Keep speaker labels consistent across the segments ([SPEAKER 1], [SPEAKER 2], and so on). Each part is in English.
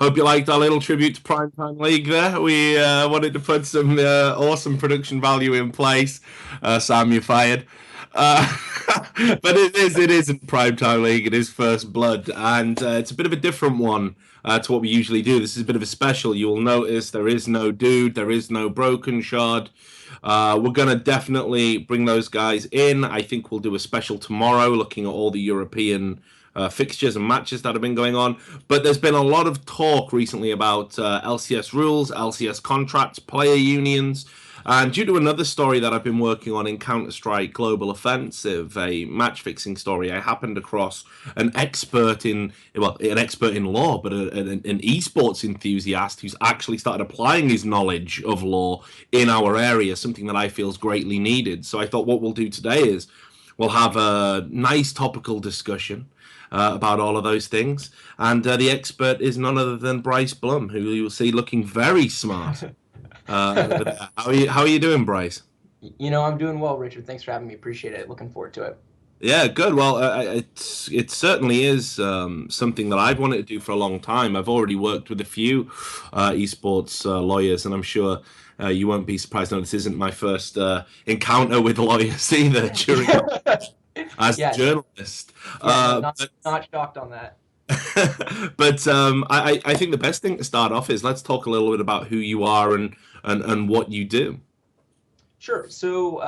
[SPEAKER 1] Hope you liked our little tribute to Primetime League there. We wanted to put some awesome production value in place. Sam, you're fired. Uh, but it isn't Primetime League. It is First Blood, and it's a bit of a different one to what we usually do. This is a bit of a special. You will notice there is no dude, there is no broken shard. We're gonna definitely bring those guys in. I think we'll do a special tomorrow, looking at all the European fixtures and matches that have been going on. But there's been a lot of talk recently about LCS rules, LCS contracts, player unions. And due to another story that I've been working on in Counter-Strike Global Offensive, a match-fixing story, I happened across an expert in, well, an expert in law, but an esports enthusiast who's actually started applying his knowledge of law in our area, something that I feel is greatly needed. So I thought what we'll do today is we'll have a nice topical discussion about all of those things. And the expert is none other than Bryce Blum, who you'll see looking very smart. How are you doing, Bryce?
[SPEAKER 2] I'm doing well, Richard. Thanks for having me. Appreciate it. Looking forward to it.
[SPEAKER 1] Yeah, good. Well, it certainly is something that I've wanted to do for a long time. I've already worked with a few esports lawyers, and I'm sure you won't be surprised. No, this isn't my first encounter with lawyers either during as a
[SPEAKER 2] Yeah,
[SPEAKER 1] journalist.
[SPEAKER 2] no,
[SPEAKER 1] Uh,
[SPEAKER 2] not shocked on that.
[SPEAKER 1] but I think the best thing to start off is let's talk a little bit about who you are and what you do.
[SPEAKER 2] Sure. So,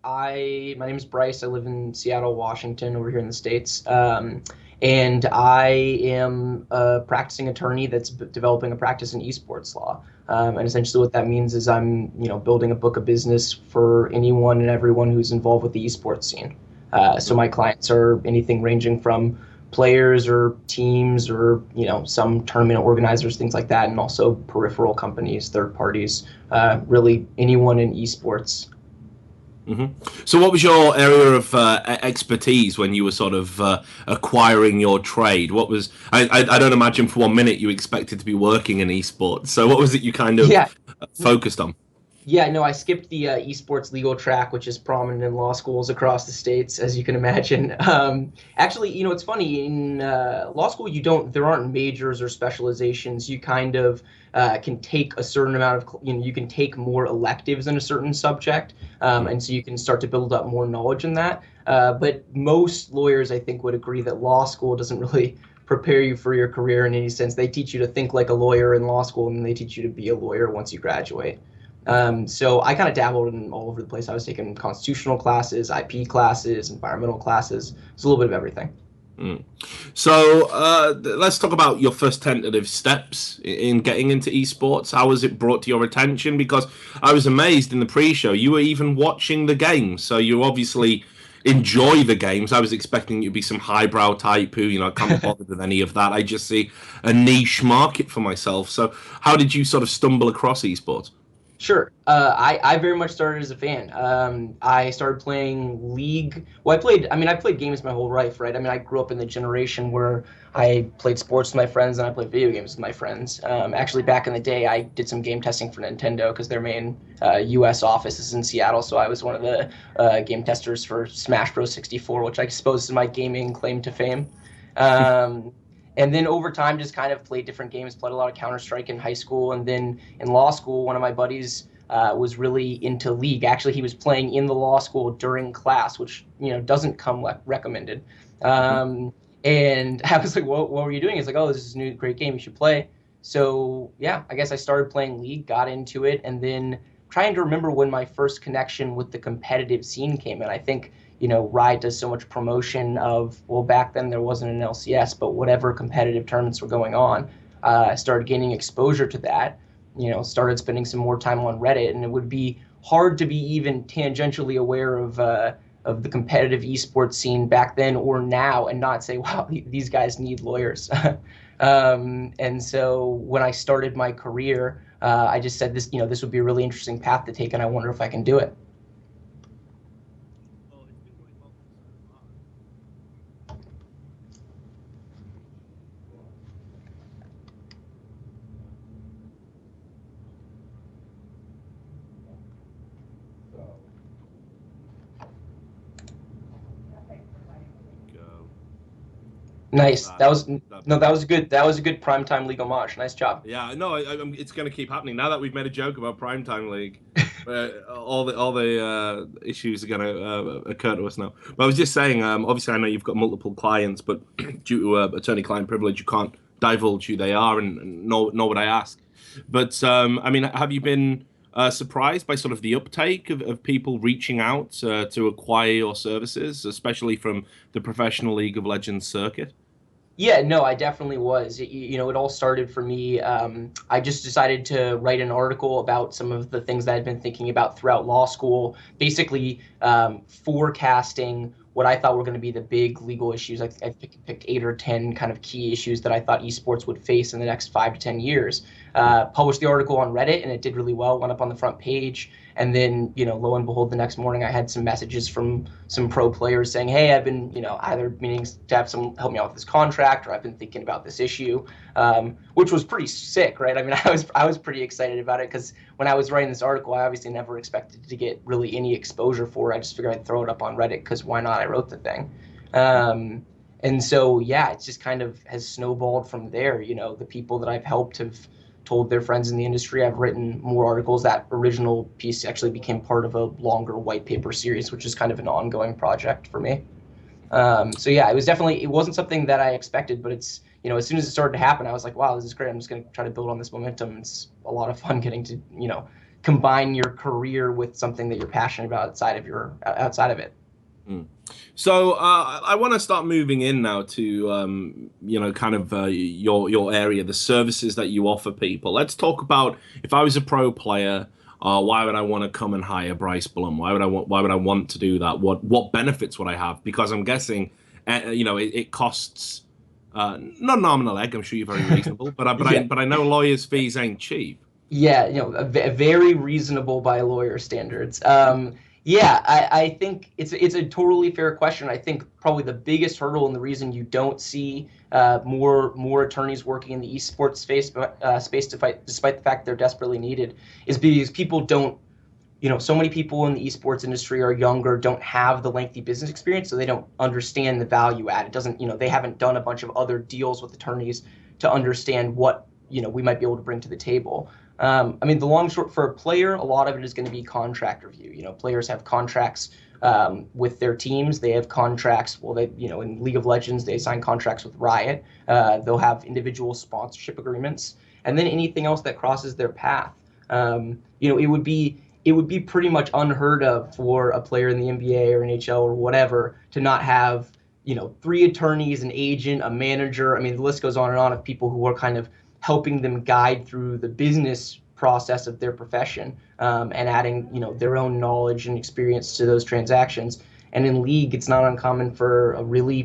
[SPEAKER 2] my name is Bryce. I live in Seattle, Washington, over here in the States. And I am a practicing attorney that's developing a practice in esports law. And essentially what that means is I'm, building a book of business for anyone and everyone who's involved with the esports scene. So my clients are anything ranging from players or teams or some tournament organizers, things like that, and also peripheral companies, third parties, really anyone in esports.
[SPEAKER 1] hmm So, what was your area of expertise when you were sort of acquiring your trade? What was I don't imagine for 1 minute you expected to be working in esports. So, what was it you kind of
[SPEAKER 2] Yeah.
[SPEAKER 1] focused on?
[SPEAKER 2] Yeah, no, I skipped the esports legal track, which is prominent in law schools across the states, as you can imagine. Actually, it's funny in law school, there aren't majors or specializations. You kind of can take a certain amount of, you can take more electives in a certain subject, and so you can start to build up more knowledge in that. But most lawyers, I think, would agree that law school doesn't really prepare you for your career in any sense. They teach you to think like a lawyer in law school, and then they teach you to be a lawyer once you graduate. So I kind of dabbled in all over the place. I was taking constitutional classes, IP classes, environmental classes. It's a little bit of everything.
[SPEAKER 1] Mm. So let's talk about your first tentative steps in getting into esports. How was it brought to your attention? Because I was amazed in the pre-show. You were even watching the games, so you obviously enjoy the games. I was expecting you to be some highbrow type who, I can't be bothered with any of that. I just see a niche market for myself. So how did you sort of stumble across esports?
[SPEAKER 2] Sure. I very much started as a fan. I started playing League. Well, I played games my whole life, right? I mean, I grew up in the generation where I played sports with my friends and I played video games with my friends. Actually, back in the day, I did some game testing for Nintendo because their main US office is in Seattle. So I was one of the game testers for Smash Bros. 64, which I suppose is my gaming claim to fame. Um, and then over time, just kind of played different games, played a lot of Counter-Strike in high school. And then in law school, one of my buddies was really into League. Actually, he was playing in the law school during class, which, doesn't come recommended. Um, and I was like, what were you doing? He's like, oh, this is a new great game. You should play. So, yeah, I guess I started playing League, got into it, and then trying to remember when my first connection with the competitive scene came in. I think Riot does so much promotion of, well, back then there wasn't an LCS, but whatever competitive tournaments were going on, I started gaining exposure to that, started spending some more time on Reddit, and it would be hard to be even tangentially aware of the competitive esports scene back then or now and not say, wow, these guys need lawyers. And so when I started my career, I just said this would be a really interesting path to take, and I wonder if I can do it.
[SPEAKER 1] How's
[SPEAKER 2] Nice.
[SPEAKER 1] that?
[SPEAKER 2] That was
[SPEAKER 1] That
[SPEAKER 2] no,
[SPEAKER 1] been?
[SPEAKER 2] that was good. That was a good primetime league homage. Nice job.
[SPEAKER 1] Yeah, no, it's going to keep happening now that we've made a joke about Primetime League. All the issues are going to occur to us now. But I was just saying, obviously, I know you've got multiple clients, but due to attorney-client privilege, you can't divulge who they are, and nor would I ask. But I mean, have you been surprised by sort of the uptake of people reaching out to acquire your services, especially from the professional League of Legends circuit?
[SPEAKER 2] Yeah, no, I definitely was. It all started for me. I just decided to write an article about some of the things that I'd been thinking about throughout law school, basically forecasting what I thought were going to be the big legal issues. I picked 8 or 10 kind of key issues that I thought esports would face in the next 5 to 10 years. Published the article on Reddit, and it did really well, went up on the front page. And then, lo and behold, the next morning I had some messages from some pro players saying, "Hey, I've been, either meaning to have some help me out with this contract, or I've been thinking about this issue," which was pretty sick, right? I mean, I was pretty excited about it because when I was writing this article, I obviously never expected to get really any exposure for it. I just figured I'd throw it up on Reddit because why not? I wrote the thing. And so, yeah, it just kind of has snowballed from there. The people that I've helped have told their friends in the industry. I've written more articles. That original piece actually became part of a longer white paper series, which is kind of an ongoing project for me. So yeah, it wasn't something that I expected, but it's, as soon as it started to happen, I was like, wow, this is great. I'm just going to try to build on this momentum. It's a lot of fun getting to, combine your career with something that you're passionate about outside of it.
[SPEAKER 1] Mm. So I want to start moving in now to kind of your area, the services that you offer people. Let's talk about if I was a pro player, why would I want to come and hire Bryce Blum? Why would I want to do that? What benefits would I have? Because I'm guessing it costs not an arm and a leg. I'm sure you're very reasonable,
[SPEAKER 2] Yeah.
[SPEAKER 1] but I know lawyers' fees ain't cheap.
[SPEAKER 2] Yeah, very reasonable by lawyer standards. Yeah, I think it's a totally fair question. I think probably the biggest hurdle and the reason you don't see more attorneys working in the esports space despite the fact they're desperately needed is because people don't, so many people in the esports industry are younger, don't have the lengthy business experience, so they don't understand the value add. It doesn't, they haven't done a bunch of other deals with attorneys to understand what, we might be able to bring to the table. I mean, the long and short for a player, a lot of it is going to be contract review. Players have contracts with their teams. They have contracts. Well, in League of Legends, they sign contracts with Riot. They'll have individual sponsorship agreements, and then anything else that crosses their path. It would be pretty much unheard of for a player in the NBA or NHL or whatever to not have, 3 attorneys, an agent, a manager. I mean, the list goes on and on of people who are kind of helping them guide through the business process of their profession, and adding, their own knowledge and experience to those transactions. And in League, it's not uncommon for a really,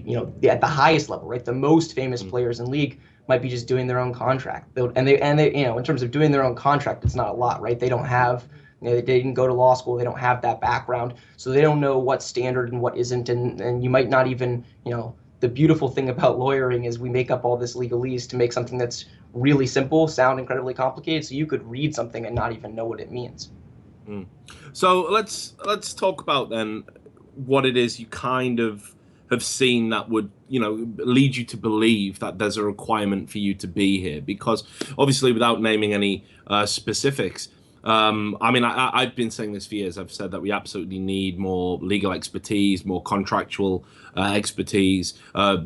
[SPEAKER 2] at the highest level, right? The most famous players in League might be just doing their own contract. And they, in terms of doing their own contract, it's not a lot, right? They don't have, they didn't go to law school. They don't have that background. So they don't know what's standard and what isn't. And you might not even, the beautiful thing about lawyering is we make up all this legalese to make something that's really simple sound incredibly complicated. So you could read something and not even know what it means.
[SPEAKER 1] Mm. So let's talk about then what it is you kind of have seen that would lead you to believe that there's a requirement for you to be here, because obviously without naming any specifics, I mean, I've been saying this for years. I've said that we absolutely need more legal expertise, more contractual expertise,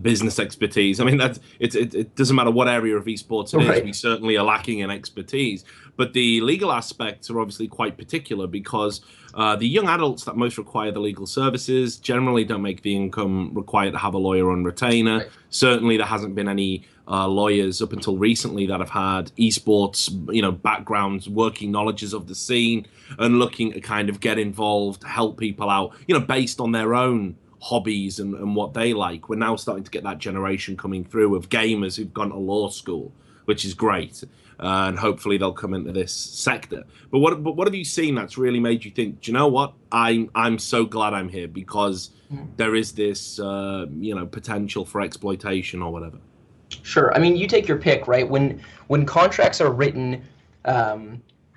[SPEAKER 1] business expertise. I mean, it doesn't matter what area of esports it is.
[SPEAKER 2] Right.
[SPEAKER 1] We certainly are lacking in expertise. But the legal aspects are obviously quite particular because the young adults that most require the legal services generally don't make the income required to have a lawyer on retainer.
[SPEAKER 2] Right.
[SPEAKER 1] Certainly, there hasn't been any lawyers up until recently that have had esports, backgrounds, working knowledges of the scene, and looking to kind of get involved, help people out, based on their own hobbies and what they like. We're now starting to get that generation coming through of gamers who've gone to law school, which is great. And hopefully they'll come into this sector. But what have you seen that's really made you think, do you know what? I'm so glad I'm here because there is this potential for exploitation or whatever.
[SPEAKER 2] Sure. I mean, you take your pick, right? When contracts are written,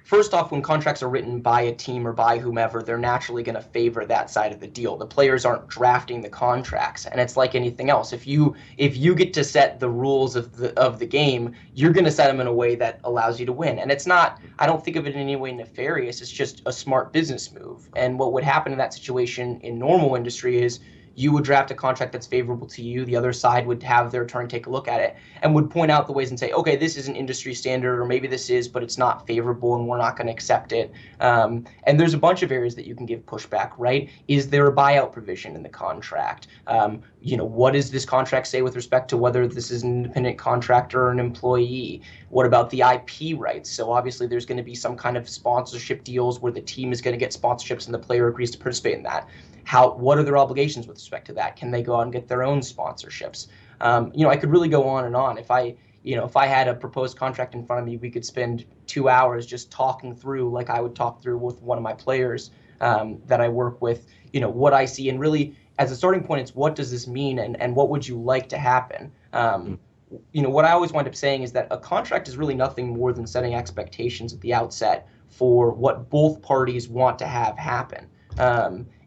[SPEAKER 2] first off, when contracts are written by a team or by whomever, they're naturally going to favor that side of the deal. The players aren't drafting the contracts, and it's like anything else. If you get to set the rules of the game, you're going to set them in a way that allows you to win. And it's not, I don't think of it in any way nefarious. It's just a smart business move. And what would happen in that situation in normal industry is you would draft a contract that's favorable to you. The other side would have their turn take a look at it and would point out the ways and say, okay, this is an industry standard, or maybe this is, but it's not favorable and we're not going to accept it. And there's a bunch of areas that you can give pushback, right? Is there a buyout provision in the contract? What does this contract say with respect to whether this is an independent contractor or an employee? What about the IP rights? So obviously there's going to be some kind of sponsorship deals where the team is going to get sponsorships and the player agrees to participate in that. What are their obligations with respect to that? Can they go out and get their own sponsorships? I could really go on and on. If I had a proposed contract in front of me, we could spend 2 hours just talking through, like I would talk through with one of my players that I work with, what I see. And really, as a starting point, it's what does this mean and what would you like to happen? What I always wind up saying is that a contract is really nothing more than setting expectations at the outset for what both parties want to have happen.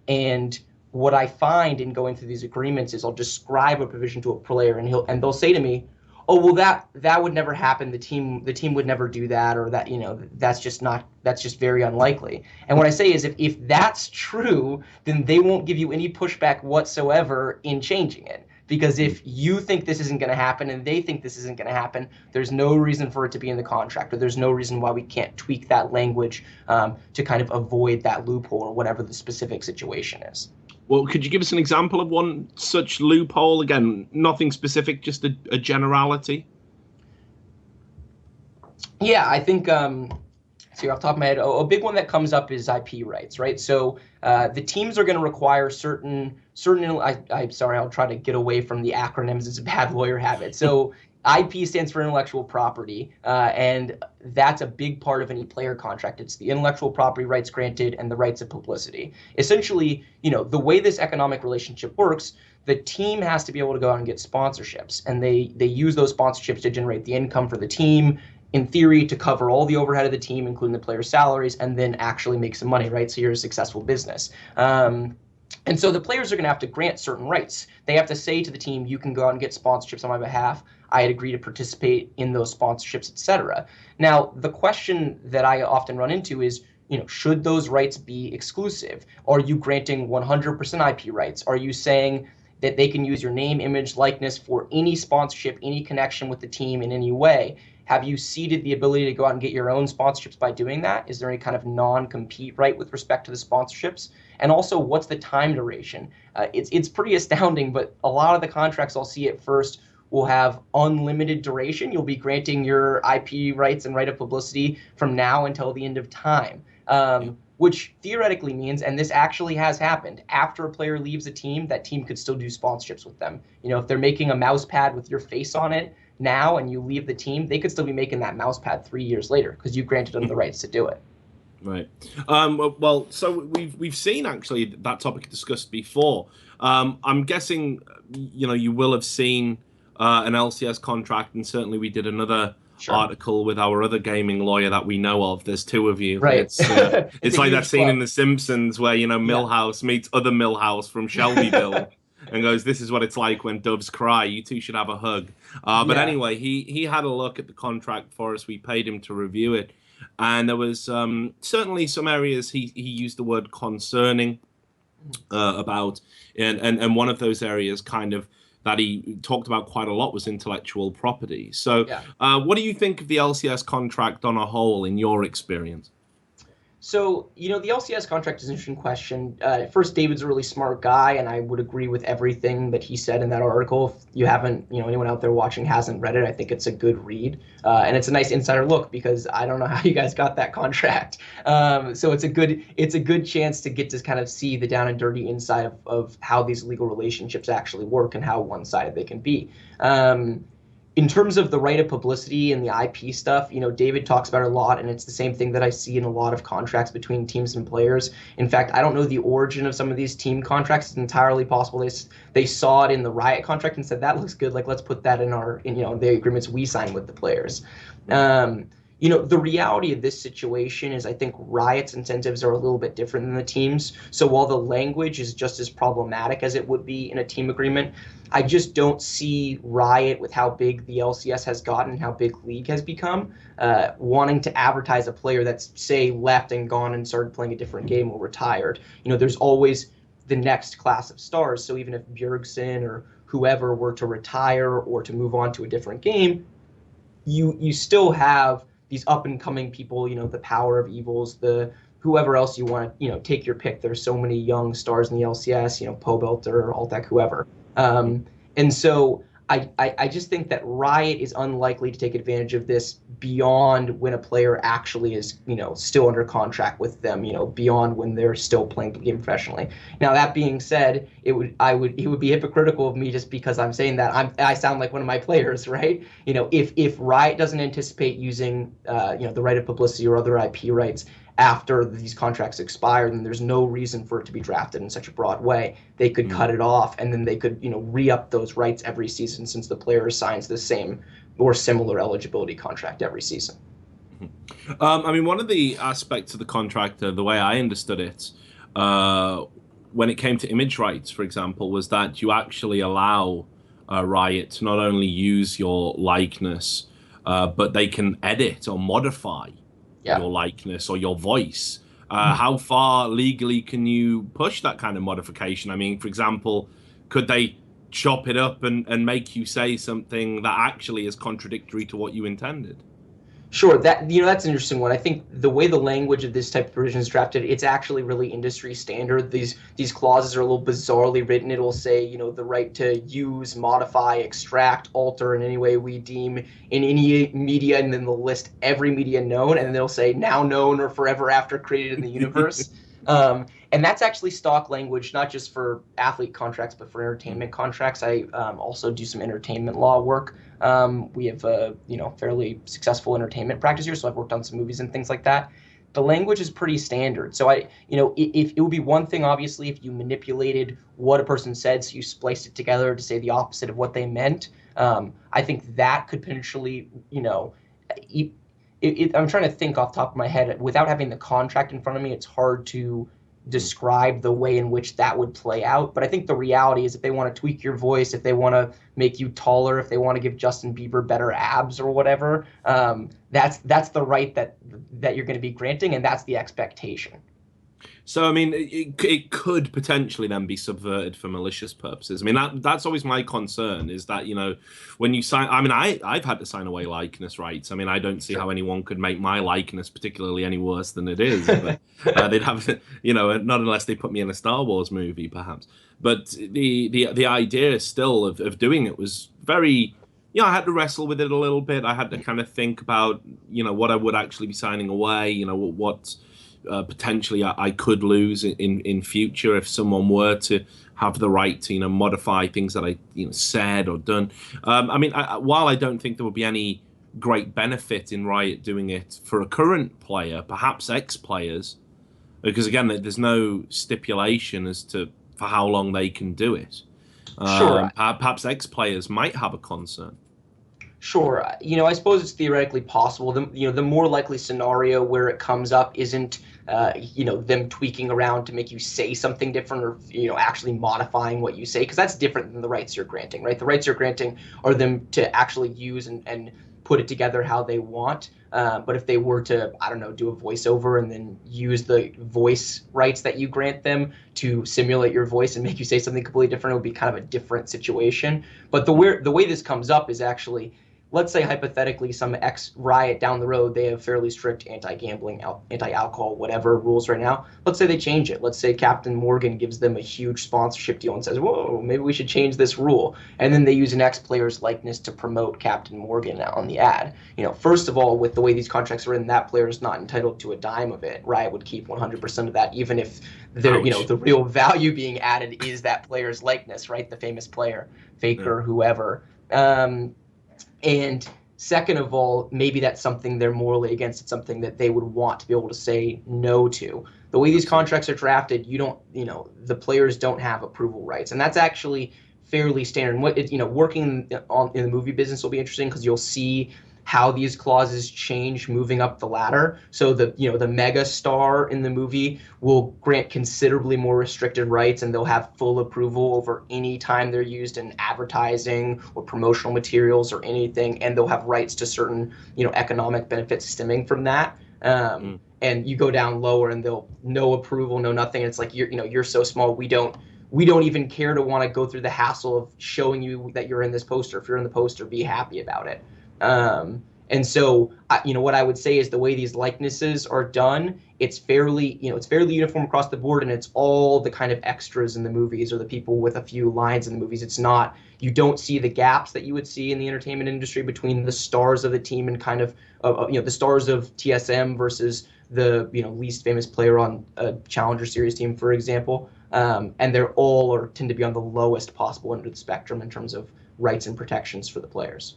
[SPEAKER 2] And what I find in going through these agreements is I'll describe a provision to a player and they'll say to me, oh, well, that would never happen. The team would never do that, or that, that's just very unlikely. And what I say is if that's true, then they won't give you any pushback whatsoever in changing it. Because if you think this isn't going to happen and they think this isn't going to happen, there's no reason for it to be in the contract, or there's no reason why we can't tweak that language to kind of avoid that loophole or whatever the specific situation is.
[SPEAKER 1] Well, could you give us an example of one such loophole? Again, nothing specific, just a generality.
[SPEAKER 2] Yeah, I think, off the top of my head, a big one that comes up is IP rights, right? So the teams are going to require certain. I'm sorry, I'll try to get away from the acronyms. It's a bad lawyer habit. So IP stands for intellectual property, and that's a big part of any player contract. It's the intellectual property rights granted and the rights of publicity. Essentially, the way this economic relationship works, the team has to be able to go out and get sponsorships, and they use those sponsorships to generate the income for the team, in theory, to cover all the overhead of the team, including the players' salaries, and then actually make some money, right? So you're a successful business. And so the players are going to have to grant certain rights. They have to say to the team, you can go out and get sponsorships on my behalf. I agree to participate in those sponsorships, etc. Now, the question that I often run into is, should those rights be exclusive? Are you granting 100% IP rights? Are you saying that they can use your name, image, likeness for any sponsorship, any connection with the team in any way? Have you ceded the ability to go out and get your own sponsorships by doing that? Is there any kind of non-compete right with respect to the sponsorships? And also, what's the time duration? It's pretty astounding, but a lot of the contracts I'll see at first will have unlimited duration. You'll be granting your IP rights and right of publicity from now until the end of time, which theoretically means, and this actually has happened, after a player leaves a team, that team could still do sponsorships with them. If they're making a mouse pad with your face on it now and you leave the team, they could still be making that mouse pad 3 years later because you granted them the rights to do it.
[SPEAKER 1] Right. Well, so we've seen actually that topic discussed before. I'm guessing you will have seen an LCS contract, and certainly we did another article with our other gaming lawyer that we know of. There's two of you.
[SPEAKER 2] Right.
[SPEAKER 1] It's like that scene in The Simpsons where Milhouse meets other Milhouse from Shelbyville. And goes, this is what it's like when doves cry. You two should have a hug. But anyway, he had a look at the contract for us. We paid him to review it. And there was certainly some areas he used the word concerning about. And one of those areas kind of that he talked about quite a lot was intellectual property. So what do you think of the LCS contract on a whole in your experience?
[SPEAKER 2] So, the LCS contract is an interesting question. First, David's a really smart guy, and I would agree with everything that he said in that article. If you haven't, anyone out there watching hasn't read it, I think it's a good read. And it's a nice insider look because I don't know how you guys got that contract. So it's a good chance to get to kind of see the down and dirty inside of how these legal relationships actually work and how one-sided they can be. In terms of the right of publicity and the IP stuff, David talks about it a lot, and it's the same thing that I see in a lot of contracts between teams and players. In fact, I don't know the origin of some of these team contracts. It's entirely possible they saw it in the Riot contract and said, that looks good, like let's put that in the agreements we sign with the players. The reality of this situation is I think Riot's incentives are a little bit different than the teams. So while the language is just as problematic as it would be in a team agreement, I just don't see Riot, with how big the LCS has gotten, how big League has become, wanting to advertise a player that's, say, left and gone and started playing a different game or retired. There's always the next class of stars. So even if Bjergsen or whoever were to retire or to move on to a different game, you still have these up and coming people, the Power of Evils, the whoever else you want to, take your pick. There's so many young stars in the LCS, Pobelter, Altec, whoever. And so I just think that Riot is unlikely to take advantage of this beyond when a player actually is, still under contract with them, beyond when they're still playing the game professionally. Now, that being said, it would be hypocritical of me just because I'm saying that I sound like one of my players, right? If Riot doesn't anticipate using, the right of publicity or other IP rights after these contracts expire, then there's no reason for it to be drafted in such a broad way. They could cut it off, and then they could, re-up those rights every season, since the player signs the same or similar eligibility contract every season.
[SPEAKER 1] One of the aspects of the contract, the way I understood it, when it came to image rights, for example, was that you actually allow Riot to not only use your likeness, but they can edit or modify your likeness or your voice. How far legally can you push that kind of modification? I mean, for example, could they chop it up and make you say something that actually is contradictory to what you intended?
[SPEAKER 2] Sure, that's an interesting one. I think the way the language of this type of provision is drafted, it's actually really industry standard. These clauses are a little bizarrely written. It'll say, the right to use, modify, extract, alter in any way we deem in any media, and then they'll list every media known, and then they'll say now known or forever after created in the universe. And that's actually stock language, not just for athlete contracts, but for entertainment contracts. I also do some entertainment law work. We have a fairly successful entertainment practice here, so I've worked on some movies and things like that. The language is pretty standard. So if it would be one thing, obviously, if you manipulated what a person said, so you spliced it together to say the opposite of what they meant. I think that could potentially, I'm trying to think off the top of my head. Without having the contract in front of me, it's hard to describe the way in which that would play out. But I think the reality is, if they want to tweak your voice, if they want to make you taller, if they want to give Justin Bieber better abs or whatever, that's the right that you're going to be granting, and that's the expectation.
[SPEAKER 1] So, I mean, it could potentially then be subverted for malicious purposes. I mean, that's always my concern, is that, when you sign... I mean, I've had to sign away likeness rights. I mean, I don't see how anyone could make my likeness particularly any worse than it is. But they'd have to, not unless they put me in a Star Wars movie, perhaps. But the idea still of doing it was very... I had to wrestle with it a little bit. I had to kind of think about, what I would actually be signing away, what... potentially I could lose in future if someone were to have the right to modify things that I said or done. While I don't think there would be any great benefit in Riot doing it for a current player, perhaps ex-players, because again there's no stipulation as to for how long they can do it.
[SPEAKER 2] Sure.
[SPEAKER 1] Perhaps ex-players might have a concern.
[SPEAKER 2] Sure. I suppose it's theoretically possible. The more likely scenario where it comes up isn't, them tweaking around to make you say something different, or, actually modifying what you say, because that's different than the rights you're granting, right? The rights you're granting are them to actually use and put it together how they want. But if they were to, I don't know, do a voiceover and then use the voice rights that you grant them to simulate your voice and make you say something completely different, it would be kind of a different situation. But the way this comes up is actually, let's say hypothetically some ex-Riot down the road, they have fairly strict anti-gambling, anti-alcohol, whatever rules right now. Let's say they change it. Let's say Captain Morgan gives them a huge sponsorship deal and says, whoa, maybe we should change this rule. And then they use an ex-player's likeness to promote Captain Morgan on the ad. First of all, with the way these contracts are written, that player is not entitled to a dime of it. Riot would keep 100% of that, even if the real value being added is that player's likeness, right? The famous player, Faker, whoever. And second of all, maybe that's something they're morally against. It's something that they would want to be able to say no to. The way these contracts are drafted, the players don't have approval rights, and that's actually fairly standard. And working in the movie business will be interesting, because you'll see how these clauses change moving up the ladder. So the mega star in the movie will grant considerably more restricted rights, and they'll have full approval over any time they're used in advertising or promotional materials or anything, and they'll have rights to certain economic benefits stemming from that. And you go down lower, and they'll no approval, no nothing. It's like you're so small, we don't even care to want to go through the hassle of showing you that you're in this poster. If you're in the poster, be happy about it. And so, what I would say is the way these likenesses are done, it's fairly uniform across the board, and it's all the kind of extras in the movies or the people with a few lines in the movies. It's not, you don't see the gaps that you would see in the entertainment industry between the stars of the team and kind of, the stars of TSM versus the, least famous player on a Challenger Series team, for example. And they're all or tend to be on the lowest possible end of the spectrum in terms of rights and protections for the players.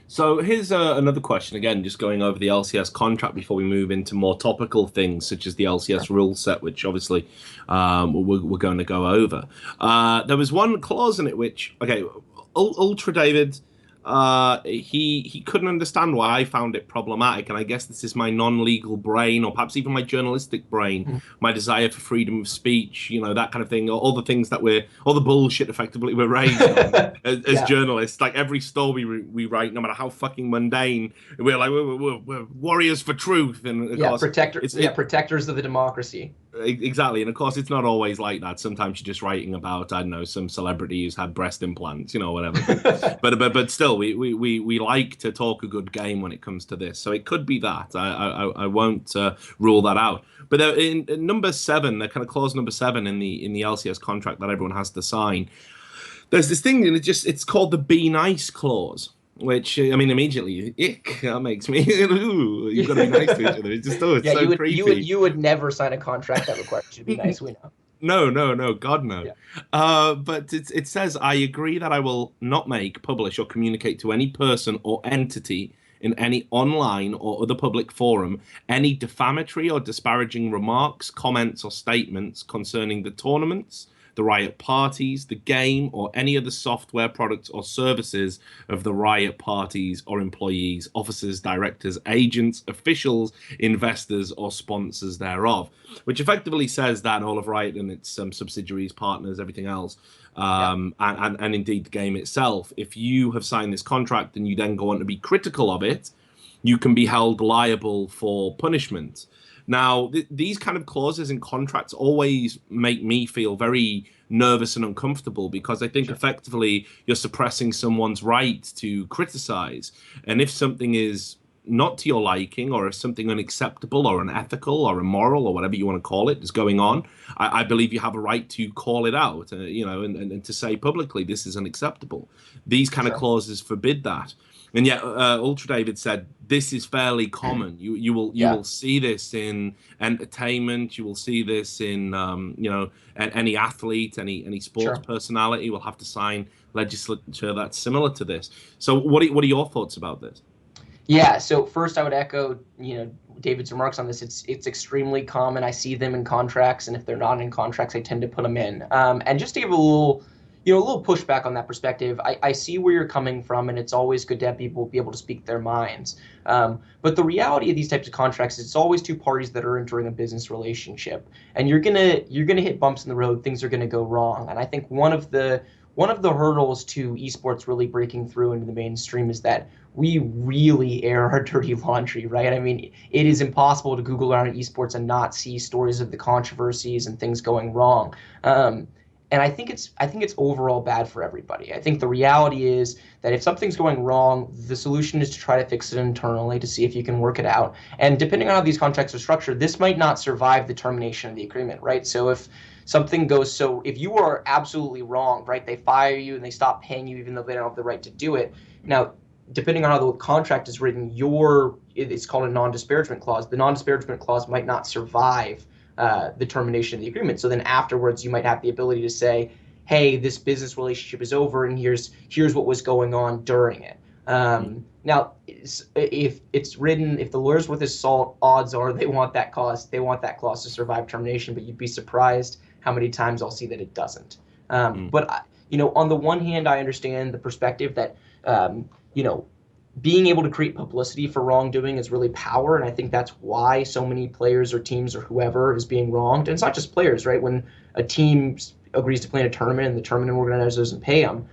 [SPEAKER 1] So here's another question, again, just going over the LCS contract before we move into more topical things, such as the LCS rule set, which obviously we're going to go over. There was one clause in it which, okay, Ultra David, he couldn't understand why I found it problematic, and I guess this is my non-legal brain, or perhaps even my journalistic brain, my desire for freedom of speech, that kind of thing, all the things that all the bullshit effectively we're raised on as journalists. Like every story we write, no matter how fucking mundane, we're like we're warriors for truth, and of course,
[SPEAKER 2] protectors of the democracy.
[SPEAKER 1] Exactly, and of course it's not always like that. Sometimes you're just writing about, I don't know, some celebrity who's had breast implants, whatever. but still, we like to talk a good game when it comes to this. So it could be that. I won't rule that out. But in number 7, the kind of clause number 7 in the LCS contract that everyone has to sign, there's this thing, and it's called the "Be Nice" clause. Which, I mean, immediately, ick, that makes me, ooh, you've got to be nice to each other. It's just, it's so creepy.
[SPEAKER 2] You would never sign a contract that requires you to be nice, we
[SPEAKER 1] No,
[SPEAKER 2] know.
[SPEAKER 1] God, no.
[SPEAKER 2] Yeah.
[SPEAKER 1] But it says, I agree that I will not make, publish, or communicate to any person or entity in any online or other public forum any defamatory or disparaging remarks, comments, or statements concerning the tournaments, the Riot parties, the game, or any other software products or services of the Riot parties or employees, officers, directors, agents, officials, investors, or sponsors thereof. Which effectively says that all of Riot and its subsidiaries, partners, everything else, and indeed the game itself, if you have signed this contract and you then go on to be critical of it, you can be held liable for punishment. Now, these kind of clauses in contracts always make me feel very nervous and uncomfortable, because I think effectively you're suppressing someone's right to criticize. And if something is not to your liking, or if something unacceptable or unethical or immoral or whatever you want to call it is going on, I believe you have a right to call it out, and to say publicly this is unacceptable. These kind of clauses forbid that. And yet, Ultra David said this is fairly common. You will see this in entertainment. You will see this in any athlete, any sports personality will have to sign legislature that's similar to this. So, what are your thoughts about this?
[SPEAKER 2] Yeah. So first, I would echo David's remarks on this. It's extremely common. I see them in contracts, and if they're not in contracts, I tend to put them in. And just to give a little pushback on that perspective, I see where you're coming from, and it's always good to have people be able to speak their minds. But the reality of these types of contracts is it's always two parties that are entering a business relationship, and you're gonna hit bumps in the road. Things are gonna go wrong, and I think one of the hurdles to esports really breaking through into the mainstream is that we really air our dirty laundry, right? I mean, it is impossible to Google around at esports and not see stories of the controversies and things going wrong. And I think it's overall bad for everybody. I think the reality is that if something's going wrong, the solution is to try to fix it internally to see if you can work it out. And depending on how these contracts are structured, this might not survive the termination of the agreement, right? So if something goes, if you are absolutely wrong, right, they fire you and they stop paying you even though they don't have the right to do it. Now, depending on how the contract is written, it's called a non-disparagement clause. The non-disparagement clause might not survive the termination of the agreement. So then afterwards, you might have the ability to say, hey, this business relationship is over, and here's what was going on during it. Now, if it's written, if the lawyer's worth his salt, odds are they want that clause to survive termination, but you'd be surprised how many times I'll see that it doesn't. But on the one hand, I understand the perspective that being able to create publicity for wrongdoing is really power, and I think that's why so many players or teams or whoever is being wronged. And it's not just players, right? When a team agrees to play in a tournament and the tournament organizer doesn't pay them,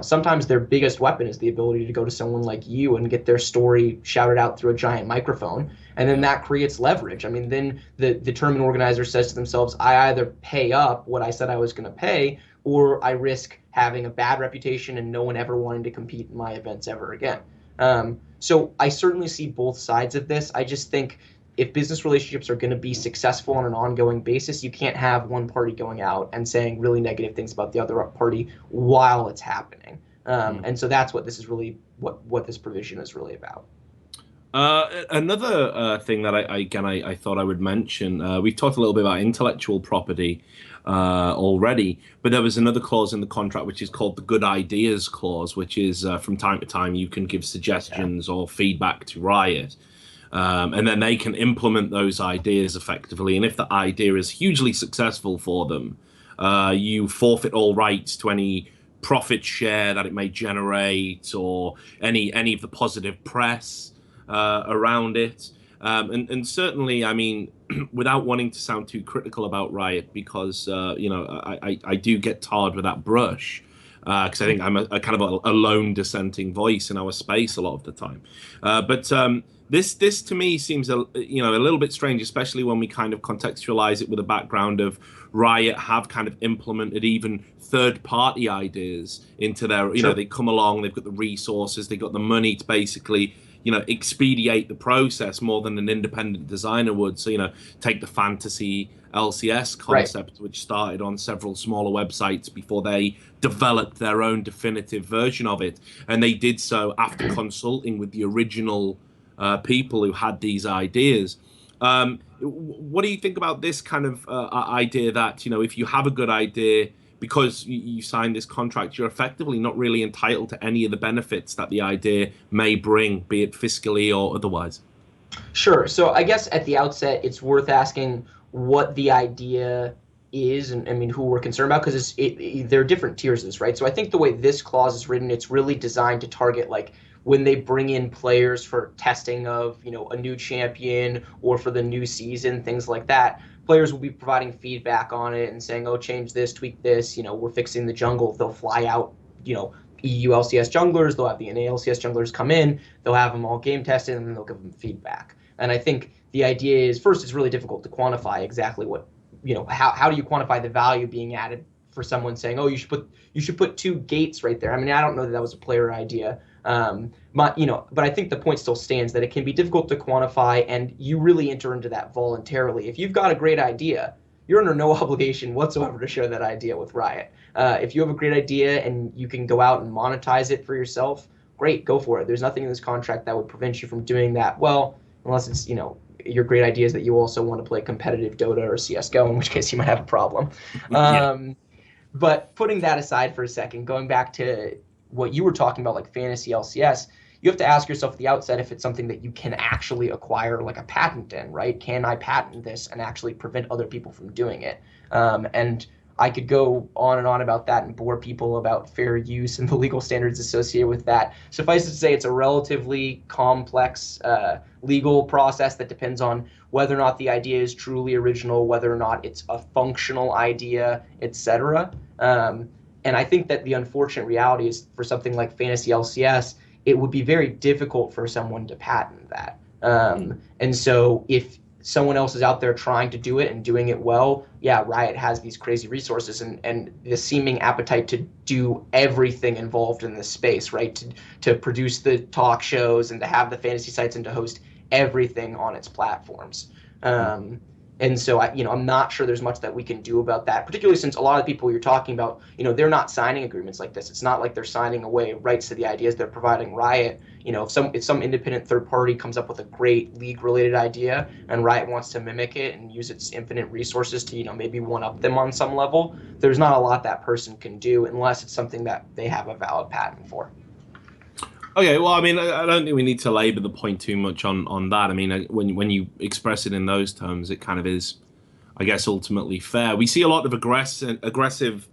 [SPEAKER 2] sometimes their biggest weapon is the ability to go to someone like you and get their story shouted out through a giant microphone, and then that creates leverage. I mean, then the tournament organizer says to themselves, I either pay up what I said I was going to pay, or I risk having a bad reputation and no one ever wanting to compete in my events ever again. So I certainly see both sides of this. I just think if business relationships are going to be successful on an ongoing basis, you can't have one party going out and saying really negative things about the other party while it's happening. And so that's what this is really what this provision is really about.
[SPEAKER 1] Another thing that I thought I would mention, we've talked a little bit about intellectual property already, but there was another clause in the contract which is called the good ideas clause, which is from time to time you can give suggestions or feedback to Riot. And then they can implement those ideas effectively. And if the idea is hugely successful for them, you forfeit all rights to any profit share that it may generate or any of the positive press around it. And certainly, I mean, without wanting to sound too critical about Riot, because, I do get tarred with that brush. Because I think I'm a kind of a lone dissenting voice in our space a lot of the time. But this to me seems a little bit strange, especially when we kind of contextualize it with a background of Riot have kind of implemented even third-party ideas into their, they come along, they've got the resources, they've got the money to basically, expedite the process more than an independent designer would. So, take the fantasy LCS concept, right, which started on several smaller websites before they developed their own definitive version of it. And they did so after consulting with the original people who had these ideas. What do you think about this kind of idea that, if you have a good idea, because you signed this contract, you're effectively not really entitled to any of the benefits that the idea may bring, be it fiscally or otherwise?
[SPEAKER 2] Sure. So I guess at the outset, it's worth asking what the idea is, and I mean who we're concerned about, because there are different tiers of this, right? So I think the way this clause is written, it's really designed to target like when they bring in players for testing of a new champion or for the new season, things like that. Players will be providing feedback on it and saying, oh, change this, tweak this, we're fixing the jungle. They'll fly out, EU LCS junglers, they'll have the NA LCS junglers come in, they'll have them all game tested, and then they'll give them feedback. And I think the idea is, first, it's really difficult to quantify exactly what, how do you quantify the value being added for someone saying, oh, you should put 2 gates right there. I mean, I don't know that was a player idea. But I think the point still stands that it can be difficult to quantify, and you really enter into that voluntarily. If you've got a great idea, you're under no obligation whatsoever to share that idea with Riot. If you have a great idea and you can go out and monetize it for yourself, great, go for it. There's nothing in this contract that would prevent you from doing that. Well, unless it's, your great idea is that you also want to play competitive Dota or CSGO, in which case you might have a problem. But putting that aside for a second, going back to what you were talking about, like fantasy LCS, you have to ask yourself at the outset if it's something that you can actually acquire like a patent in, right? Can I patent this and actually prevent other people from doing it? And I could go on and on about that and bore people about fair use and the legal standards associated with that. Suffice it to say, it's a relatively complex legal process that depends on whether or not the idea is truly original, whether or not it's a functional idea, etc. And I think that the unfortunate reality is for something like Fantasy LCS, it would be very difficult for someone to patent that. And so if someone else is out there trying to do it and doing it well, yeah, Riot has these crazy resources and the seeming appetite to do everything involved in this space, right? To produce the talk shows and to have the fantasy sites and to host everything on its platforms. And so I'm not sure there's much that we can do about that, particularly since a lot of the people you're talking about, they're not signing agreements like this. It's not like they're signing away rights to the ideas they're providing Riot. If some independent third party comes up with a great league-related idea and Riot wants to mimic it and use its infinite resources to, maybe one-up them on some level, there's not a lot that person can do unless it's something that they have a valid patent for.
[SPEAKER 1] Okay, well, I mean, I don't think we need to labor the point too much on that. I mean, when you express it in those terms, it kind of is, I guess, ultimately fair. We see a lot of aggressive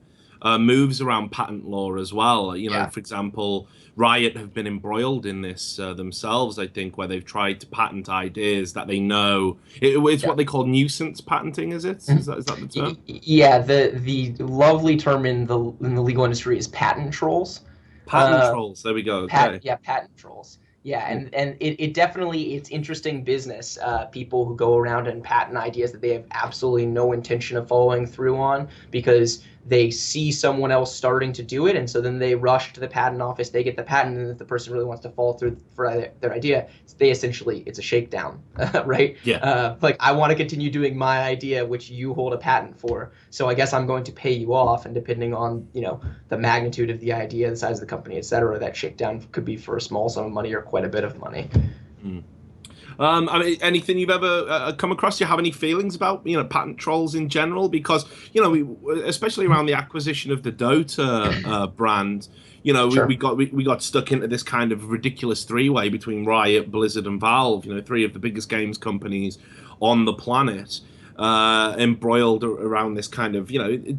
[SPEAKER 1] moves around patent law as well. You know,
[SPEAKER 2] Yeah.
[SPEAKER 1] for example, Riot have been embroiled in this themselves, I think, where they've tried to patent ideas that they know. It's
[SPEAKER 2] Yeah.
[SPEAKER 1] what they call nuisance patenting, is it?
[SPEAKER 2] Mhm.
[SPEAKER 1] Is that the term?
[SPEAKER 2] Yeah, the lovely term in the legal industry is patent trolls.
[SPEAKER 1] Patent
[SPEAKER 2] Uh,
[SPEAKER 1] trolls. There we go. Okay.
[SPEAKER 2] patent trolls. Yeah,
[SPEAKER 1] Mm,
[SPEAKER 2] and it definitely it's interesting business. People who go around and patent ideas that they have absolutely no intention of following through on because they see someone else starting to do it, and so then they rush to the patent office. They get the patent, and if the person really wants to follow through for their idea, they essentially it's a shakedown, right?
[SPEAKER 1] yeah.
[SPEAKER 2] Like I want to continue doing my idea, which you hold a patent for. So I guess I'm going to pay you off, and depending on the magnitude of the idea, the size of the company, et cetera, that shakedown could be for a small sum of money or quite a bit of money.
[SPEAKER 1] Mm. I mean, anything you've ever come across? Do you have any feelings about patent trolls in general? Because especially around the acquisition of the Dota brand,
[SPEAKER 2] Sure.
[SPEAKER 1] we got stuck into this kind of ridiculous three-way between Riot, Blizzard, and Valve. You know, three of the biggest games companies on the planet, embroiled around this kind of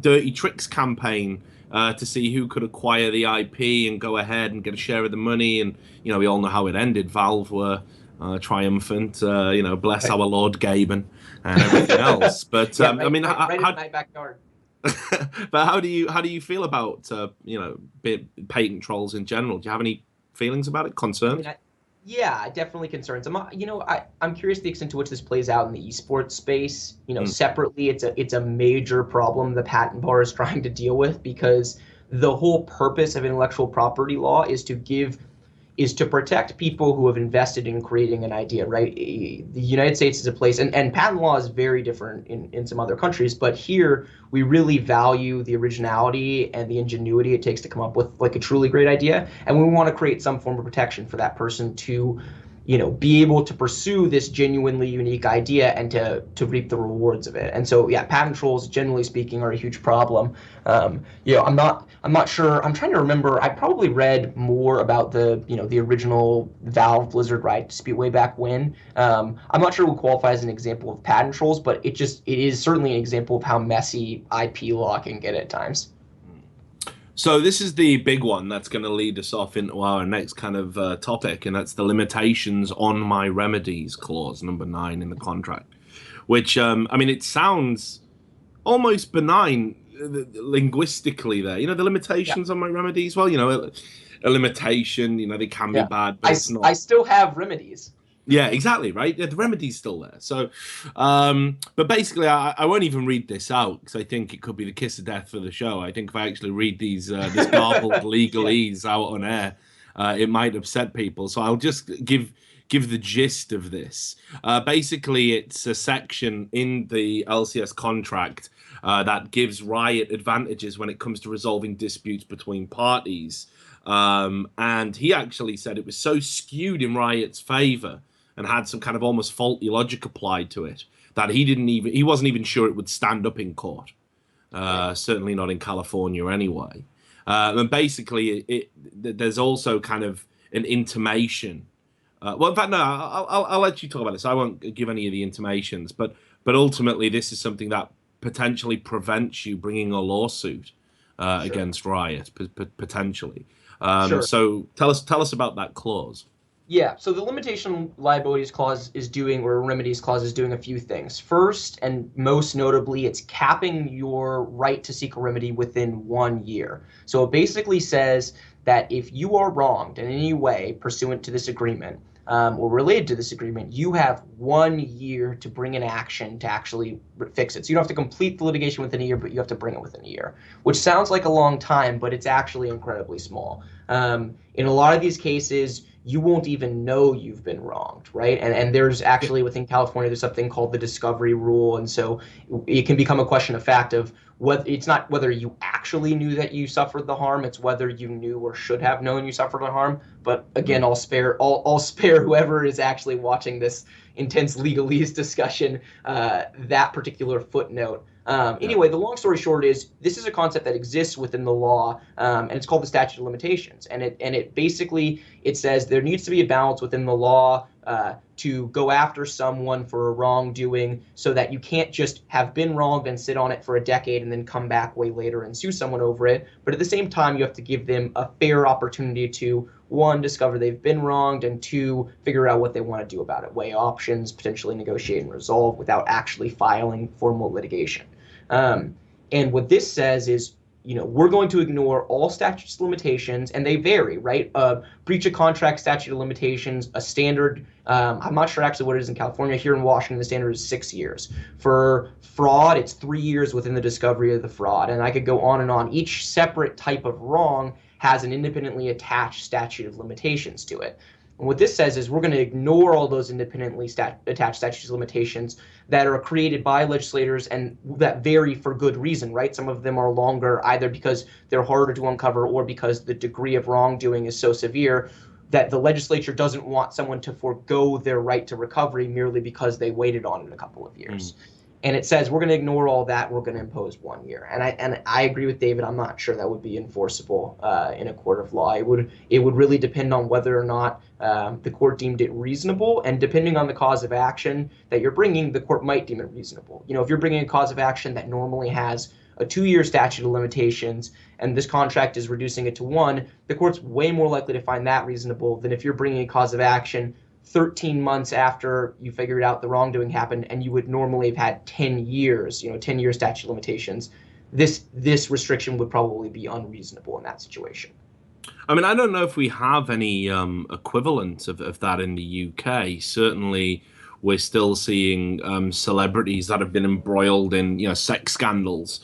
[SPEAKER 1] dirty tricks campaign. To see who could acquire the IP and go ahead and get a share of the money, and we all know how it ended. Valve were triumphant, bless our
[SPEAKER 2] Right.
[SPEAKER 1] Lord Gaben and everything else. But
[SPEAKER 2] Yeah,
[SPEAKER 1] I
[SPEAKER 2] right,
[SPEAKER 1] mean,
[SPEAKER 2] right, right in my backyard.
[SPEAKER 1] but how do you feel about patent trolls in general? Do you have any feelings about it?
[SPEAKER 2] I mean,
[SPEAKER 1] Concerns?
[SPEAKER 2] yeah, definitely concerns. I'm curious the extent to which this plays out in the esports space.
[SPEAKER 1] Mm,
[SPEAKER 2] Separately, it's a major problem the patent bar is trying to deal with because the whole purpose of intellectual property law is to protect people who have invested in creating an idea, right? The United States is a place, and patent law is very different in some other countries, but here we really value the originality and the ingenuity it takes to come up with like a truly great idea. And we want to create some form of protection for that person to be able to pursue this genuinely unique idea and to reap the rewards of it. And so, yeah, patent trolls, generally speaking, are a huge problem. I'm not sure. I'm trying to remember. I probably read more about the original Valve Blizzard Riot dispute way back when. I'm not sure it would qualify as an example of patent trolls, but it is certainly an example of how messy IP law can get at times.
[SPEAKER 1] mm. So this is the big one that's going to lead us off into our next kind of topic, and that's the limitations on my remedies clause, number 9 in the contract. Which I mean, it sounds almost benign linguistically there. The
[SPEAKER 2] Yeah,
[SPEAKER 1] limitations on my remedies. Well, a limitation. They can be
[SPEAKER 2] yeah.
[SPEAKER 1] bad, but
[SPEAKER 2] I
[SPEAKER 1] it's
[SPEAKER 2] I
[SPEAKER 1] not.
[SPEAKER 2] still have remedies.
[SPEAKER 1] Yeah, exactly, right? Yeah, the remedy's still there. So, but basically, I won't even read this out because I think it could be the kiss of death for the show. I think if I actually read this garbled
[SPEAKER 2] Yeah,
[SPEAKER 1] legalese out on air, it might upset people. So I'll just give the gist of this. Basically, it's a section in the LCS contract that gives Riot advantages when it comes to resolving disputes between parties. And he actually said it was so skewed in Riot's favor and had some kind of almost faulty logic applied to it that he wasn't even sure it would stand up in court.
[SPEAKER 2] right.
[SPEAKER 1] Certainly not in California anyway. And basically, there's also kind of an intimation. Well, in fact, no, I'll let you talk about this. I won't give any of the intimations, but ultimately, this is something that potentially prevents you bringing a lawsuit
[SPEAKER 2] Sure.
[SPEAKER 1] against Riot, potentially.
[SPEAKER 2] Sure.
[SPEAKER 1] So tell us about that clause.
[SPEAKER 2] Yeah, so the limitation liabilities clause is doing, or remedies clause is doing a few things. First, and most notably, it's capping your right to seek a remedy within 1 year. So it basically says that if you are wronged in any way pursuant to this agreement or related to this agreement, you have 1 year to bring an action to actually fix it. So you don't have to complete the litigation within a year, but you have to bring it within a year, which sounds like a long time, but it's actually incredibly small. In a lot of these cases, you won't even know you've been wronged, right? And there's
[SPEAKER 1] Yeah.
[SPEAKER 2] actually within California, there's something called the discovery rule. And so it can become a question of fact of whether it's not whether you actually knew that you suffered the harm, it's whether you knew or should have known you suffered the harm. But again,
[SPEAKER 1] Mm,
[SPEAKER 2] I'll spare whoever is actually watching this intense legalese discussion that particular footnote.
[SPEAKER 1] yeah.
[SPEAKER 2] Anyway, the long story short is this is a concept that exists within the law, and it's called the statute of limitations. And it basically it says there needs to be a balance within the law to go after someone for a wrongdoing so that you can't just have been wronged and sit on it for a decade and then come back way later and sue someone over it. But at the same time, you have to give them a fair opportunity to, one, discover they've been wronged, and two, figure out what they want to do about it, weigh options, potentially negotiate and resolve without actually filing formal litigation. And what this says is, we're going to ignore all statutes of limitations, and they vary, right? Breach of contract statute of limitations, a standard, I'm not sure actually what it is in California. Here in Washington, the standard is 6 years. For fraud, it's 3 years within the discovery of the fraud. And I could go on and on. Each separate type of wrong has an independently attached statute of limitations to it. And what this says is we're going to ignore all those independently attached statutes of limitations that are created by legislators and that vary for good reason, right? Some of them are longer either because they're harder to uncover or because the degree of wrongdoing is so severe that the legislature doesn't want someone to forego their right to recovery merely because they waited on it a couple of years. And it says we're going to ignore all that. We're going to impose 1 year. And I agree with David. I'm not sure that would be enforceable in a court of law. It would really depend on whether or not the court deemed it reasonable, and depending on the cause of action that you're bringing, the court might deem it reasonable. If you're bringing a cause of action that normally has a 2-year statute of limitations and this contract is reducing it to 1, the court's way more likely to find that reasonable than if you're bringing a cause of action 13 months after you figured out the wrongdoing happened and you would normally have had 10 years, 10-year statute of limitations. This restriction would probably be unreasonable in that situation.
[SPEAKER 1] I mean, I don't know if we have any equivalent of that in the UK. Certainly, we're still seeing celebrities that have been embroiled in sex scandals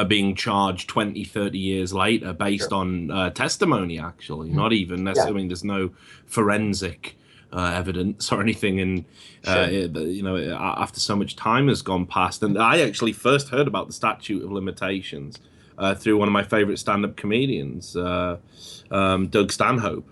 [SPEAKER 1] being charged 20, 30 years later based on testimony, actually. Not even necessarily, I mean, there's no forensic evidence or anything in after so much time has gone past. And I actually first heard about the statute of limitations through one of my favorite stand-up comedians, Doug Stanhope.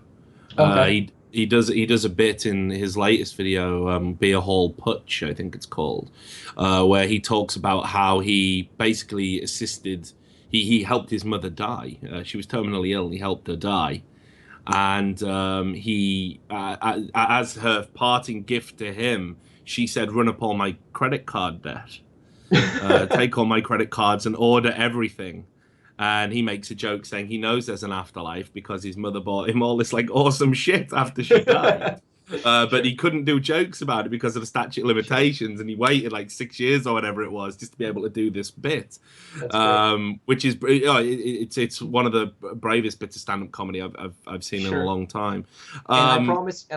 [SPEAKER 1] He does a bit in his latest video, Beer Hall Putsch, I think it's called, where he talks about how he basically assisted, he helped his mother die. She was terminally ill and he helped her die. And he, as her parting gift to him, she said, "Run up all my credit card debt, take all my credit cards and order everything." And he makes a joke saying he knows there's an afterlife because his mother bought him all this like awesome shit after she died. But he couldn't do jokes about it because of the statute of limitations, and he waited like 6 years or whatever it was just to be able to do this bit, which is it's one of the bravest bits of stand-up comedy I've seen in a long time.
[SPEAKER 2] And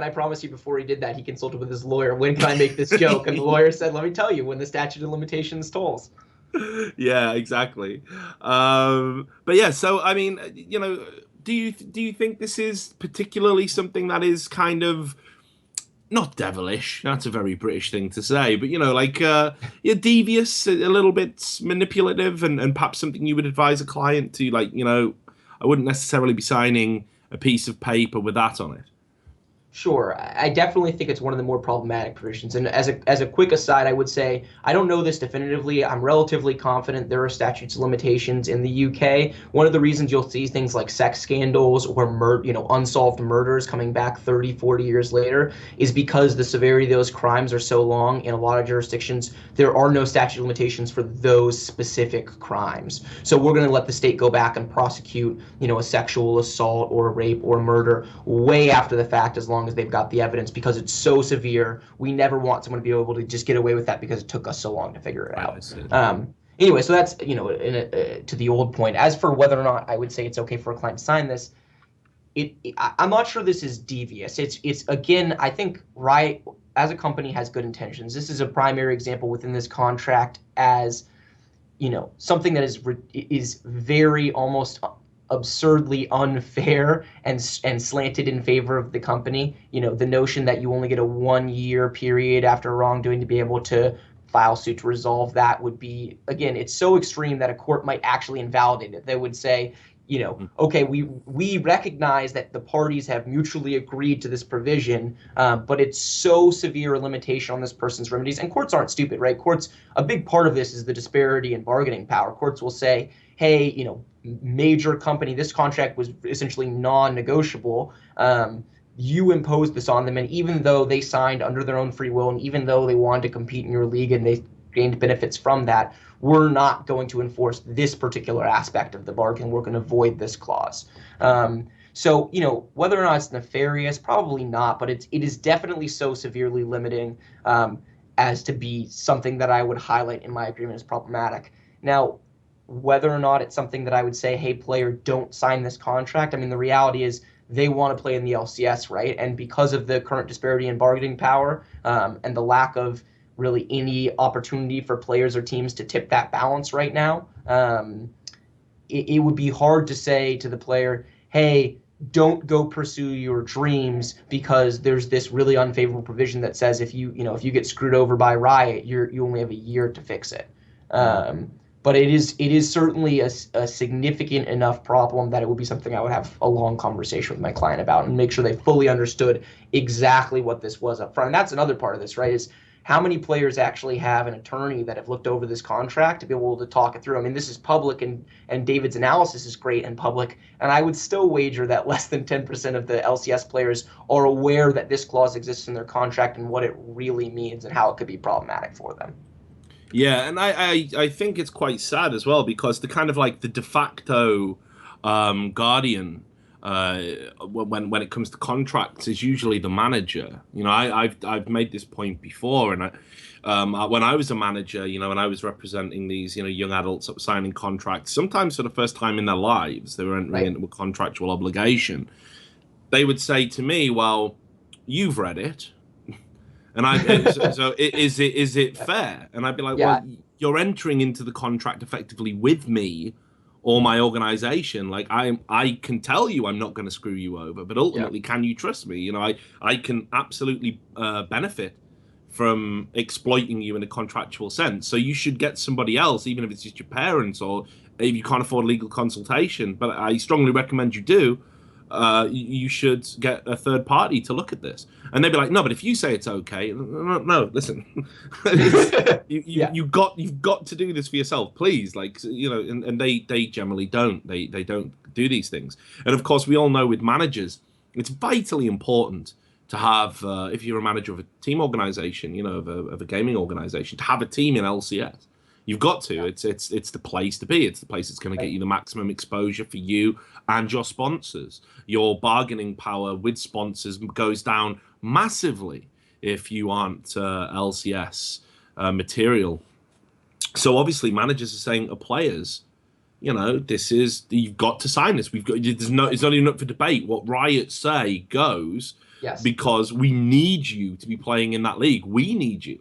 [SPEAKER 2] I promise you, before he did that, he consulted with his lawyer. When can I make this joke? And the lawyer said, "Let me tell you, when the statute of limitations tolls."
[SPEAKER 1] Yeah, exactly. But yeah, so I mean, do you think this is particularly something that is kind of not devilish? That's a very British thing to say, but devious, a little bit manipulative, and perhaps something you would advise a client to, like, I wouldn't necessarily be signing a piece of paper with that on it.
[SPEAKER 2] Sure, I definitely think it's one of the more problematic provisions. And as a quick aside, I would say I don't know this definitively. I'm relatively confident there are statutes of limitations in the UK. One of the reasons you'll see things like sex scandals or unsolved murders coming back 30, 40 years later is because the severity of those crimes are so long. In a lot of jurisdictions, there are no statute of limitations for those specific crimes. So we're going to let the state go back and prosecute, a sexual assault or a rape or murder way after the fact, as long as they've got the evidence, because it's so severe. We never want someone to be able to just get away with that because it took us so long to figure it out. Anyway, so that's to the old point. As for whether or not I would say it's okay for a client to sign this, I'm not sure this is devious. It's again, I think Riot as a company has good intentions. This is a primary example within this contract as something that is very almost absurdly unfair and slanted in favor of the company. The notion that you only get a 1-year period after wrongdoing to be able to file suit to resolve that would be, again, it's so extreme that a court might actually invalidate it. They would say, okay, we recognize that the parties have mutually agreed to this provision, but it's so severe a limitation on this person's remedies. And courts aren't stupid, right? Courts, a big part of this is the disparity in bargaining power. Courts will say, hey, major company, this contract was essentially non-negotiable. you imposed this on them, and even though they signed under their own free will, and even though they wanted to compete in your league and they gained benefits from that, we're not going to enforce this particular aspect of the bargain. We're going to void this clause. So, whether or not it's nefarious, probably not, but it is definitely so severely limiting as to be something that I would highlight in my agreement as problematic. Now, whether or not it's something that I would say, hey, player, don't sign this contract. I mean, the reality is they want to play in the LCS, right? And because of the current disparity in bargaining power and the lack of really any opportunity for players or teams to tip that balance right now, it would be hard to say to the player, hey, don't go pursue your dreams because there's this really unfavorable provision that says if you get screwed over by Riot, you only have a year to fix it. But it is certainly a significant enough problem that it would be something I would have a long conversation with my client about and make sure they fully understood exactly what this was up front. And that's another part of this, right? Is how many players actually have an attorney that have looked over this contract to be able to talk it through? I mean, this is public, and David's analysis is great and public, and I would still wager that less than 10% of the LCS players are aware that this clause exists in their contract and what it really means and how it could be problematic for them.
[SPEAKER 1] Yeah, and I think it's quite sad as well because the kind of like the de facto guardian when it comes to contracts is usually the manager. I've made this point before, and when I was a manager, and I was representing these young adults that were signing contracts, sometimes for the first time in their lives, they were entering into a contractual obligation. They would say to me, "Well, you've read it." And so is it fair? And I'd be like, well, you're entering into the contract effectively with me or my organization. Like I can tell you I'm not going to screw you over, but ultimately, can you trust me? I can absolutely benefit from exploiting you in a contractual sense. So you should get somebody else, even if it's just your parents or if you can't afford legal consultation. But I strongly recommend you do. You should get a third party to look at this. And they'd be like, no, but if you say it's okay, no, listen, you've got to do this for yourself, please. Like, and they generally don't. They don't do these things. And of course, we all know with managers, it's vitally important to have, if you're a manager of a team organization, of a gaming organization, to have a team in LCS. You've got to. It's the place to be. It's the place that's going to get you the maximum exposure for you and your sponsors. Your bargaining power with sponsors goes down massively if you aren't LCS material. So obviously, managers are saying to players, you've got to sign this. It's not even up for debate. What Riot say goes, because we need you to be playing in that league. We need you.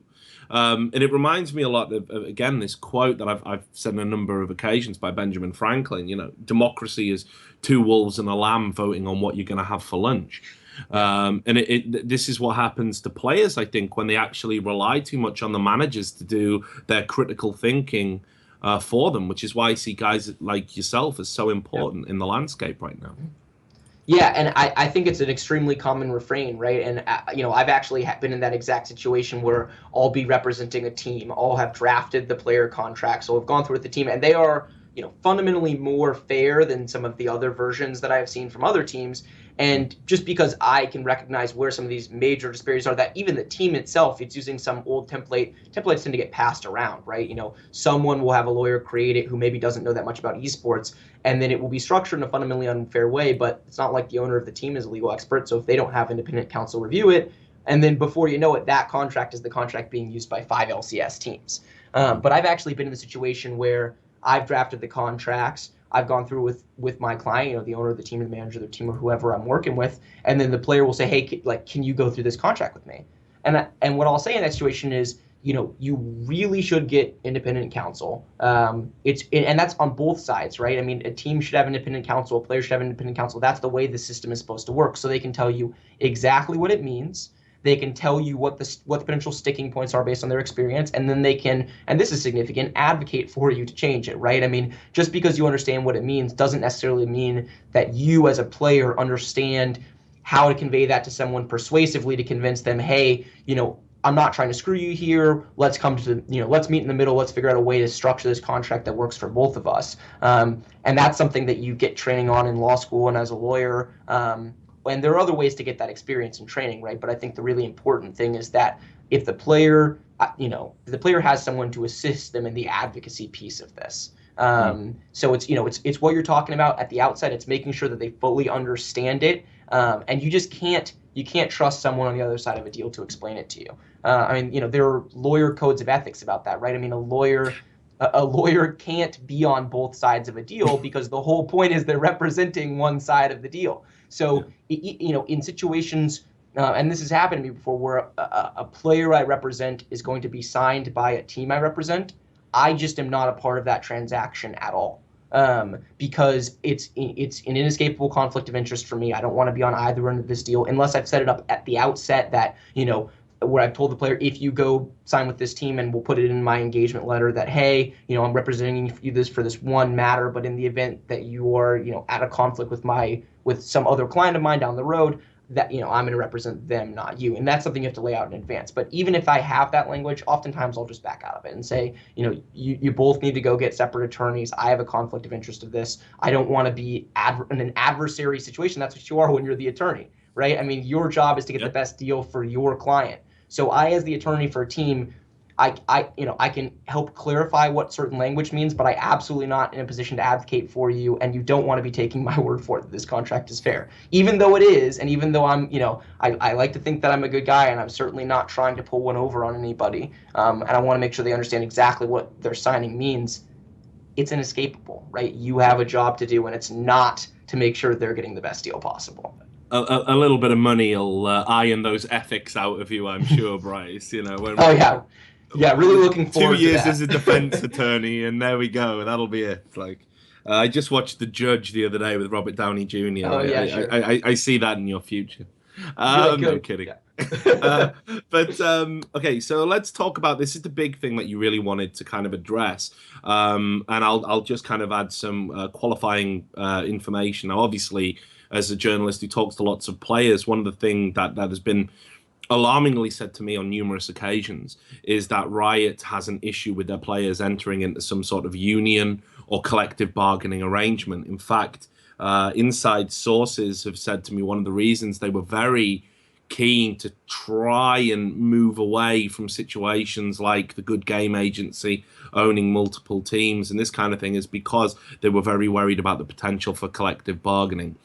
[SPEAKER 1] And it reminds me a lot of, again, this quote that I've said on a number of occasions by Benjamin Franklin. Democracy is two wolves and a lamb voting on what you're going to have for lunch. And this is what happens to players, I think, when they actually rely too much on the managers to do their critical thinking for them, which is why I see guys like yourself as so important in the landscape right now.
[SPEAKER 2] Yeah, and I think it's an extremely common refrain, right? And, I've actually been in that exact situation where I'll be representing a team. I'll have drafted the player contracts, so I've gone through with the team, and they are, fundamentally more fair than some of the other versions that I've seen from other teams. And just because I can recognize where some of these major disparities are, that even the team itself, it's using some old templates tend to get passed around, right? Someone will have a lawyer create it who maybe doesn't know that much about esports, and then it will be structured in a fundamentally unfair way, but it's not like the owner of the team is a legal expert, so if they don't have independent counsel review it, and then before you know it, that contract is the contract being used by 5 LCS teams. But I've actually been in the situation where I've drafted the contracts, I've gone through with my client, the owner of the team, or the manager of the team, or whoever I'm working with, and then the player will say, hey, can you go through this contract with me? And what I'll say in that situation is, you really should get independent counsel. And that's on both sides, right? I mean, a team should have independent counsel, a player should have independent counsel. That's the way the system is supposed to work. So they can tell you exactly what it means. They can tell you what the potential sticking points are based on their experience, and then they can, and this is significant, advocate for you to change it, right? I mean, just because you understand what it means doesn't necessarily mean that you as a player understand how to convey that to someone persuasively to convince them, hey, I'm not trying to screw you here. Let's come to let's meet in the middle. Let's figure out a way to structure this contract that works for both of us. And that's something that you get training on in law school and as a lawyer. and there are other ways to get that experience and training, right? But I think the really important thing is that if the player, if the player has someone to assist them in the advocacy piece of this. So it's what you're talking about at the outset. It's making sure that they fully understand it, and you can't trust someone on the other side of a deal to explain it to you. There are lawyer codes of ethics about that, right? I mean, a lawyer can't be on both sides of a deal because the whole point is they're representing one side of the deal. So, in situations, and this has happened to me before, where a player I represent is going to be signed by a team I represent, I just am not a part of that transaction at all. Because it's an inescapable conflict of interest for me. I don't want to be on either end of this deal unless I've set it up at the outset that, where I've told the player, if you go sign with this team, and we'll put it in my engagement letter that, hey, I'm representing you for this one matter, but in the event that you are, at a conflict with some other client of mine down the road, that I'm going to represent them, not you. And that's something you have to lay out in advance. But even if I have that language, oftentimes I'll just back out of it and say, you both need to go get separate attorneys. I have a conflict of interest of this. I don't want to be in an adversary situation. That's what you are when you're the attorney, right? I mean, your job is to get the best deal for your client. So I, as the attorney for a team, I can help clarify what certain language means, but I absolutely not in a position to advocate for you, and you don't want to be taking my word for it that this contract is fair. Even though it is, and even though I like to think that I'm a good guy, and I'm certainly not trying to pull one over on anybody, and I want to make sure they understand exactly what their signing means, it's inescapable, right? You have a job to do, and it's not to make sure they're getting the best deal possible.
[SPEAKER 1] A little bit of money will iron those ethics out of you, I'm sure, Bryce.
[SPEAKER 2] Oh yeah, really looking forward to
[SPEAKER 1] 2 years
[SPEAKER 2] that.
[SPEAKER 1] as a defense attorney, and there we go. That'll be it. I just watched The Judge the other day with Robert Downey Jr.
[SPEAKER 2] Oh yeah, sure.
[SPEAKER 1] I see that in your future.
[SPEAKER 2] Good,
[SPEAKER 1] No, I'm
[SPEAKER 2] good.
[SPEAKER 1] kidding.
[SPEAKER 2] Yeah.
[SPEAKER 1] Okay, so let's talk about this. Is the big thing that you really wanted to kind of address, and I'll just kind of add some qualifying information. Now, obviously, as a journalist who talks to lots of players, one of the things that has been alarmingly said to me on numerous occasions is that Riot has an issue with their players entering into some sort of union or collective bargaining arrangement. In fact, inside sources have said to me one of the reasons they were very keen to try and move away from situations like the Good Game Agency owning multiple teams and this kind of thing is because they were very worried about the potential for collective bargaining.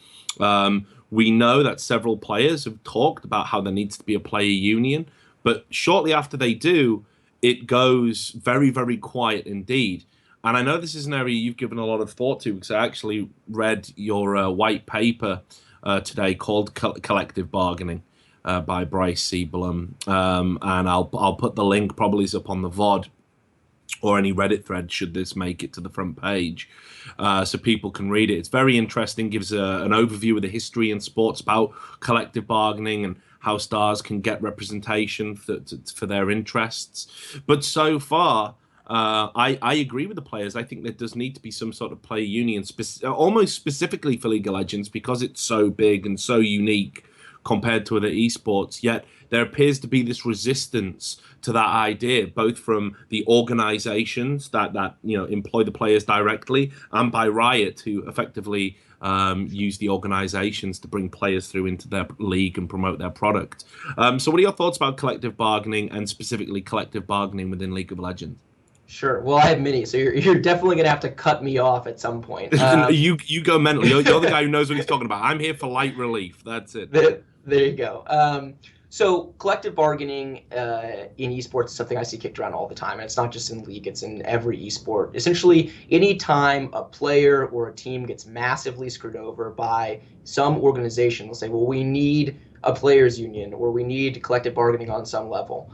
[SPEAKER 1] We know that several players have talked about how there needs to be a player union, but shortly after they do, it goes very, very quiet indeed. And I know this is an area you've given a lot of thought to because I actually read your white paper today called Collective Bargaining by Bryce C. Blum. And I'll put the link probably is up on the VOD or any Reddit thread should this make it to the front page so people can read it. It's very interesting, gives an overview of the history in sports about collective bargaining and how stars can get representation for their interests. But so far, I agree with the players. I think there does need to be some sort of player union, almost specifically for League of Legends because it's so big and so unique compared to other esports. Yet there appears to be this resistance to that idea, both from the organizations that employ the players directly and by Riot, who effectively use the organizations to bring players through into their league and promote their product. So what are your thoughts about collective bargaining and specifically collective bargaining within League of Legends?
[SPEAKER 2] Sure. Well, I have many, so you're definitely gonna have to cut me off at some point.
[SPEAKER 1] You go mentally. You're the guy who knows what he's talking about. I'm here for light relief. That's it.
[SPEAKER 2] There you go. So collective bargaining in esports is something I see kicked around all the time. And it's not just in League, it's in every esport. Essentially, anytime a player or a team gets massively screwed over by some organization, they'll say, well, we need a players union or we need collective bargaining on some level.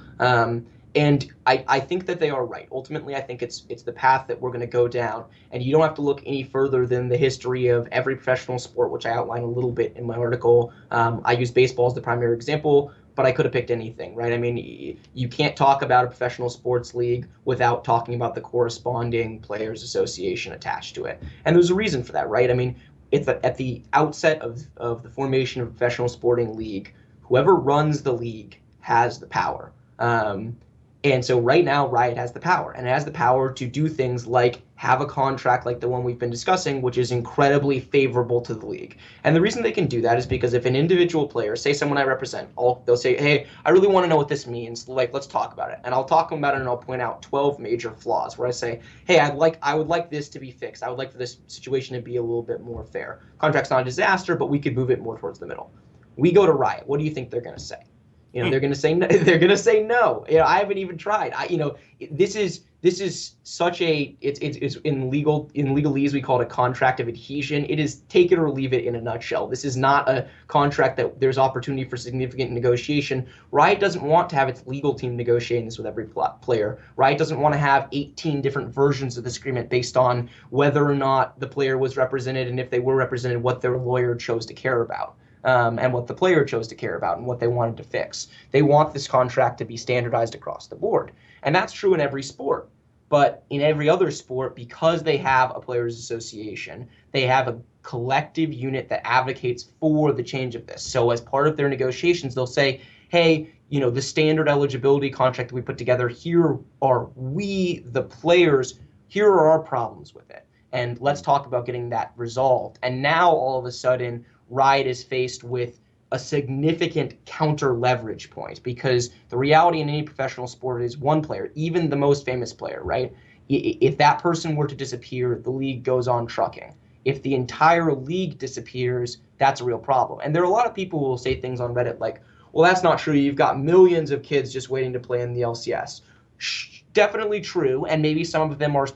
[SPEAKER 2] And I think that they are right. Ultimately, I think it's the path that we're going to go down. And you don't have to look any further than the history of every professional sport, which I outline a little bit in my article. I use baseball as the primary example, but I could have picked anything, right? I mean, you can't talk about a professional sports league without talking about the corresponding players association attached to it. And there's a reason for that, right? I mean, at the outset of the formation of a professional sporting league, whoever runs the league has the power. And so right now, Riot has the power, and it has the power to do things like have a contract like the one we've been discussing, which is incredibly favorable to the league. And the reason they can do that is because if an individual player, say someone I represent, they'll say, hey, I really want to know what this means. Like, let's talk about it. And I'll talk about it and I'll point out 12 major flaws where I say, hey, I would like this to be fixed. I would like for this situation to be a little bit more fair. Contract's not a disaster, but we could move it more towards the middle. We go to Riot. What do you think they're going to say? They're going to say no. They're going to say no. I haven't even tried. This is such a it's in legalese we call it a contract of adhesion. It is take it or leave it in a nutshell. This is not a contract that there's opportunity for significant negotiation. Riot doesn't want to have its legal team negotiating this with every player. Riot doesn't want to have 18 different versions of this agreement based on whether or not the player was represented, and if they were represented, what their lawyer chose to care about. And what the player chose to care about and what they wanted to fix. They want this contract to be standardized across the board. And that's true in every sport. But in every other sport, because they have a players' association, they have a collective unit that advocates for the change of this. So as part of their negotiations, they'll say, hey, the standard eligibility contract that we put together, here are we, the players, here are our problems with it. And let's talk about getting that resolved. And now all of a sudden, Riot is faced with a significant counter leverage point, because the reality in any professional sport is one player, even the most famous player, right? If that person were to disappear, the league goes on trucking. If the entire league disappears, that's a real problem. And there are a lot of people who will say things on Reddit like, well, that's not true. You've got millions of kids just waiting to play in the LCS. Definitely true, and maybe some of them are,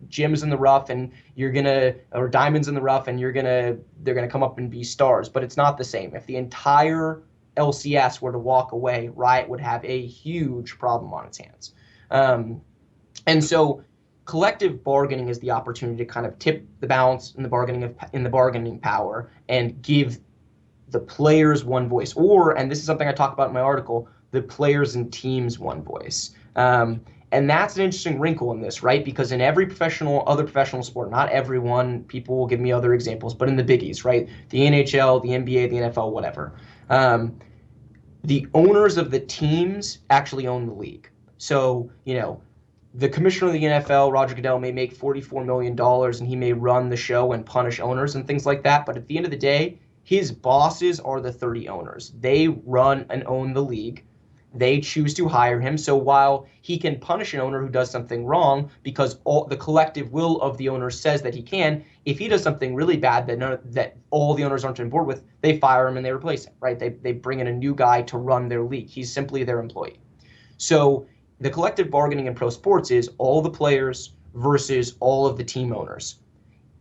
[SPEAKER 2] gems in the rough, and or diamonds in the rough, and they're gonna come up and be stars. But it's not the same. If the entire LCS were to walk away, Riot would have a huge problem on its hands. And so, collective bargaining is the opportunity to kind of tip the balance in the bargaining power and give the players one voice, and this is something I talk about in my article, the players and teams one voice. And that's an interesting wrinkle in this, right? Because in every other professional sport, not everyone, people will give me other examples, but in the biggies, right? The NHL, the NBA, the NFL, whatever. The owners of the teams actually own the league. So, the commissioner of the NFL, Roger Goodell, may make $44 million and he may run the show and punish owners and things like that. But at the end of the day, his bosses are the 30 owners. They run and own the league. They choose to hire him. So while he can punish an owner who does something wrong, because the collective will of the owner says that he can, if he does something really bad that all the owners aren't on board with, they fire him and they replace him, right? They bring in a new guy to run their league. He's simply their employee. So the collective bargaining in pro sports is all the players versus all of the team owners.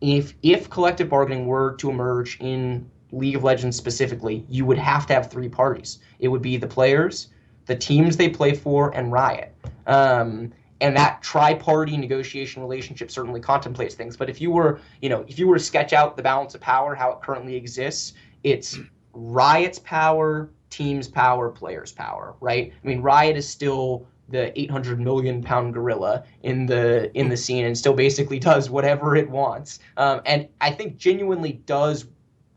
[SPEAKER 2] If collective bargaining were to emerge in League of Legends specifically, you would have to have three parties. It would be the players, the teams they play for, and Riot. And that tri-party negotiation relationship certainly contemplates things. But if you were to sketch out the balance of power, how it currently exists, it's Riot's power, teams' power, players' power, right? I mean, Riot is still the 800 million pound gorilla in the scene and still basically does whatever it wants. And I think genuinely does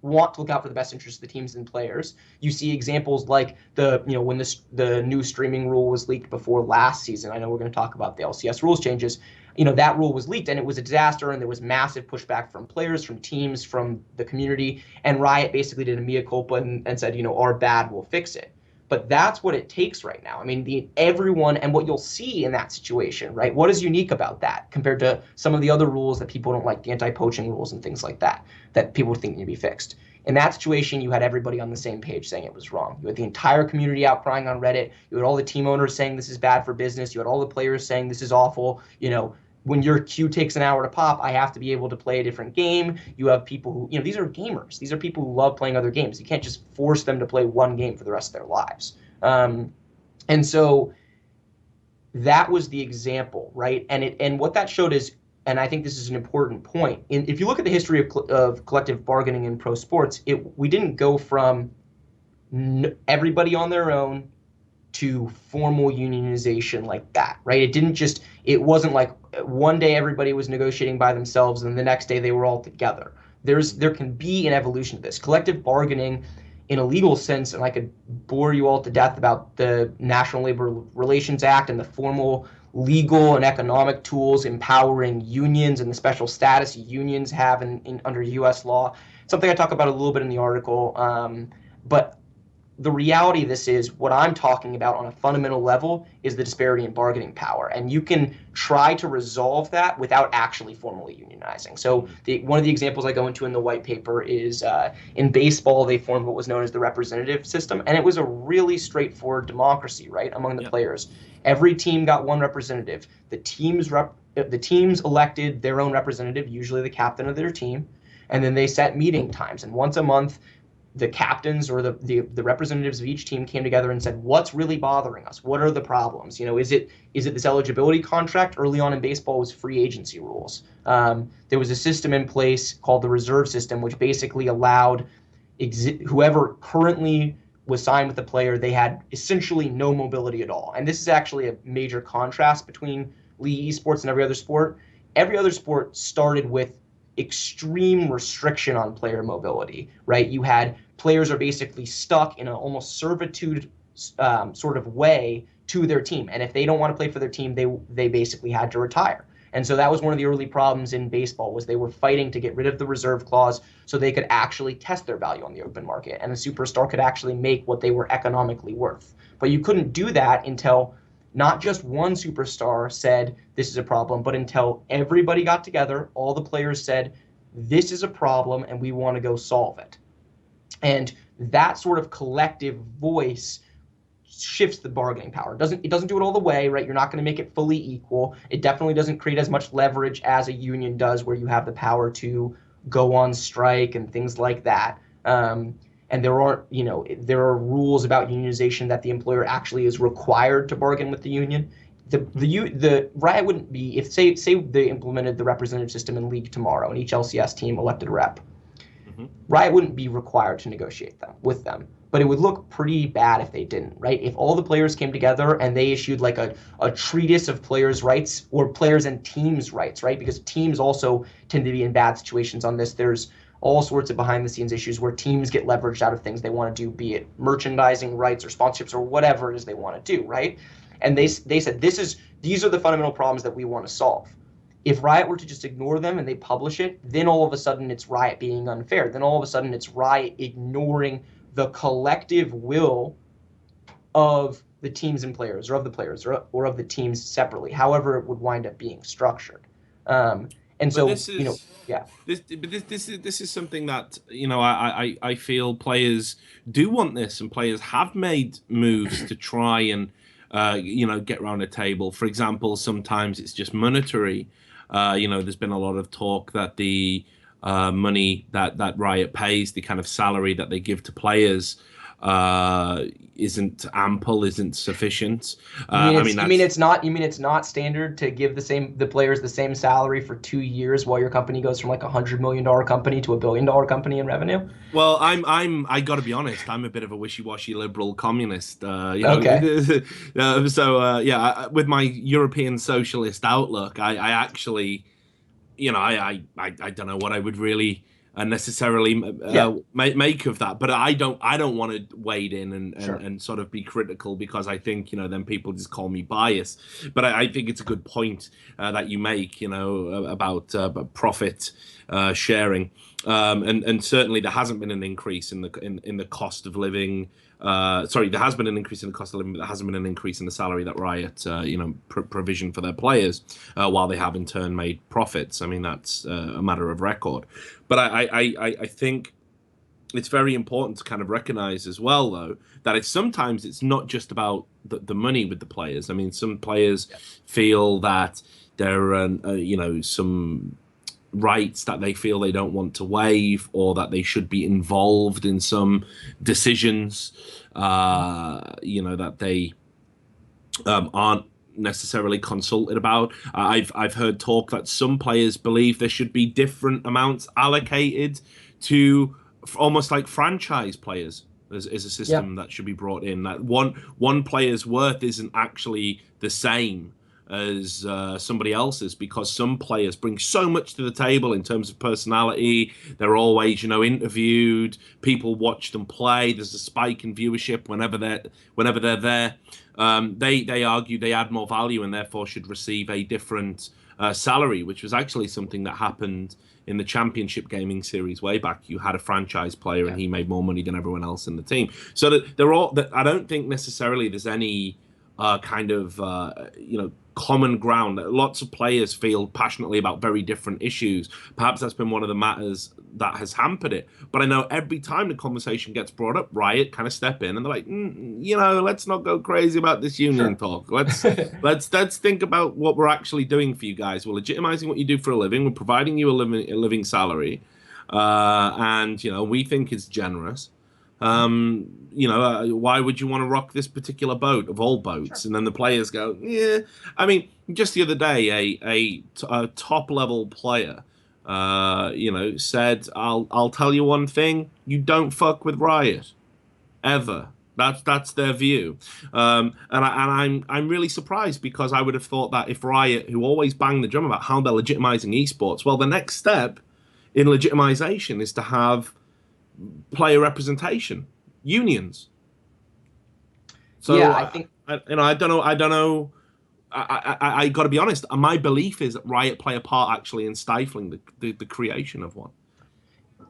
[SPEAKER 2] want to look out for the best interests of the teams and players. You see examples like when the new streaming rule was leaked before last season. I know we're going to talk about the LCS rules changes. That rule was leaked and it was a disaster, and there was massive pushback from players, from teams, from the community, and Riot basically did a mea culpa and said, our bad, we'll fix it. But that's what it takes right now. I mean, everyone, and what you'll see in that situation, right? What is unique about that compared to some of the other rules that people don't like, the anti-poaching rules and things like that people think need to be fixed? In that situation, you had everybody on the same page saying it was wrong. You had the entire community outcrying on Reddit. You had all the team owners saying this is bad for business. You had all the players saying this is awful. When your queue takes an hour to pop, I have to be able to play a different game. You have people who, these are gamers. These are people who love playing other games. You can't just force them to play one game for the rest of their lives. And so that was the example, right? And what that showed is, and I think this is an important point, if you look at the history of collective bargaining in pro sports, we didn't go from everybody on their own to formal unionization like that, right? It wasn't like one day everybody was negotiating by themselves and the next day they were all together. There can be an evolution to this. Collective bargaining in a legal sense, and I could bore you all to death about the National Labor Relations Act and the formal legal and economic tools empowering unions and the special status unions have under U.S. law. Something I talk about a little bit in the article, but the reality of this is what I'm talking about on a fundamental level is the disparity in bargaining power. And you can try to resolve that without actually formally unionizing. So one of the examples I go into in the white paper is in baseball, they formed what was known as the representative system. And it was a really straightforward democracy, right, among the players. Every team got one representative. The teams elected their own representative, usually the captain of their team. And then they set meeting times. And once a month, the captains or the representatives of each team came together and said, what's really bothering us? What are the problems? Is it this eligibility contract? Early on in baseball was free agency rules. There was a system in place called the reserve system, which basically allowed whoever currently was signed with the player, they had essentially no mobility at all. And this is actually a major contrast between league esports and every other sport. Every other sport started with extreme restriction on player mobility, right? You had players are basically stuck in an almost servitude sort of way to their team. And if they don't want to play for their team, they basically had to retire. And so that was one of the early problems in baseball was they were fighting to get rid of the reserve clause so they could actually test their value on the open market. And a superstar could actually make what they were economically worth. But you couldn't do that until not just one superstar said this is a problem, but until everybody got together, all the players said this is a problem and we want to go solve it. And that sort of collective voice shifts the bargaining power. It doesn't do it all the way, right? You're not going to make it fully equal. It definitely doesn't create as much leverage as a union does, where you have the power to go on strike and things like that. And there are rules about unionization that the employer actually is required to bargain with the union. The Riot wouldn't be if say they implemented the representative system in league tomorrow and each LCS team elected a rep. Riot wouldn't be required to negotiate with them, but it would look pretty bad if they didn't, right? If all the players came together and they issued like a treatise of players' rights or players and teams' rights, right? Because teams also tend to be in bad situations on this. There's all sorts of behind-the-scenes issues where teams get leveraged out of things they want to do, be it merchandising rights or sponsorships or whatever it is they want to do, right? And they said these are the fundamental problems that we want to solve. If Riot were to just ignore them and they publish it, then all of a sudden it's Riot being unfair. Then all of a sudden it's Riot ignoring the collective will of the teams and players, or of the players, or of the teams separately, however it would wind up being structured. And so,
[SPEAKER 1] this is something that I feel players do want this, and players have made moves to try and get around a table. For example, sometimes it's just monetary. There's been a lot of talk that the money that Riot pays, the kind of salary that they give to players, isn't ample, isn't sufficient.
[SPEAKER 2] You mean it's not standard to give the players the same salary for 2 years while your company goes from like $100 million company to $1 billion company in revenue?
[SPEAKER 1] Well, I got to be honest, I'm a bit of a wishy-washy liberal communist.
[SPEAKER 2] Okay.
[SPEAKER 1] With my European socialist outlook, I actually, I don't know what I would really necessarily make of that, but I don't want to wade in and sort of be critical, because I think then people just call me biased. But I think it's a good point that you make, about profit sharing, and certainly there hasn't been an increase in the cost of living. There has been an increase in the cost of living, but there hasn't been an increase in the salary that Riot, provision for their players, while they have in turn made profits. I mean, that's a matter of record. But I think it's very important to kind of recognize as well, though, that sometimes it's not just about the money with the players. I mean, some players feel that there are, some rights that they feel they don't want to waive, or that they should be involved in some decisions, that they aren't necessarily consulted about. I've heard talk that some players believe there should be different amounts allocated to almost like franchise players. Is a system that should be brought in, that one player's worth isn't actually the same as somebody else's, because some players bring so much to the table in terms of personality. They're always, interviewed. People watch them play. There's a spike in viewership whenever they're there. They argue they add more value and therefore should receive a different salary, which was actually something that happened in the championship gaming series way back. You had a franchise player and he made more money than everyone else in the team. So that they're all. That I don't think necessarily there's any kind of common ground. Lots of players feel passionately about very different issues. Perhaps that's been one of the matters that has hampered it. But I know every time the conversation gets brought up, Riot kind of step in and they're like, let's not go crazy about this union talk. Let's think about what we're actually doing for you guys. We're legitimizing what you do for a living. We're providing you a living salary, and we think it's generous. Why would you want to rock this particular boat of all boats? Sure. And then the players go, yeah. I mean, just the other day, a top level player, said, I'll tell you one thing: you don't fuck with Riot, ever. That's their view, and I'm really surprised, because I would have thought that if Riot, who always bang the drum about how they're legitimizing esports, well, the next step in legitimization is to have player representation, unions. So
[SPEAKER 2] yeah, I think
[SPEAKER 1] I don't know. I got to be honest. My belief is that Riot play a part actually in stifling the creation of one.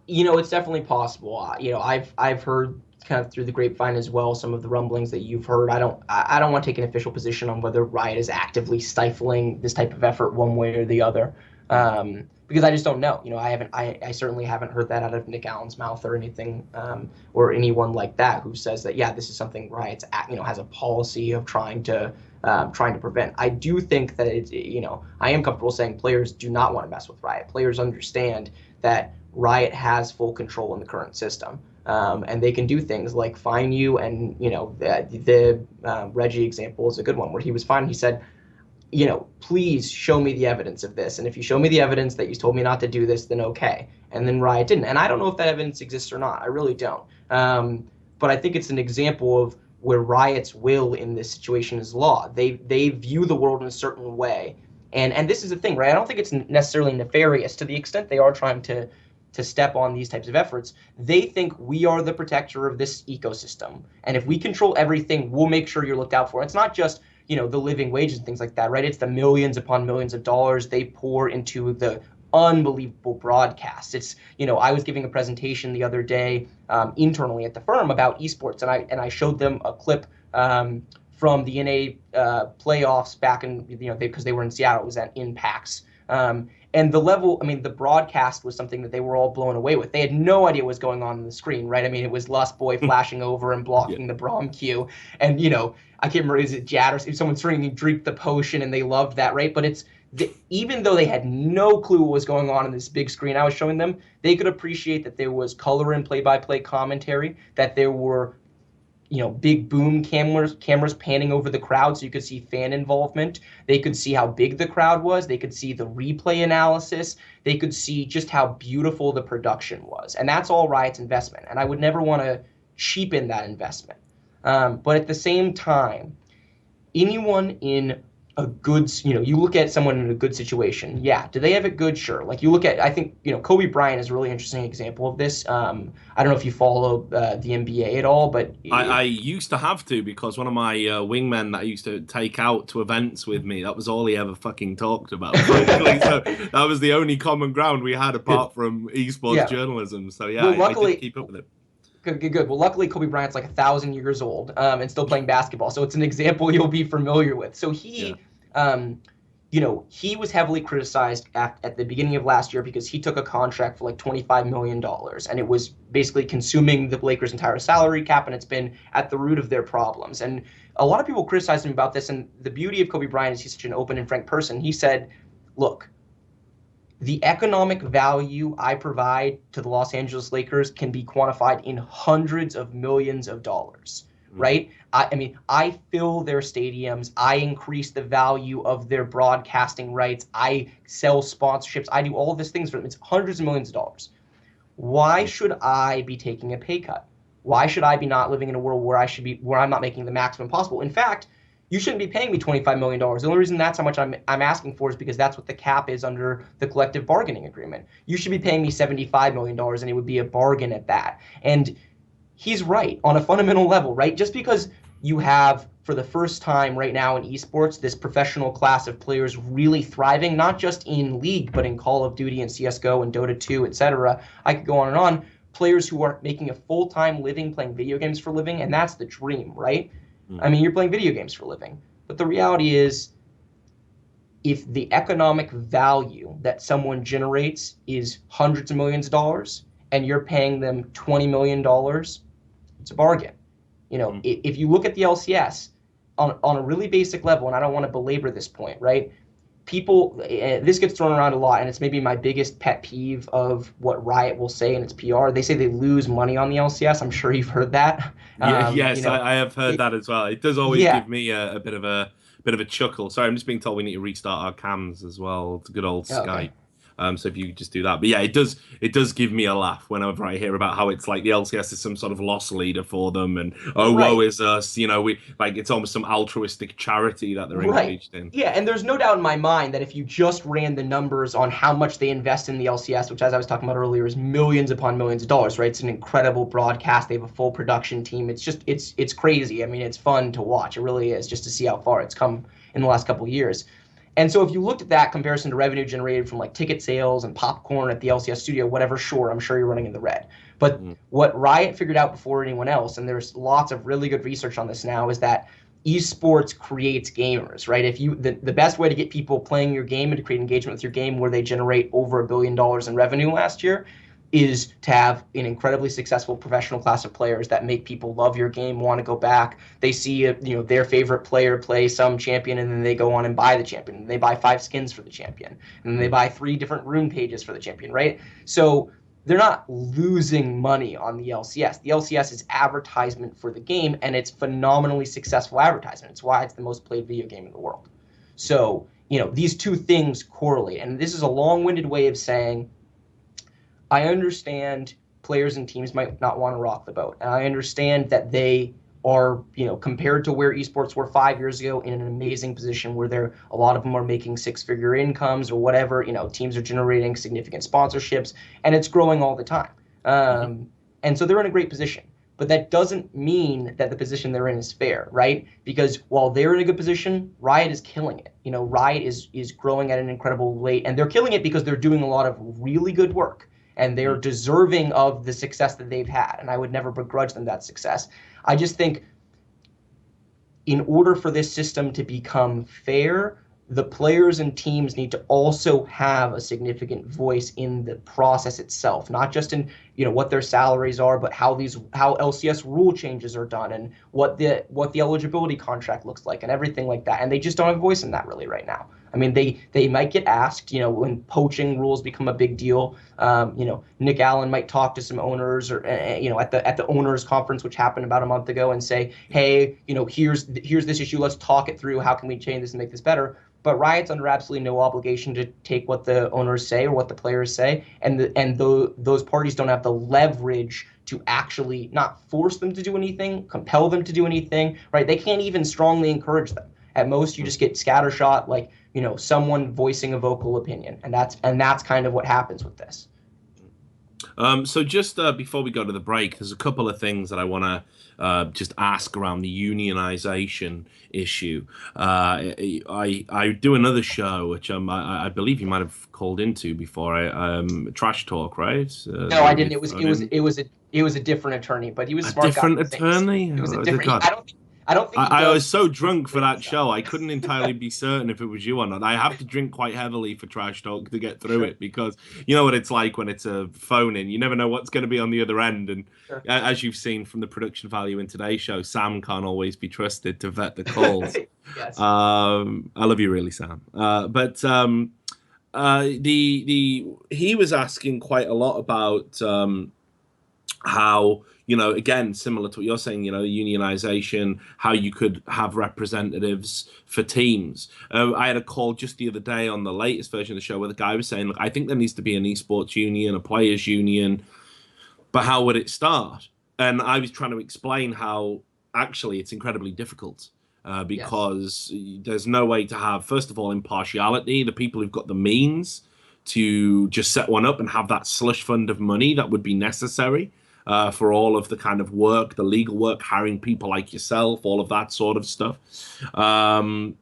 [SPEAKER 2] It's definitely possible. I've heard kind of through the grapevine as well some of the rumblings that you've heard. I don't want to take an official position on whether Riot is actively stifling this type of effort one way or the other. Because I just don't know. I certainly haven't heard that out of Nick Allen's mouth or anything, or anyone like that who says that, this is something Riot's has a policy of trying to prevent. I do think that I am comfortable saying players do not want to mess with Riot. Players understand that Riot has full control in the current system, and they can do things like fine you. And the Reggie example is a good one, where he was fine. He said, please show me the evidence of this. And if you show me the evidence that you told me not to do this, then okay. And then Riot didn't. And I don't know if that evidence exists or not. I really don't. But I think it's an example of where Riot's will in this situation is law. They view the world in a certain way. And this is the thing, right? I don't think it's necessarily nefarious to the extent they are trying to step on these types of efforts. They think we are the protector of this ecosystem. And if we control everything, we'll make sure you're looked out for. It's not just the living wages and things like that, right? It's the millions upon millions of dollars they pour into the unbelievable broadcasts. It's, I was giving a presentation the other day internally at the firm about esports, and I showed them a clip from the NA playoffs back in, because they were in Seattle. It was in PAX. And the level, the broadcast was something that they were all blown away with. They had no idea what was going on the screen, right? It was Lust Boy flashing over and blocking the Braum Q. And, I can't remember, is it Jad or someone screaming, drink the potion, and they loved that, right? But even though they had no clue what was going on in this big screen I was showing them, they could appreciate that there was color and play-by-play commentary, that there were big boom cameras panning over the crowd so you could see fan involvement. They could see how big the crowd was. They could see the replay analysis. They could see just how beautiful the production was. And that's all Riot's investment. And I would never want to cheapen that investment. But at the same time, anyone in a good, you look at someone in a good situation. Yeah. Do they have it good? Sure. Like you look at, I think, Kobe Bryant is a really interesting example of this. I don't know if you follow the NBA at all, but
[SPEAKER 1] I used to have to, because one of my wingmen that I used to take out to events with me, that was all he ever fucking talked about. Frankly. So that was the only common ground we had apart from esports journalism. So luckily, I did keep up with it.
[SPEAKER 2] Good. Well, luckily, Kobe Bryant's like 1,000 years old and still playing basketball. So it's an example you'll be familiar with. So he was heavily criticized at the beginning of last year because he took a contract for like $25 million. And it was basically consuming the Lakers' entire salary cap. And it's been at the root of their problems. And a lot of people criticized him about this. And the beauty of Kobe Bryant is he's such an open and frank person. He said, look, the economic value I provide to the Los Angeles Lakers can be quantified in hundreds of millions of dollars, right? I fill their stadiums. I increase the value of their broadcasting rights. I sell sponsorships. I do all of these things for them. It's hundreds of millions of dollars. Why should I be taking a pay cut? Why should I be not living in a world where I'm not making the maximum possible? In fact, you shouldn't be paying me $25 million. The only reason that's how much I'm asking for is because that's what the cap is under the collective bargaining agreement. You should be paying me $75 million, and it would be a bargain at that. And he's right on a fundamental level, right? Just because you have, for the first time right now in esports, this professional class of players really thriving, not just in League, but in Call of Duty and CSGO and Dota 2, etc. I could go on and on. Players who are making a full-time living playing video games for a living, and that's the dream, right? I mean, you're playing video games for a living. But the reality is, if the economic value that someone generates is hundreds of millions of dollars and you're paying them $20 million, it's a bargain. You know, if you look at the LCS on a really basic level, and I don't want to belabor this point, right? People, this gets thrown around a lot, and it's maybe my biggest pet peeve of what Riot will say in its PR. They say they lose money on the LCS. I'm sure you've heard that.
[SPEAKER 1] Yeah,
[SPEAKER 2] You
[SPEAKER 1] yes,
[SPEAKER 2] know,
[SPEAKER 1] I have heard that as well. It does always
[SPEAKER 2] yeah,
[SPEAKER 1] give me a bit of a chuckle. Sorry, I'm just being told we need to restart our cams as well. It's good old
[SPEAKER 2] okay.
[SPEAKER 1] Skype. So if you could just do that. But yeah, it does give me a laugh whenever I hear about how it's like the LCS is some sort of loss leader for them, and oh woe
[SPEAKER 2] Right.
[SPEAKER 1] is us. You know, we like it's almost some altruistic charity that they're
[SPEAKER 2] Right.
[SPEAKER 1] engaged in.
[SPEAKER 2] Yeah, and there's no doubt in my mind that if you just ran the numbers on how much they invest in the LCS, which, as I was talking about earlier, is millions upon millions of dollars, right? It's an incredible broadcast. They have a full production team. It's just it's crazy. I mean, it's fun to watch. It really is, just to see how far it's come in the last couple of years. And so if you looked at that comparison to revenue generated from like ticket sales and popcorn at the LCS studio, whatever, sure, I'm sure you're running in the red. But what Riot figured out before anyone else, and there's lots of really good research on this now, is that esports creates gamers, right? If you the best way to get people playing your game and to create engagement with your game where they generate over $1 billion in revenue last year is to have an incredibly successful professional class of players that make people love your game, want to go back. They see their favorite player play some champion, and then they go on and buy the champion. And they buy 5 skins for the champion, and then they buy 3 different rune pages for the champion, right? So they're not losing money on the LCS. The LCS is advertisement for the game, and it's phenomenally successful advertisement. It's why it's the most played video game in the world. So, these two things correlate. And this is a long-winded way of saying, I understand players and teams might not want to rock the boat. And I understand that they are, compared to where esports were 5 years ago, in an amazing position where a lot of them are making 6-figure incomes or whatever. Teams are generating significant sponsorships, and it's growing all the time. And so they're in a great position. But that doesn't mean that the position they're in is fair, right? Because while they're in a good position, Riot is killing it. Riot is growing at an incredible rate, and they're killing it because they're doing a lot of really good work, and they're deserving of the success that they've had. And I would never begrudge them that success. I just think in order for this system to become fair, the players and teams need to also have a significant voice in the process itself, not just in what their salaries are, but how LCS rule changes are done and what the eligibility contract looks like and everything like that. And they just don't have a voice in that really right now. I mean, they might get asked, when poaching rules become a big deal. Nick Allen might talk to some owners or at the owners conference, which happened about a month ago, and say, hey, here's this issue. Let's talk it through. How can we change this and make this better? But Riot's under absolutely no obligation to take what the owners say or what the players say, and those parties don't have the leverage to actually not force them to do anything, compel them to do anything, right? They can't even strongly encourage them. At most, you just get scattershot, like someone voicing a vocal opinion, and that's kind of what happens with this.
[SPEAKER 1] So just before we go to the break, there's a couple of things that I want to just ask around the unionization issue. I do another show, which I believe you might have called into before. Trash Talk, right?
[SPEAKER 2] No, I didn't. It was a different attorney, but he was a
[SPEAKER 1] A
[SPEAKER 2] smart guy.
[SPEAKER 1] different attorney?
[SPEAKER 2] It was a
[SPEAKER 1] Oh,
[SPEAKER 2] different.
[SPEAKER 1] God.
[SPEAKER 2] I don't think he
[SPEAKER 1] I
[SPEAKER 2] does.
[SPEAKER 1] was so drunk for that show, I couldn't entirely be certain if it was you or not. I have to drink quite heavily for Trash Talk to get through it, because you know what it's like when it's a phone in. You never know what's going to be on the other end. And as you've seen from the production value in today's show, Sam can't always be trusted to vet the calls.
[SPEAKER 2] Yes.
[SPEAKER 1] I love you really, Sam. But he was asking quite a lot about how, again, similar to what you're saying, unionization, how you could have representatives for teams. I had a call just the other day on the latest version of the show where the guy was saying, look, I think there needs to be an esports union, a players union, but how would it start? And I was trying to explain how actually it's incredibly difficult.
[SPEAKER 2] Yes.
[SPEAKER 1] because there's no way to have, first of all, impartiality. The people who've got the means to just set one up and have that slush fund of money that would be necessary for all of the kind of work, the legal work, hiring people like yourself, all of that sort of stuff. Um,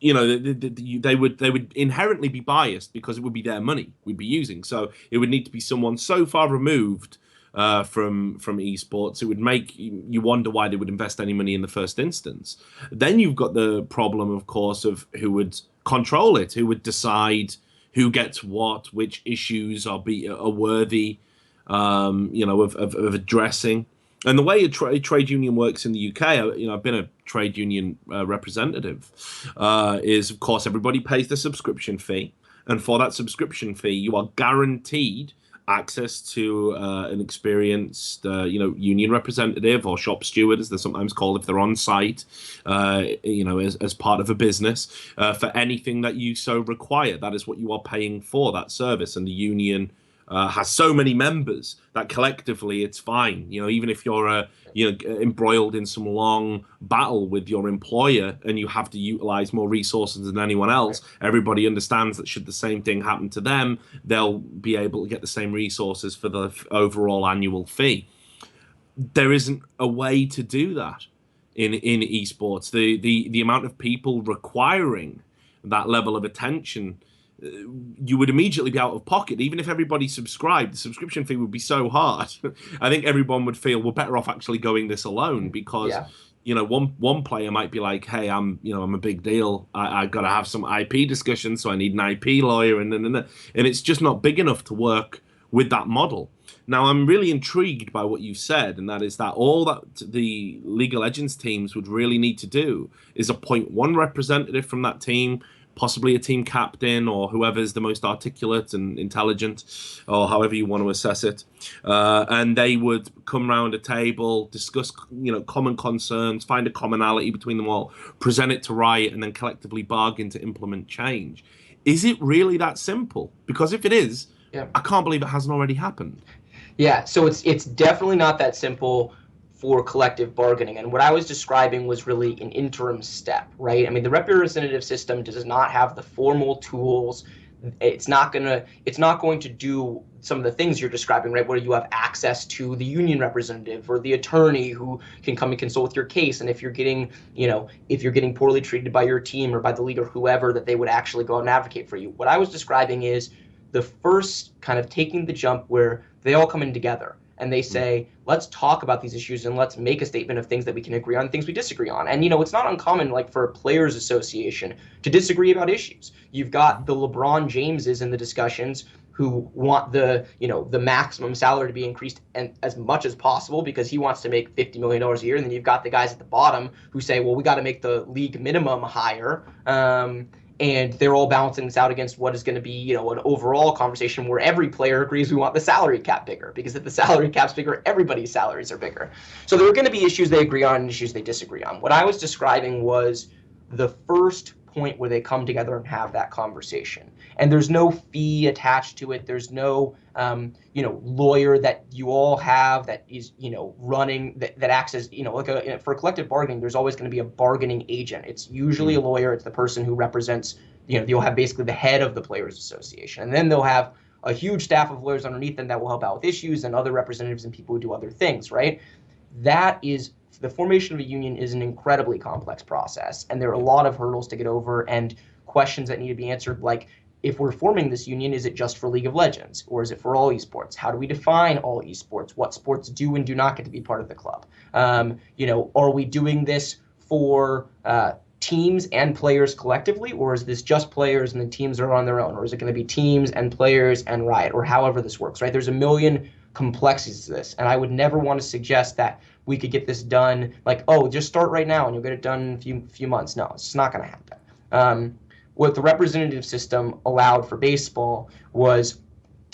[SPEAKER 1] they would inherently be biased because it would be their money we'd be using. So it would need to be someone so far removed from esports, it would make you wonder why they would invest any money in the first instance. Then you've got the problem, of course, of who would control it, who would decide who gets what, which issues are worthy, of addressing. And the way a trade union works in the UK, I've been a trade union representative, is of course everybody pays the subscription fee, and for that subscription fee, you are guaranteed access to an experienced, union representative or shop steward, as they're sometimes called if they're on site, as part of a business for anything that you so require. That is what you are paying for, that service, and the union has so many members that collectively it's fine. Even if you're embroiled in some long battle with your employer and you have to utilize more resources than anyone else, everybody understands that should the same thing happen to them, they'll be able to get the same resources for the overall annual fee. There isn't a way to do that in esports. The amount of people requiring that level of attention, you would immediately be out of pocket. Even if everybody subscribed, the subscription fee would be so hard. I think everyone would feel we're better off actually going this alone, because
[SPEAKER 2] Yeah.
[SPEAKER 1] one player might be like, hey, I'm a big deal. I got to have some IP discussion, so I need an IP lawyer, and it's just not big enough to work with that model. Now, I'm really intrigued by what you've said, and that is that all that the League of Legends teams would really need to do is appoint one representative from that team, possibly a team captain or whoever's the most articulate and intelligent, or however you want to assess it. And they would come around a table, discuss, common concerns, find a commonality between them all, present it to Riot, and then collectively bargain to implement change. Is it really that simple? Because if it is,
[SPEAKER 2] Yeah.
[SPEAKER 1] I can't believe it hasn't already happened.
[SPEAKER 2] Yeah, so it's definitely not that simple for collective bargaining. And what I was describing was really an interim step, right? I mean, the representative system does not have the formal tools. It's not going to do some of the things you're describing, right? Where you have access to the union representative or the attorney who can come and consult with your case. And if you're getting poorly treated by your team or by the league or whoever, that they would actually go out and advocate for you. What I was describing is the first kind of taking the jump where they all come in together and they say, let's talk about these issues and let's make a statement of things that we can agree on, things we disagree on. And, it's not uncommon, like for a players association, to disagree about issues. You've got the LeBron Jameses in the discussions who want the maximum salary to be increased and as much as possible because he wants to make $50 million a year. And then you've got the guys at the bottom who say, well, we got to make the league minimum higher. And they're all balancing this out against what is going to be, an overall conversation where every player agrees we want the salary cap bigger, because if the salary cap's bigger, everybody's salaries are bigger. So there are going to be issues they agree on and issues they disagree on. What I was describing was the first point where they come together and have that conversation. And there's no fee attached to it. There's no, lawyer that you all have that is, running, that acts as, for collective bargaining, there's always going to be a bargaining agent. It's usually a lawyer. It's the person who represents, you'll have basically the head of the Players Association. And then they'll have a huge staff of lawyers underneath them that will help out with issues and other representatives and people who do other things, right? The formation of a union is an incredibly complex process, and there are a lot of hurdles to get over and questions that need to be answered, like, if we're forming this union, is it just for League of Legends, or is it for all esports? How do we define all esports? What sports do and do not get to be part of the club? Are we doing this for teams and players collectively, or is this just players and the teams are on their own? Or is it going to be teams and players and Riot, or however this works, right? There's a million complexities to this, and I would never want to suggest that we could get this done like, oh, just start right now and you'll get it done in a few months. No, it's just not going to happen. What the representative system allowed for baseball was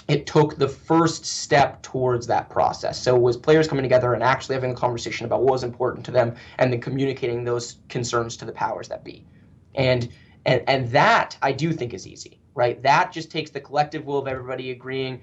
[SPEAKER 2] it took the first step towards that process. So it was players coming together and actually having a conversation about what was important to them and then communicating those concerns to the powers that be. And that I do think is easy, right? That just takes the collective will of everybody agreeing,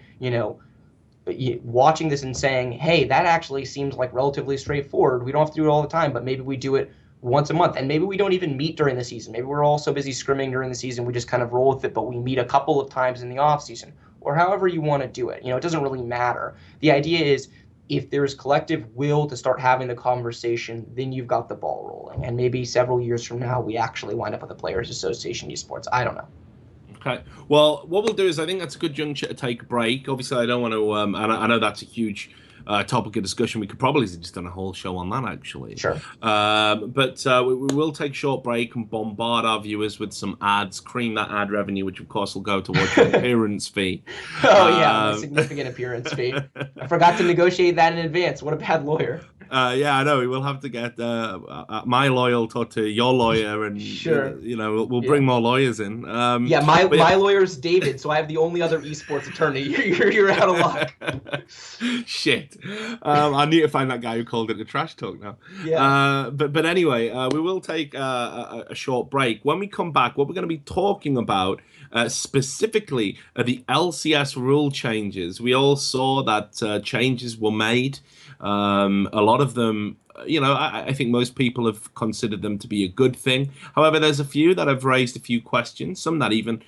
[SPEAKER 2] watching this and saying, hey, that actually seems like relatively straightforward. We don't have to do it all the time, but maybe we do it once a month. And maybe we don't even meet during the season. Maybe we're all so busy scrimming during the season, we just kind of roll with it, but we meet a couple of times in the off season, or however you want to do it. It doesn't really matter. The idea is, if there's collective will to start having the conversation, then you've got the ball rolling. And maybe several years from now, we actually wind up with a Players Association esports. I don't know.
[SPEAKER 1] Okay. Well, what we'll do is I think that's a good juncture to take a break. Obviously, I don't want to. I know that's a huge topic of discussion. We could probably have just done a whole show on that, actually.
[SPEAKER 2] Sure.
[SPEAKER 1] But we will take a short break and bombard our viewers with some ads, cream that ad revenue, which of course will go towards your appearance fee.
[SPEAKER 2] Oh yeah, my significant appearance fee. I forgot to negotiate that in advance. What a bad lawyer.
[SPEAKER 1] Yeah, I know. We will have to get my lawyer talk to your lawyer, and
[SPEAKER 2] Sure.
[SPEAKER 1] we'll bring more lawyers in.
[SPEAKER 2] Yeah, my lawyer's David, so I have the only other esports attorney. You're out of luck.
[SPEAKER 1] Shit. I need to find that guy who called it a trash talk now.
[SPEAKER 2] Yeah.
[SPEAKER 1] But anyway, we will take a short break. When we come back, what we're going to be talking about specifically are the LCS rule changes. We all saw that changes were made. A lot of them, I think most people have considered them to be a good thing. However, there's a few that have raised a few questions, some that even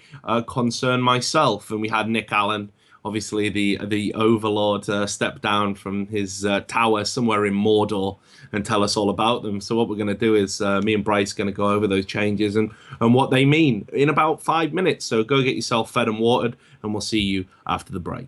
[SPEAKER 1] concern myself. And we had Nick Allen, obviously the overlord, step down from his tower somewhere in Mordor and tell us all about them. So what we're going to do is me and Bryce going to go over those changes and what they mean in about 5 minutes. So go get yourself fed and watered, and we'll see you after the break.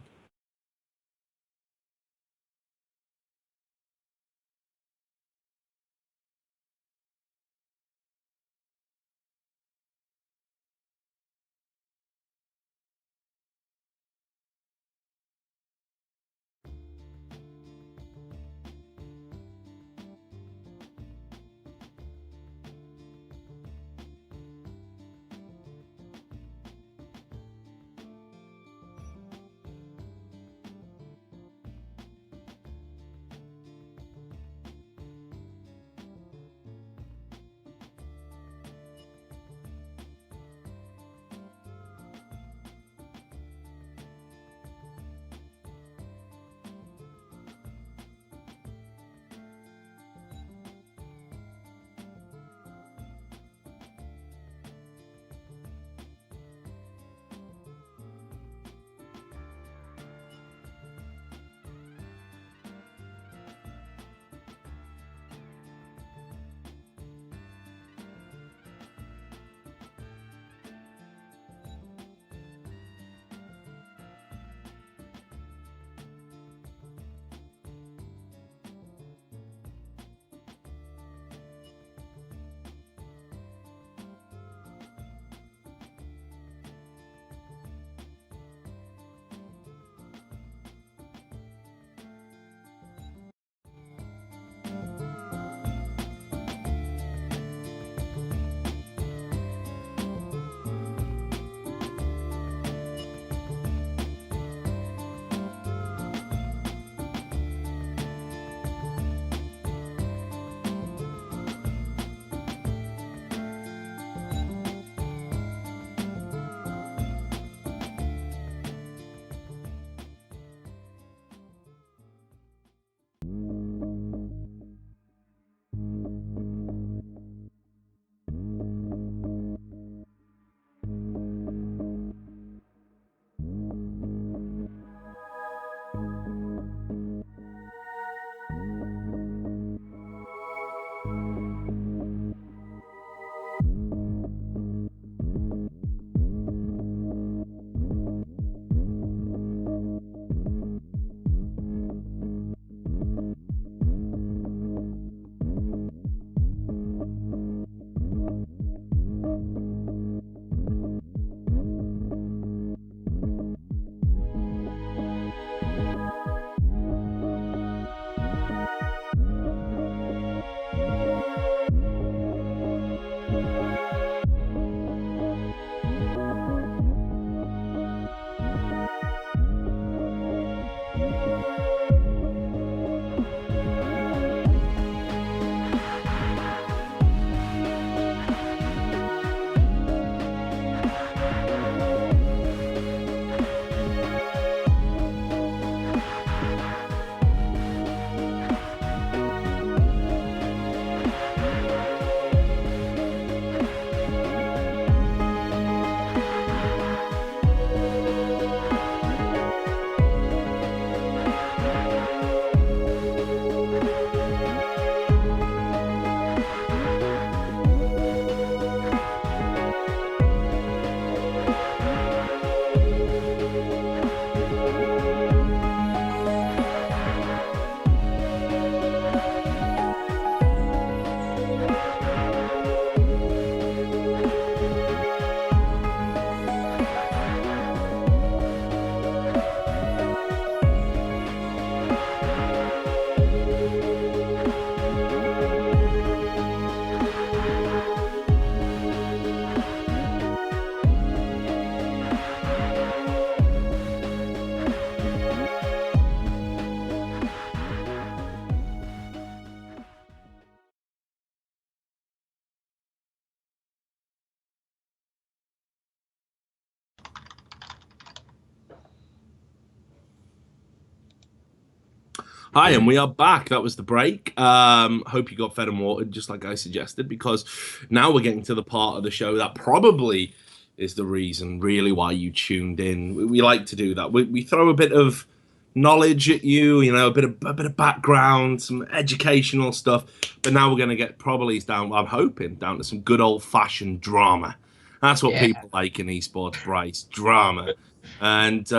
[SPEAKER 1] Hi, and we are back. That was the break. Hope you got fed and watered, just like I suggested, because now we're getting to the part of the show that probably is the reason, really, why you tuned in. We like to do that. We throw a bit of knowledge at you, a bit of background, some educational stuff. But now we're going to get probably down. I'm hoping down to some good old fashioned drama. That's what
[SPEAKER 2] Yeah.
[SPEAKER 1] people like in esports, Bryce. Drama. And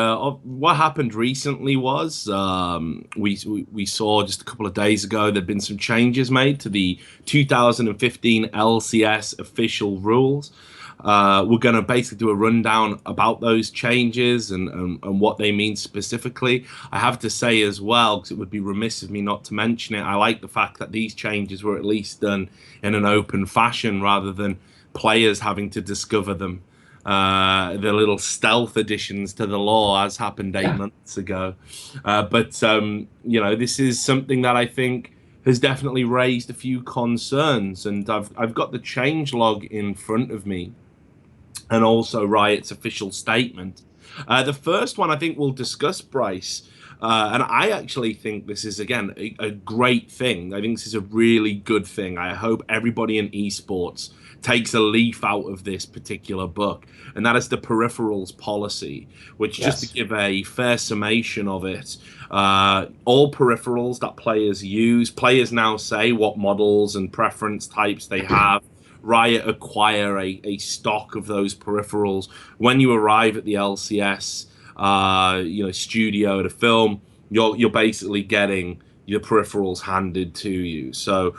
[SPEAKER 1] what happened recently was we saw just a couple of days ago there'd been some changes made to the 2015 LCS official rules. We're going to basically do a rundown about those changes and what they mean specifically. I have to say as well, because it would be remiss of me not to mention it, I like the fact that these changes were at least done in an open fashion rather than players having to discover them, the little stealth additions to the law, as happened 8 months ago. But this is something that I think has definitely raised a few concerns, and I've got the change log in front of me, and also Riot's official statement. The first one I think we'll discuss, Bryce. And I actually think this is, again, a great thing. I think this is a really good thing. I hope everybody in esports takes a leaf out of this particular book, and that is the peripherals policy, which, just to
[SPEAKER 2] Yes.
[SPEAKER 1] give a fair summation of it, all peripherals that players use, players now say what models and preference types they have. Riot acquire a stock of those peripherals. When you arrive at the LCS, studio to film, you're basically getting your peripherals handed to you. So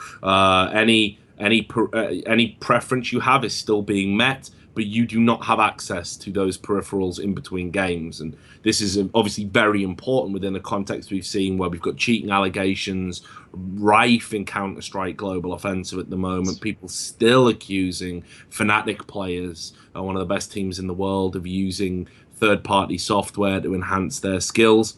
[SPEAKER 1] any preference you have is still being met, but you do not have access to those peripherals in between games. And this is obviously very important within the context we've seen where we've got cheating allegations rife in Counter-Strike Global Offensive at the moment. People still accusing Fnatic players, one of the best teams in the world, of using third-party software to enhance their skills.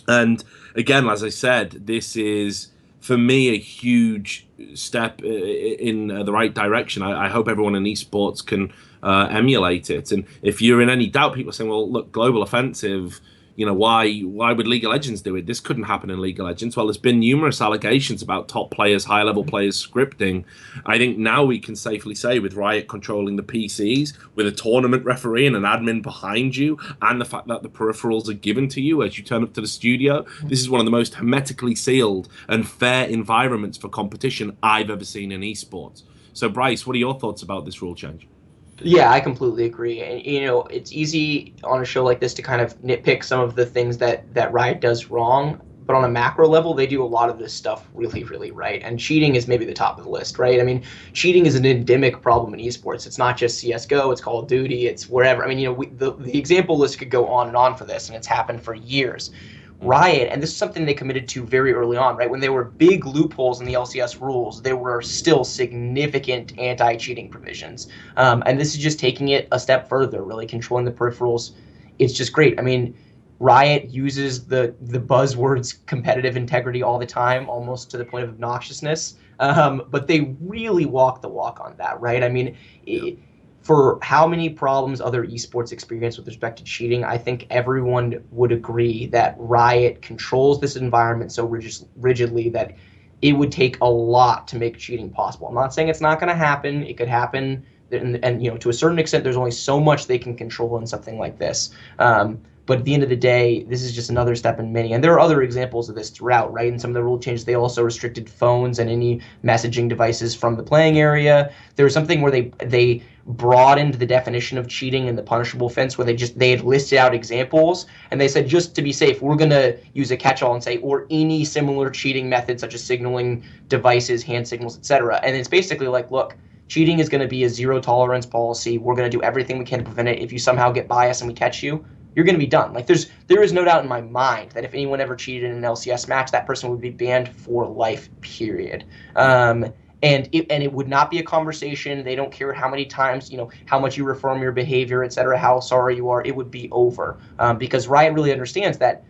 [SPEAKER 1] And again, as I said, this is, for me, a huge step in the right direction. I hope everyone in esports can emulate it. And if you're in any doubt, people are saying, well, look, Global Offensive, why would League of Legends do it? This couldn't happen in League of Legends. Well, there's been numerous allegations about top players, high level players scripting. I think now we can safely say, with Riot controlling the PCs, with a tournament referee and an admin behind you, and the fact that the peripherals are given to you as you turn up to the studio, this is one of the most hermetically sealed and fair environments for competition I've ever seen in esports. So, Bryce, what are your thoughts about this rule change?
[SPEAKER 2] Yeah, I completely agree. And it's easy on a show like this to kind of nitpick some of the things that Riot does wrong, but on a macro level, they do a lot of this stuff really, really right. And cheating is maybe the top of the list, right? I mean, cheating is an endemic problem in esports. It's not just CS:GO, it's Call of Duty, it's wherever. I mean, the example list could go on and on for this, and it's happened for years. Riot, and this is something they committed to very early on, right? When there were big loopholes in the LCS rules, there were still significant anti-cheating provisions. And this is just taking it a step further, really controlling the peripherals. It's just great. I mean, Riot uses the buzzwords competitive integrity all the time, almost to the point of obnoxiousness. But they really walk the walk on that, right? I mean, for how many problems other esports experience with respect to cheating, I think everyone would agree that Riot controls this environment so rigidly that it would take a lot to make cheating possible. I'm not saying it's not going to happen. It could happen, and to a certain extent, there's only so much they can control in something like this. But at the end of the day, this is just another step in many. And there are other examples of this throughout, right? In some of the rule changes, they also restricted phones and any messaging devices from the playing area. There was something where they broadened the definition of cheating and the punishable offense, where they had listed out examples, and they said, just to be safe, we're going to use a catch-all and say, or any similar cheating method, such as signaling devices, hand signals, etc. And it's basically like, look, cheating is going to be a zero tolerance policy. We're going to do everything we can to prevent it. If you somehow get biased and we catch you, you're going to be done. Like there is no doubt in my mind that if anyone ever cheated in an LCS match, that person would be banned for life, period. And it would not be a conversation. They don't care how many times, how much you reform your behavior, et cetera, how sorry you are. It would be over, because Riot really understands that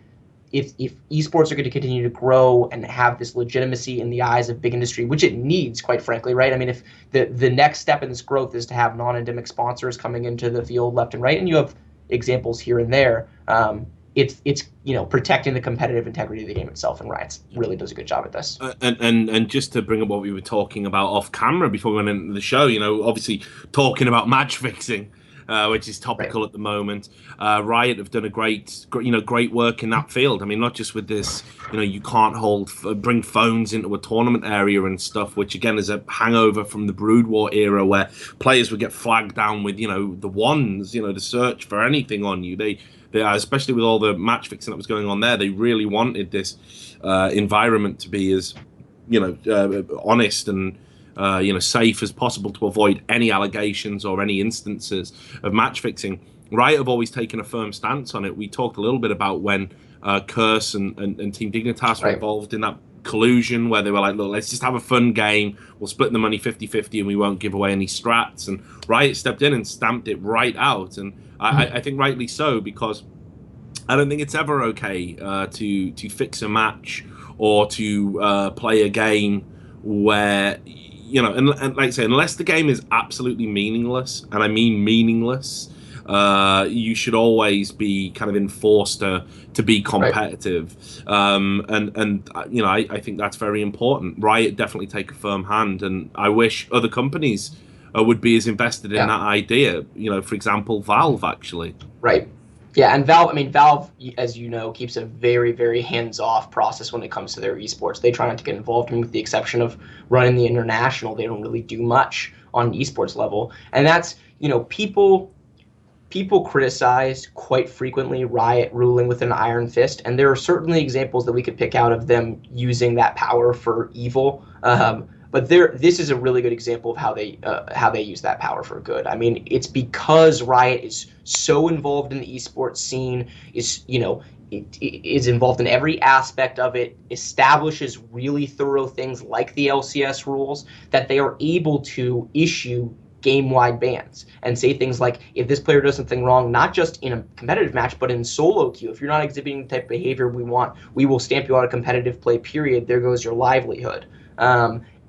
[SPEAKER 2] if esports are going to continue to grow and have this legitimacy in the eyes of big industry, which it needs, quite frankly, right? I mean, if the next step in this growth is to have non-endemic sponsors coming into the field left and right, and you have examples here and there, it's protecting the competitive integrity of the game itself, and Riot really does a good job at this.
[SPEAKER 1] And just to bring up what we were talking about off camera before we went into the show, obviously talking about match fixing, which is topical
[SPEAKER 2] Right.
[SPEAKER 1] at the moment. Riot have done a great work in that field. I mean, not just with this, you can't bring phones into a tournament area and stuff, which again is a hangover from the Brood War era where players would get flagged down with, the wands, to search for anything on you. They especially with all the match fixing that was going on there, they really wanted this environment to be as, honest and safe as possible to avoid any allegations or any instances of match fixing. Riot have always taken a firm stance on it. We talked a little bit about when Curse and Team Dignitas were involved in that collusion where they were like, look, let's just have a fun game. We'll split the money 50-50 and we won't give away any strats. And Riot stepped in and stamped it right out. And I think rightly so, because I don't think it's ever okay to fix a match or to play a game where, and like I say, unless the game is absolutely meaningless, and I mean meaningless, you should always be kind of enforced to be competitive. I think that's very important. Riot definitely take a firm hand, and I wish other companies would be as invested in that idea. For example, Valve, actually.
[SPEAKER 2] Right. Yeah, and Valve, as you know, keeps a very, very hands-off process when it comes to their esports. They try not to get involved, with the exception of running the international. They don't really do much on an esports level. And that's, people criticize quite frequently Riot ruling with an iron fist, and there are certainly examples that we could pick out of them using that power for evil. But this is a really good example of how they use that power for good. I mean, it's because Riot is so involved in the esports scene, is involved in every aspect of it, establishes really thorough things like the LCS rules, that they are able to issue game-wide bans and say things like, if this player does something wrong, not just in a competitive match, but in solo queue, if you're not exhibiting the type of behavior we want, we will stamp you out of competitive play, period. There goes your livelihood.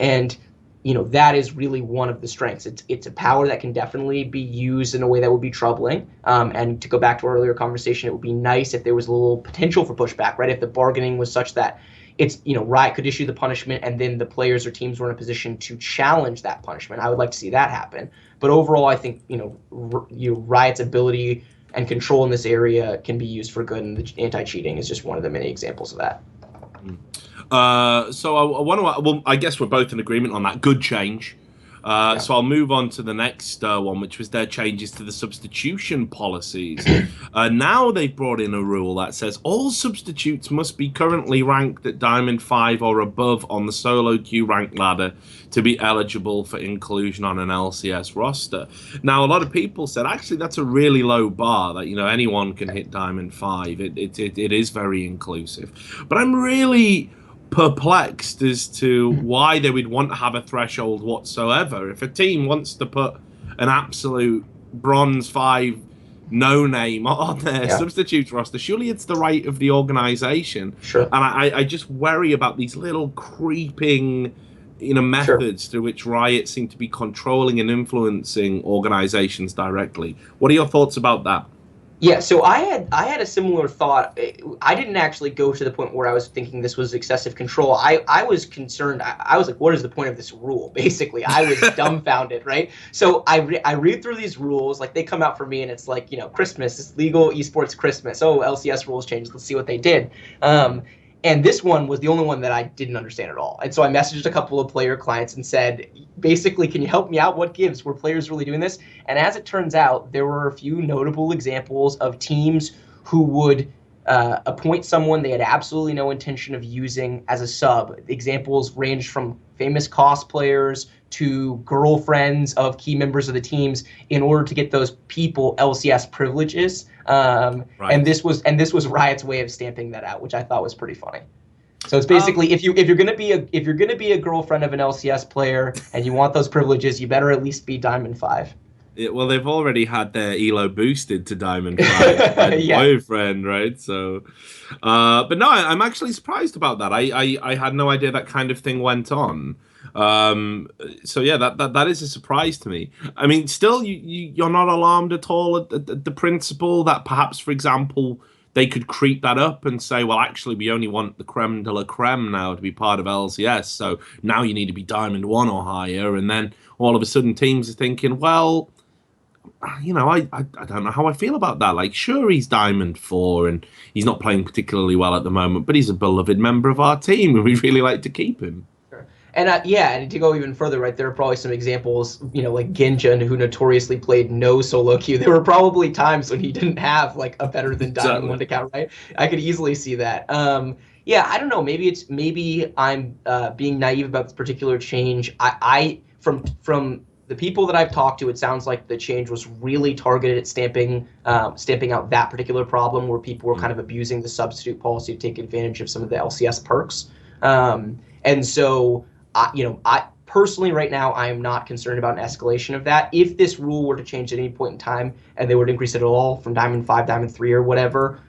[SPEAKER 2] And that is really one of the strengths. It's a power that can definitely be used in a way that would be troubling. And to go back to our earlier conversation, it would be nice if there was a little potential for pushback, right? If the bargaining was such that Riot could issue the punishment and then the players or teams were in a position to challenge that punishment. I would like to see that happen. But overall, I think Riot's ability and control in this area can be used for good, and the anti-cheating is just one of the many examples of that.
[SPEAKER 1] So I want to. Well, I guess we're both in agreement on that. Good change. So I'll move on to the next one, which was their changes to the substitution policies. Now they've brought in a rule that says all substitutes must be currently ranked at Diamond 5 or above on the solo queue rank ladder to be eligible for inclusion on an LCS roster. Now, a lot of people said, actually, that's a really low bar, that, anyone can hit Diamond 5. It is very inclusive. But I'm really perplexed as to why they would want to have a threshold whatsoever. If a team wants to put an absolute bronze 5 no name on their substitutes roster, surely it's the right of the organization.
[SPEAKER 2] Sure.
[SPEAKER 1] And I just worry about these little creeping methods through which Riot seem to be controlling and influencing organizations directly. What are your thoughts about that?
[SPEAKER 2] Yeah, so I had a similar thought. I didn't actually go to the point where I was thinking this was excessive control. I was concerned. I was like, what is the point of this rule? Basically, I was dumbfounded, right? So I read through these rules, like they come out for me, and it's like, Christmas, it's legal esports Christmas. Oh, LCS rules changed. Let's see what they did. And this one was the only one that I didn't understand at all. And so I messaged a couple of player clients and said, basically, can you help me out? What gives? Were players really doing this? And as it turns out, there were a few notable examples of teams who would appoint someone they had absolutely no intention of using as a sub. Examples ranged from famous cosplayers to girlfriends of key members of the teams in order to get those people LCS privileges. Right. And this was Riot's way of stamping that out, which I thought was pretty funny. So it's basically if you're gonna be a girlfriend of an LCS player and you want those privileges, you better at least be Diamond 5.
[SPEAKER 1] Well, they've already had their elo boosted to Diamond 5 boyfriend, right? So, but no, I'm actually surprised about that. I had no idea that kind of thing went on. So yeah, that is a surprise to me. I mean, still, you're not alarmed at all at the principle that perhaps, for example, they could creep that up and say, well, actually, we only want the creme de la creme now to be part of LCS. So now you need to be Diamond 1 or higher. And then all of a sudden, teams are thinking, well, I don't know how I feel about that. Like, sure, he's Diamond 4 and he's not playing particularly well at the moment, but he's a beloved member of our team and we'd really like to keep him.
[SPEAKER 2] And and to go even further, right, there are probably some examples, like Ginja, who notoriously played no solo queue. There were probably times when he didn't have like a better than Diamond 1 account, right? I could easily see that. Yeah, I don't know. Maybe I'm being naive about this particular change. From the people that I've talked to, it sounds like the change was really targeted at stamping out that particular problem where people were kind of abusing the substitute policy to take advantage of some of the LCS perks. And so, I personally right now, I am not concerned about an escalation of that. If this rule were to change at any point in time and they were to increase it at all from Diamond 5, Diamond 3 or whatever,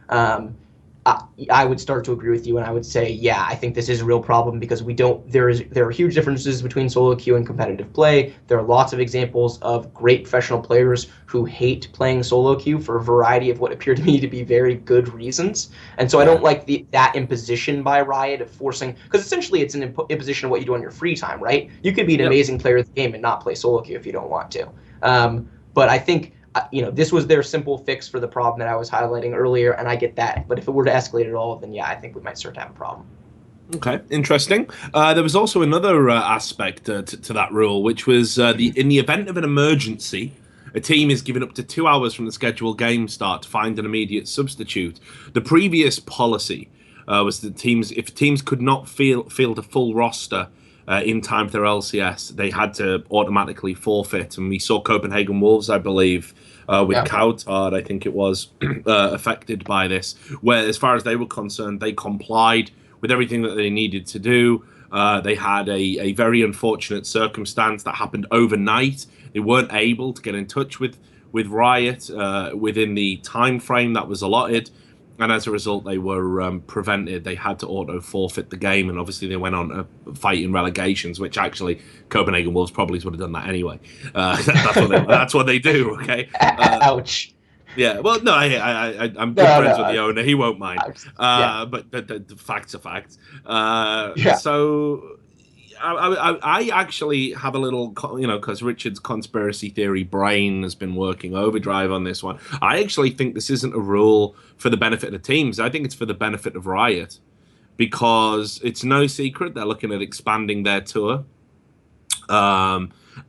[SPEAKER 2] I would start to agree with you, and I would say, yeah, I think this is a real problem because there are huge differences between solo queue and competitive play. There are lots of examples of great professional players who hate playing solo queue for a variety of what appear to me to be very good reasons. And so I don't like that imposition by Riot of forcing, because essentially it's an imposition of what you do on your free time, right? You could be an amazing player of the game and not play solo queue if you don't want to. But I think this was their simple fix for the problem that I was highlighting earlier, and I get that. But if it were to escalate at all, then yeah, I think we might start to have a problem.
[SPEAKER 1] Okay, interesting. There was also another aspect to that rule, which was in the event of an emergency, a team is given up to 2 hours from the scheduled game start to find an immediate substitute. The previous policy was that if teams could not field a full roster in time for their LCS, they had to automatically forfeit. And we saw Copenhagen Wolves, I believe, with Coutard, I think it was, affected by this, where as far as they were concerned, they complied with everything that they needed to do. They had a very unfortunate circumstance that happened overnight. They weren't able to get in touch with Riot within the time frame that was allotted. And as a result, they were prevented. They had to auto forfeit the game, and obviously they went on to fight in relegations, which actually Copenhagen Wolves probably would have done that anyway. That's what they do. Okay.
[SPEAKER 2] Ouch.
[SPEAKER 1] Yeah. Well, no, I'm good friends with the owner. He won't mind. But the facts are facts. So. I actually have a little, because Richard's conspiracy theory brain has been working overdrive on this one. I actually think this isn't a rule for the benefit of the teams. I think it's for the benefit of Riot, because it's no secret they're looking at expanding their tour.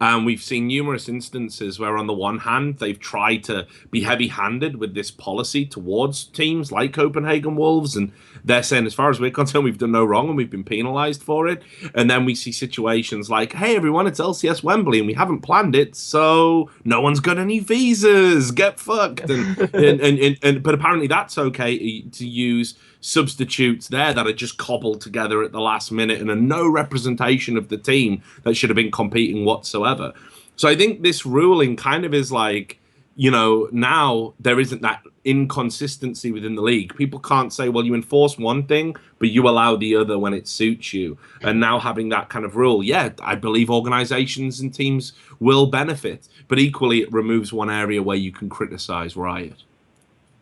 [SPEAKER 1] And we've seen numerous instances where, on the one hand, they've tried to be heavy-handed with this policy towards teams like Copenhagen Wolves, and they're saying, as far as we're concerned, we've done no wrong and we've been penalized for it. And then we see situations like, hey, everyone, it's LCS Wembley and we haven't planned it, so no one's got any visas. Get fucked. But apparently that's okay to use substitutes there that are just cobbled together at the last minute and are no representation of the team that should have been competing whatsoever. So I think this ruling kind of is like, now there isn't that inconsistency within the league. People can't say, well, you enforce one thing, but you allow the other when it suits you. And now having that kind of rule, I believe organizations and teams will benefit, but equally it removes one area where you can criticize Riot.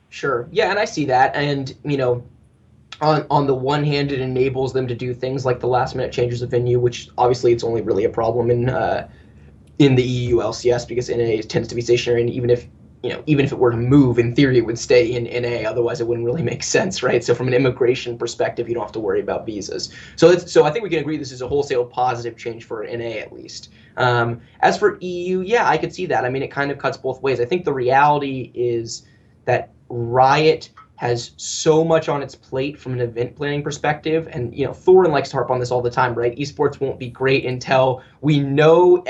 [SPEAKER 2] Sure. Yeah, and I see that. And, on the one hand, it enables them to do things like the last minute changes of venue, which obviously it's only really a problem in the EU LCS because NA tends to be stationary, and even if it were to move, in theory it would stay in NA, otherwise it wouldn't really make sense, right? So from an immigration perspective, you don't have to worry about visas. So I think we can agree this is a wholesale positive change for NA at least. As for EU, I could see that. I mean, it kind of cuts both ways. I think the reality is that Riot has so much on its plate from an event planning perspective, and Thorin likes to harp on this all the time, right? Esports won't be great until we know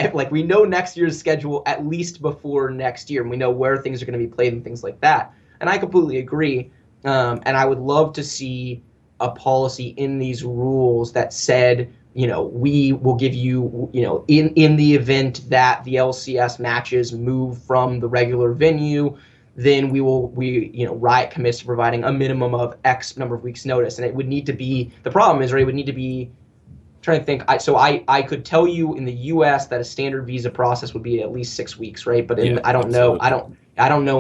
[SPEAKER 2] next year's schedule at least before next year, and we know where things are going to be played and things like that. And I completely agree. And I would love to see a policy in these rules that said, we will give you, in the event that the LCS matches move from the regular venue, then Riot commits to providing a minimum of X number of weeks notice. And it would need to be, the problem is, right, it would need to be, I'm trying to think, I could tell you in the US that a standard visa process would be at least 6 weeks, right? But I don't know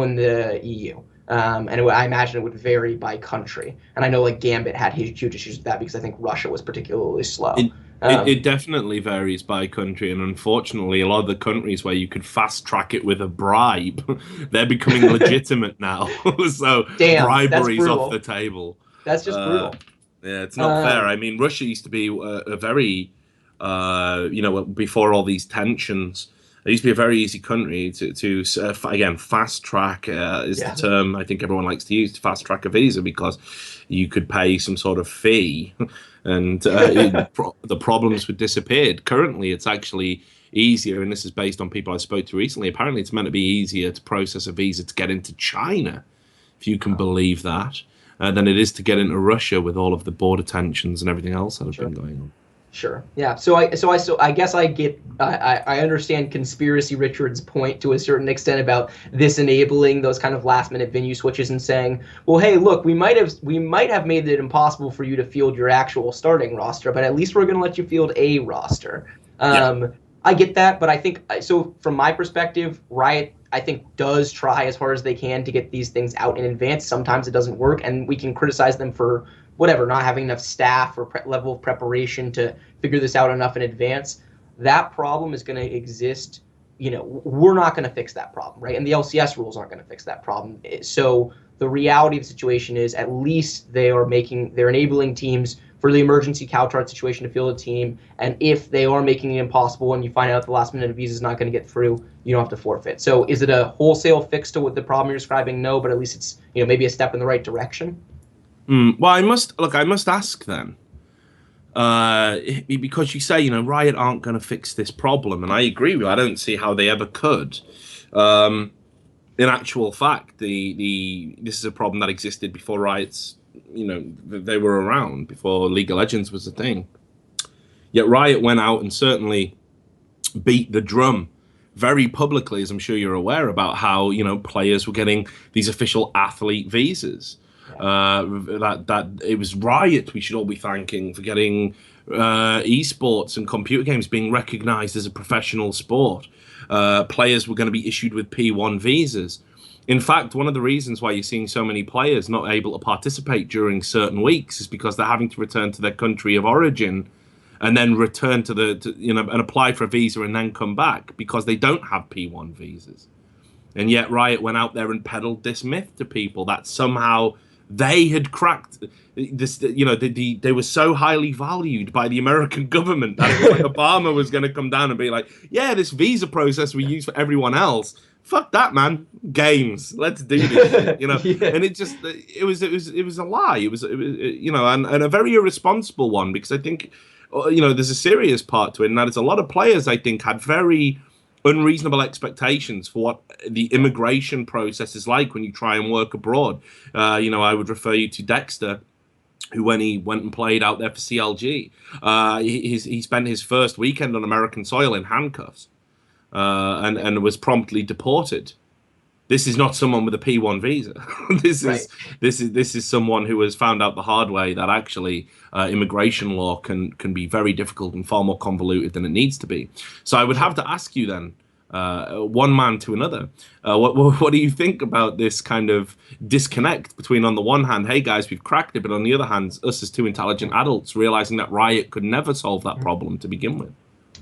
[SPEAKER 2] in the EU. I imagine it would vary by country. And I know like Gambit had huge issues with that because I think Russia was particularly slow.
[SPEAKER 1] It definitely varies by country, and unfortunately, a lot of the countries where you could fast track it with a bribe, they're becoming legitimate now. So
[SPEAKER 2] Damn, that's
[SPEAKER 1] bribery's off the
[SPEAKER 2] brutal.
[SPEAKER 1] table.
[SPEAKER 2] That's just
[SPEAKER 1] Uh,
[SPEAKER 2] brutal.
[SPEAKER 1] yeah, it's not fair.
[SPEAKER 2] Um,
[SPEAKER 1] I mean, Russia used to be a very, before all these tensions, it used to be a very easy country again, fast track is the
[SPEAKER 2] yeah,
[SPEAKER 1] term I think everyone likes to use, to fast track a visa, because you could pay some sort of fee and the problems would disappear. Currently, it's actually easier, and this is based on people I spoke to recently. Apparently, it's meant to be easier to process a visa to get into China, if you can believe that, than it is to get into Russia with all of the border tensions and everything else that have
[SPEAKER 2] sure.
[SPEAKER 1] been going on.
[SPEAKER 2] Sure. Yeah. So I guess I understand Conspiracy Richard's point to a certain extent about this enabling those kind of last minute venue switches and saying, well, hey, look, we might have made it impossible for you to field your actual starting roster, but at least we're going to let you field a roster.
[SPEAKER 1] Yeah.
[SPEAKER 2] I get that, but I think so. From my perspective, Riot, I think, does try as hard as they can to get these things out in advance. Sometimes it doesn't work, and we can criticize them for whatever, not having enough staff or level of preparation to figure this out enough in advance. That problem is going to exist. We're not going to fix that problem, right? And the LCS rules aren't going to fix that problem. So the reality of the situation is, at least they're enabling teams for the emergency cow chart situation to field a team. And if they are making it impossible and you find out the last minute visa is not going to get through, you don't have to forfeit. So is it a wholesale fix to what the problem you're describing? No, but at least it's maybe a step in the right direction.
[SPEAKER 1] Well, I must ask then, because you say Riot aren't going to fix this problem, and I agree with you. I don't see how they ever could. In actual fact, this is a problem that existed before Riot's, they were around, before League of Legends was a thing. Yet Riot went out and certainly beat the drum very publicly, as I'm sure you're aware, about how players were getting these official athlete visas. That it was Riot we should all be thanking for getting esports and computer games being recognized as a professional sport. Players were going to be issued with P1 visas. In fact, one of the reasons why you're seeing so many players not able to participate during certain weeks is because they're having to return to their country of origin and then return and apply for a visa and then come back, because they don't have P1 visas. And yet Riot went out there and peddled this myth to people that somehow they had cracked this. They were so highly valued by the American government that it was like Obama was going to come down and be like, yeah, this visa process we use for everyone else, fuck that, man. Games, let's do this shit,
[SPEAKER 2] Yeah.
[SPEAKER 1] And it was a lie. It was and a very irresponsible one, because I think there's a serious part to it, and that is a lot of players, I think, had very unreasonable expectations for what the immigration process is like when you try and work abroad. I would refer you to Dexter, who, when he went and played out there for CLG, he spent his first weekend on American soil in handcuffs, and was promptly deported. This is not someone with a P1 visa. This is someone who has found out the hard way that actually immigration law can be very difficult and far more convoluted than it needs to be. So I would have to ask you then, one man to another, what do you think about this kind of disconnect between, on the one hand, hey guys, we've cracked it, but on the other hand, us as two intelligent adults realizing that Riot could never solve that problem to begin with?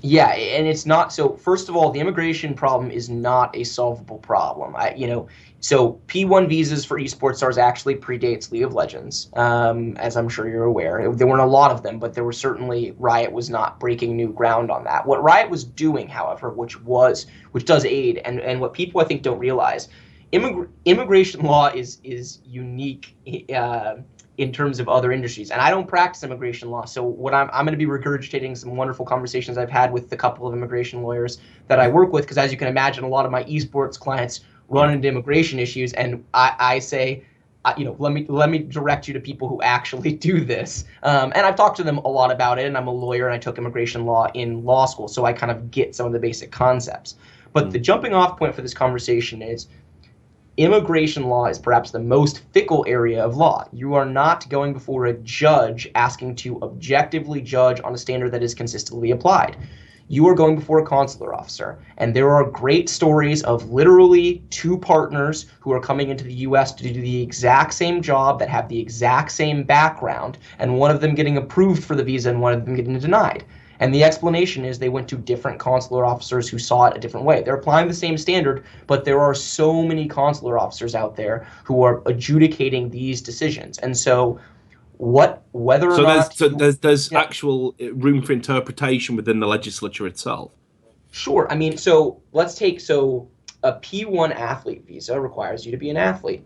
[SPEAKER 2] Yeah, and it's not. So first of all, the immigration problem is not a solvable problem. So P1 visas for esports stars actually predates League of Legends, as I'm sure you're aware. There weren't a lot of them, but there were certainly, Riot was not breaking new ground on that. What Riot was doing, however, which does aid, and what people I think don't realize, immigration law is unique in terms of other industries. And I don't practice immigration law, so what I'm going to be regurgitating some wonderful conversations I've had with the couple of immigration lawyers that I work with, because as you can imagine, a lot of my esports clients run into immigration issues, and I say, let me direct you to people who actually do this. And I've talked to them a lot about it, and I'm a lawyer, and I took immigration law in law school, so I kind of get some of the basic concepts. But the jumping off point for this conversation is, immigration law is perhaps the most fickle area of law. You are not going before a judge asking to objectively judge on a standard that is consistently applied. you are going before a consular officer. And there are great stories of literally two partners who are coming into the US to do the exact same job, that have the exact same background, and one of them getting approved for the visa and one of them getting denied. And the explanation is they went to different consular officers who saw it a different way. They're applying the same standard, but there are so many consular officers out there who are adjudicating these decisions. And so whether or
[SPEAKER 1] So
[SPEAKER 2] not
[SPEAKER 1] there's
[SPEAKER 2] yeah,
[SPEAKER 1] actual room for interpretation within the legislature itself.
[SPEAKER 2] sure. I mean, so let's take, so a P1 athlete visa requires you to be an athlete.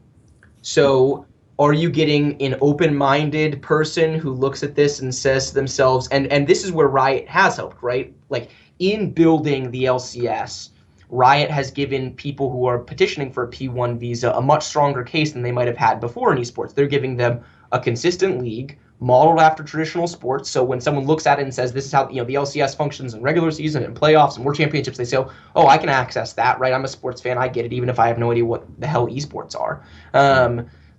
[SPEAKER 2] So are you getting an open-minded person who looks at this and says to themselves, and this is where Riot has helped, right? Like, in building the LCS, Riot has given people who are petitioning for a P1 visa a much stronger case than they might have had before in esports. They're giving them a consistent league modeled after traditional sports. So when someone looks at it and says, this is how, the LCS functions in regular season and playoffs and world championships, they say, oh, I can access that, right? I'm a sports fan, I get it, even if I have no idea what the hell esports are.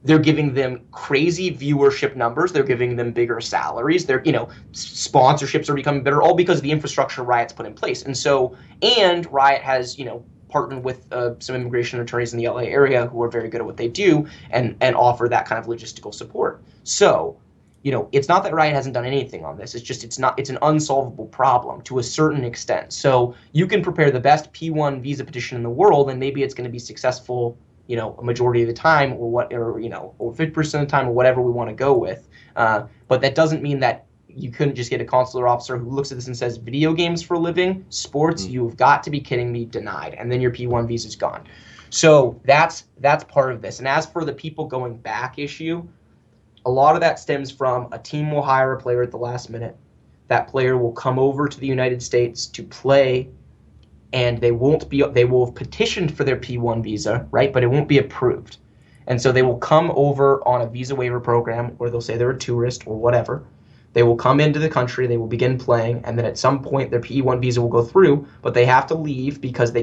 [SPEAKER 2] They're giving them crazy viewership numbers. They're giving them bigger salaries. They're, sponsorships are becoming better, all because of the infrastructure Riot's put in place. And Riot has, partnered with some immigration attorneys in the LA area who are very good at what they do and offer that kind of logistical support. So, it's not that Riot hasn't done anything on this. It's just it's an unsolvable problem to a certain extent. So you can prepare the best P1 visa petition in the world, and maybe it's going to be successful, a majority of the time, or 50% of the time, or whatever we want to go with. But that doesn't mean that you couldn't just get a consular officer who looks at this and says, video games for a living, sports, you've got to be kidding me, denied. And then your P1 visa's gone. So that's part of this. And as for the people going back issue, a lot of that stems from a team will hire a player at the last minute. That player will come over to the United States to play, and they will have petitioned for their P1 visa, right? But it won't be approved. And so they will come over on a visa waiver program, or they'll say they're a tourist or whatever. They will come into the country, they will begin playing, and then at some point their P1 visa will go through, but they have to leave because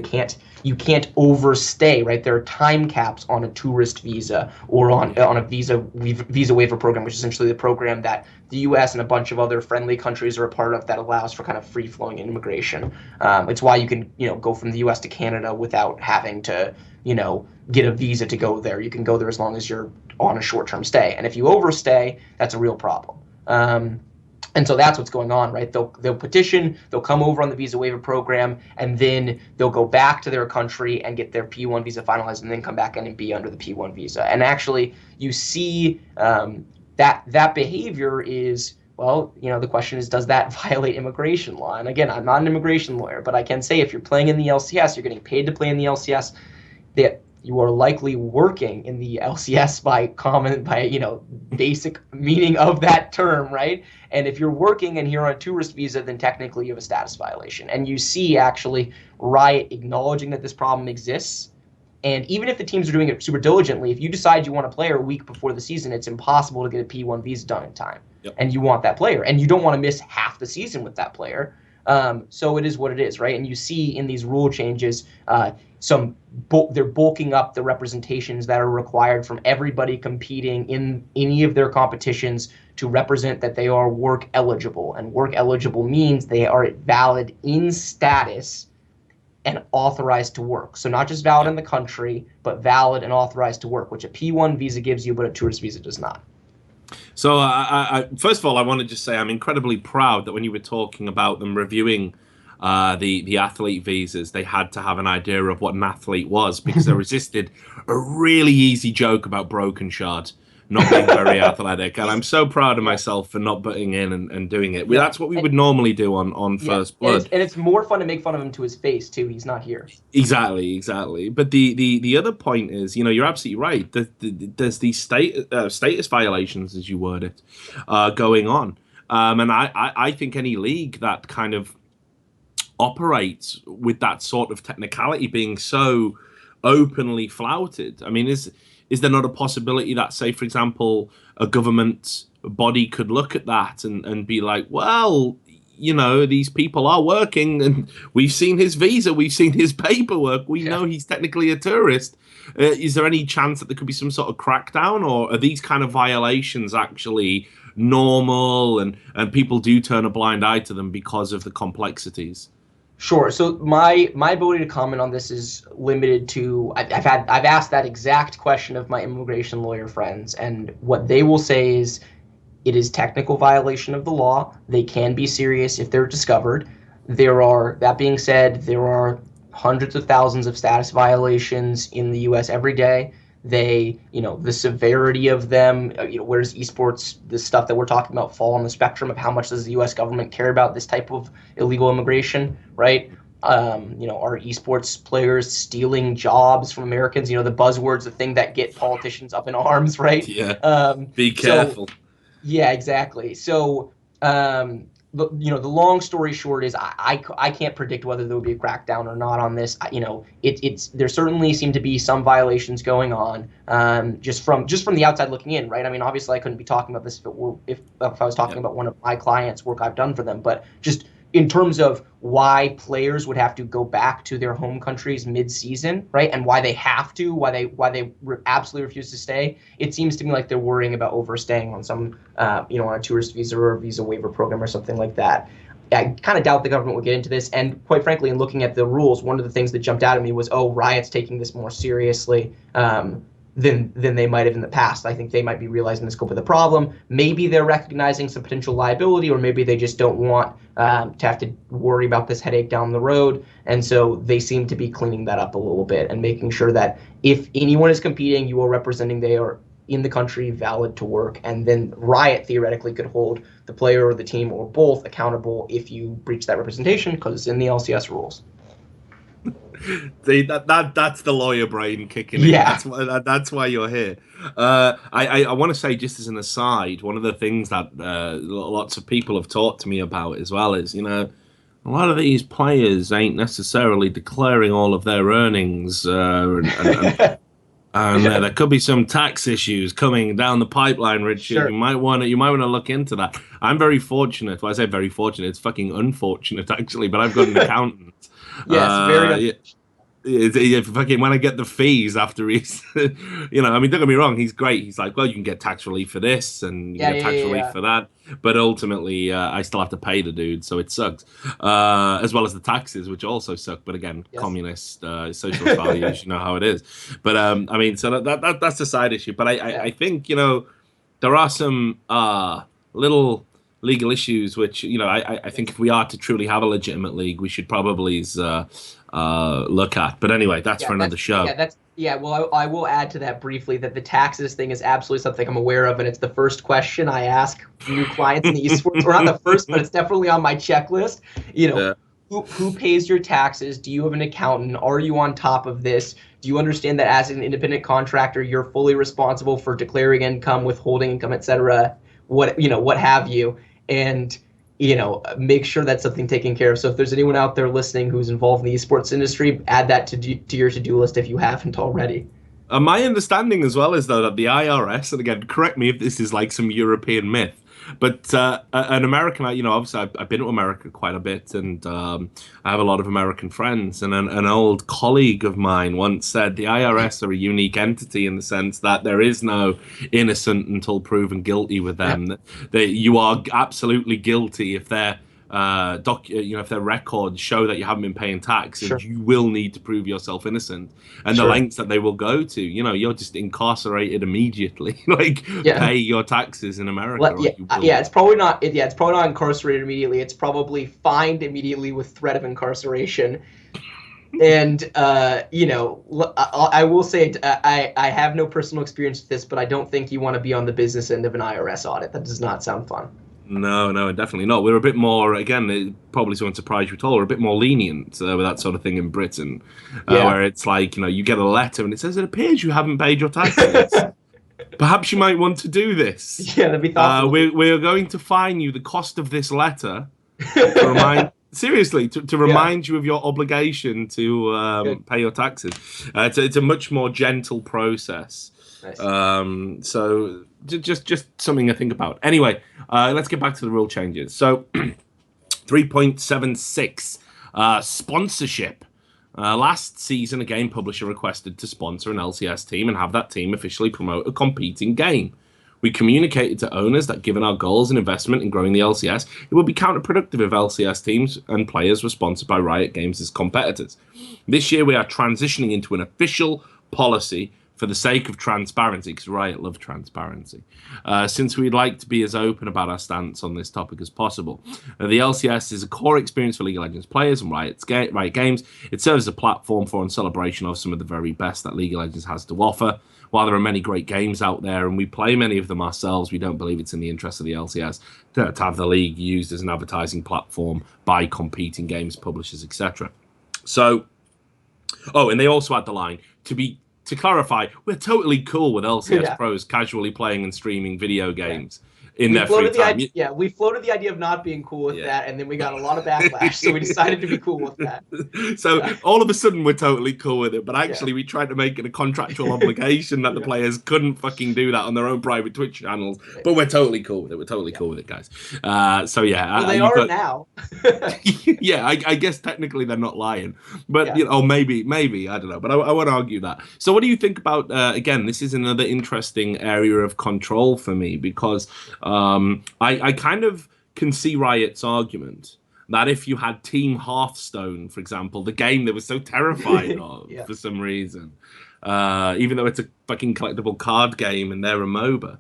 [SPEAKER 2] you can't overstay, right? There are time caps on a tourist visa or on a visa waiver program, which is essentially the program that the US and a bunch of other friendly countries are a part of that allows for kind of free-flowing immigration. It's why you can, go from the US to Canada without having to, get a visa to go there. You can go there as long as you're on a short-term stay. And if you overstay, that's a real problem. And so that's what's going on, right? They'll petition, they'll come over on the visa waiver program, and then they'll go back to their country and get their P1 visa finalized, and then come back in and be under the P1 visa. And actually, you see that behavior is, well, the question is, does that violate immigration law? And again, I'm not an immigration lawyer, but I can say if you're playing in the LCS, you're getting paid to play in the LCS, that you are likely working in the LCS by basic meaning of that term, right? And if you're working and you're on a tourist visa, then technically you have a status violation. And you see actually Riot acknowledging that this problem exists. And even if the teams are doing it super diligently, if you decide you want a player a week before the season, it's impossible to get a P1 visa done in time. Yep. And you want that player, and you don't want to miss half the season with that player. So it is what it is, right? And you see in these rule changes, they're bulking up the representations that are required from everybody competing in any of their competitions to represent that they are work eligible. And work eligible means they are valid in status and authorized to work. So not just valid in the country, but valid and authorized to work, which a P1 visa gives you, but a tourist visa does not.
[SPEAKER 1] So, first of all, I want to just say I'm incredibly proud that when you were talking about them reviewing the athlete visas, they had to have an idea of what an athlete was, because they resisted a really easy joke about Broken Shard not being very athletic. And I'm so proud of myself for not butting in and doing it. Yeah. That's what we would normally do on First Blood.
[SPEAKER 2] And it's more fun to make fun of him to his face, too. He's not here.
[SPEAKER 1] Exactly. But the other point is, you're absolutely right. There's these status violations, as you word it, going on. And I think any league that kind of operates with that sort of technicality being so openly flouted, I mean, is there not a possibility that, say, for example, a government body could look at that and be like, well, these people are working, and we've seen his visa, we've seen his paperwork, we know he's technically a tourist. Is there any chance that there could be some sort of crackdown, or are these kind of violations actually normal and people do turn a blind eye to them because of the complexities?
[SPEAKER 2] Sure. So my ability to comment on this is limited to I've asked that exact question of my immigration lawyer friends, and what they will say is it is technical violation of the law. They can be serious if they're discovered. That being said, there are hundreds of thousands of status violations in the US every day. The severity of them, where does esports, the stuff that we're talking about, fall on the spectrum of how much does the US government care about this type of illegal immigration, right? Are esports players stealing jobs from Americans? The buzzwords, the thing that get politicians up in arms, right?
[SPEAKER 1] Yeah,
[SPEAKER 2] Um,
[SPEAKER 1] be
[SPEAKER 2] so
[SPEAKER 1] careful.
[SPEAKER 2] yeah, exactly. So, the long story short is I can't predict whether there will be a crackdown or not on this. It's there certainly seem to be some violations going on, just from the outside looking in, right? I mean, obviously I couldn't be talking about this if I was talking
[SPEAKER 1] Yeah.
[SPEAKER 2] about one of my clients' work I've done for them, but just in terms of why players would have to go back to their home countries mid-season, right? And why they have to, why they absolutely refuse to stay. It seems to me like they're worrying about overstaying on some, on a tourist visa or a visa waiver program or something like that. I kind of doubt the government will get into this. And quite frankly, in looking at the rules, one of the things that jumped out at me was, oh, Riot's taking this more seriously. Than they might have in the past. I think they might be realizing the scope of the problem. Maybe they're recognizing some potential liability, or maybe they just don't want to have to worry about this headache down the road. And so they seem to be cleaning that up a little bit and making sure that if anyone is competing, you are representing they are in the country, valid to work. And then Riot theoretically could hold the player or the team or both accountable if you breach that representation, because it's in the LCS rules.
[SPEAKER 1] See, that's the lawyer brain kicking in.
[SPEAKER 2] Yeah.
[SPEAKER 1] That's why you're here. I want to say, just as an aside, one of the things that lots of people have talked to me about as well is, a lot of these players ain't necessarily declaring all of their earnings, and there could be some tax issues coming down the pipeline, Richard.
[SPEAKER 2] Sure.
[SPEAKER 1] You might want to look into that. I'm very fortunate. Well, I say very fortunate. It's fucking unfortunate, actually. But I've got an accountant.
[SPEAKER 2] Yes, very
[SPEAKER 1] Yeah, fucking when I get the fees after he's, I mean, don't get me wrong, he's great. He's like, well, you can get tax relief for this and you
[SPEAKER 2] yeah,
[SPEAKER 1] can get
[SPEAKER 2] yeah,
[SPEAKER 1] tax
[SPEAKER 2] yeah,
[SPEAKER 1] relief
[SPEAKER 2] yeah.
[SPEAKER 1] for that. But ultimately, I still have to pay the dude, so it sucks. As well as the taxes, which also suck. But again,
[SPEAKER 2] Yes.
[SPEAKER 1] communist, socialist values, you know how it is. But I mean, so that's a side issue. But I
[SPEAKER 2] Yeah.
[SPEAKER 1] think, there are some little legal issues which, I think if we are to truly have a legitimate league, we should probably look at. But anyway, that's
[SPEAKER 2] Yeah,
[SPEAKER 1] for another show.
[SPEAKER 2] Well, I will add to that briefly that the taxes thing is absolutely something I'm aware of, and it's the first question I ask new clients in the esports, or not the first, but it's definitely on my checklist. You know,
[SPEAKER 1] Yeah,
[SPEAKER 2] who pays your taxes? Do you have an accountant? Are you on top of this? Do you understand that as an independent contractor, you're fully responsible for declaring income, withholding income, etc. What have you? And make sure that's something taken care of. So if there's anyone out there listening who's involved in the esports industry, add that to your to-do list if you haven't already.
[SPEAKER 1] My understanding as well is though that the IRS, and again, correct me if this is like some European myth, but an American, obviously I've been to America quite a bit, and I have a lot of American friends. And an old colleague of mine once said the IRS are a unique entity in the sense that there is no innocent until proven guilty with
[SPEAKER 2] Yeah,
[SPEAKER 1] them. That you are absolutely guilty if they're if their records show that you haven't been paying tax, and
[SPEAKER 2] sure,
[SPEAKER 1] you will need to prove yourself innocent. And the
[SPEAKER 2] sure.
[SPEAKER 1] lengths that they will go to, you're just incarcerated immediately. Like,
[SPEAKER 2] Yeah.
[SPEAKER 1] pay your taxes in America, or
[SPEAKER 2] Yeah,
[SPEAKER 1] you will
[SPEAKER 2] yeah,
[SPEAKER 1] be.
[SPEAKER 2] it's probably not incarcerated immediately. It's probably fined immediately with threat of incarceration. And I will say I have no personal experience with this, but I don't think you want to be on the business end of an IRS audit. That does not sound fun.
[SPEAKER 1] No, no, definitely not. We're a bit more, again, it probably won't surprise you at all. We're a bit more lenient with that sort of thing in Britain,
[SPEAKER 2] Yeah,
[SPEAKER 1] where it's like, you get a letter and it says it appears you haven't paid your taxes. Perhaps you might want to do this.
[SPEAKER 2] yeah, that'd be thoughtful of you.
[SPEAKER 1] We're going to fine you the cost of this letter to remind, seriously, to
[SPEAKER 2] Yeah,
[SPEAKER 1] remind you of your obligation to
[SPEAKER 2] good,
[SPEAKER 1] pay your taxes. It's a much more gentle process.
[SPEAKER 2] nice.
[SPEAKER 1] So just something to think about. Anyway, let's get back to the rule changes. So 3.76 sponsorship. Last season, a game publisher requested to sponsor an LCS team and have that team officially promote a competing game. We communicated to owners that given our goals and investment in growing the LCS, it would be counterproductive if LCS teams and players were sponsored by Riot Games as competitors. This year, we are transitioning into an official policy for the sake of transparency, because Riot love transparency, since we'd like to be as open about our stance on this topic as possible. The LCS is a core experience for League of Legends players and Riot Games. It serves as a platform for and celebration of some of the very best that League of Legends has to offer. While there are many great games out there, and we play many of them ourselves, we don't believe it's in the interest of the LCS to have the league used as an advertising platform by competing games publishers, etc. So, and they also had the line, to clarify, we're totally cool with LCS pros casually playing and streaming video games in their free time.
[SPEAKER 2] We floated the idea of not being cool with that, and then we got a lot of backlash, so we decided to be cool with that.
[SPEAKER 1] So all of a sudden, we're totally cool with it, but actually we tried to make it a contractual obligation that the players couldn't fucking do that on their own private Twitch channels, but we're totally cool with it. We're totally cool with it, guys. So yeah.
[SPEAKER 2] Well, they are now.
[SPEAKER 1] Yeah, I guess technically they're not lying, but maybe, I don't know, but I won't argue that. So what do you think about, again, this is another interesting area of control for me, because I kind of can see Riot's argument that if you had Team Hearthstone, for example, the game they were so terrified of for some reason, even though it's a fucking collectible card game and they're a MOBA,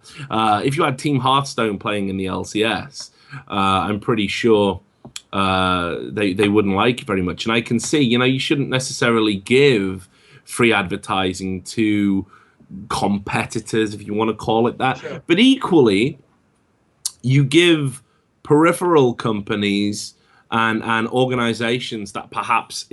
[SPEAKER 1] if you had Team Hearthstone playing in the LCS, I'm pretty sure they wouldn't like it very much. And I can see, you shouldn't necessarily give free advertising to competitors, if you want to call it that. Sure. But equally, you give peripheral companies and organizations that perhaps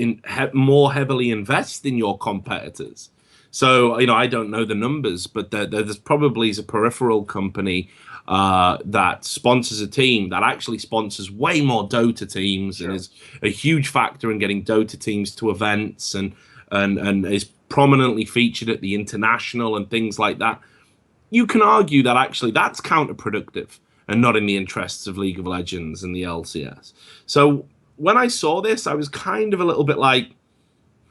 [SPEAKER 1] more heavily invest in your competitors. So, I don't know the numbers, but there's probably a peripheral company that sponsors a team that actually sponsors way more Dota teams and is a huge factor in getting Dota teams to events and is prominently featured at the international and things like that. You can argue that actually that's counterproductive and not in the interests of League of Legends and the LCS. So when I saw this, I was kind of a little bit like,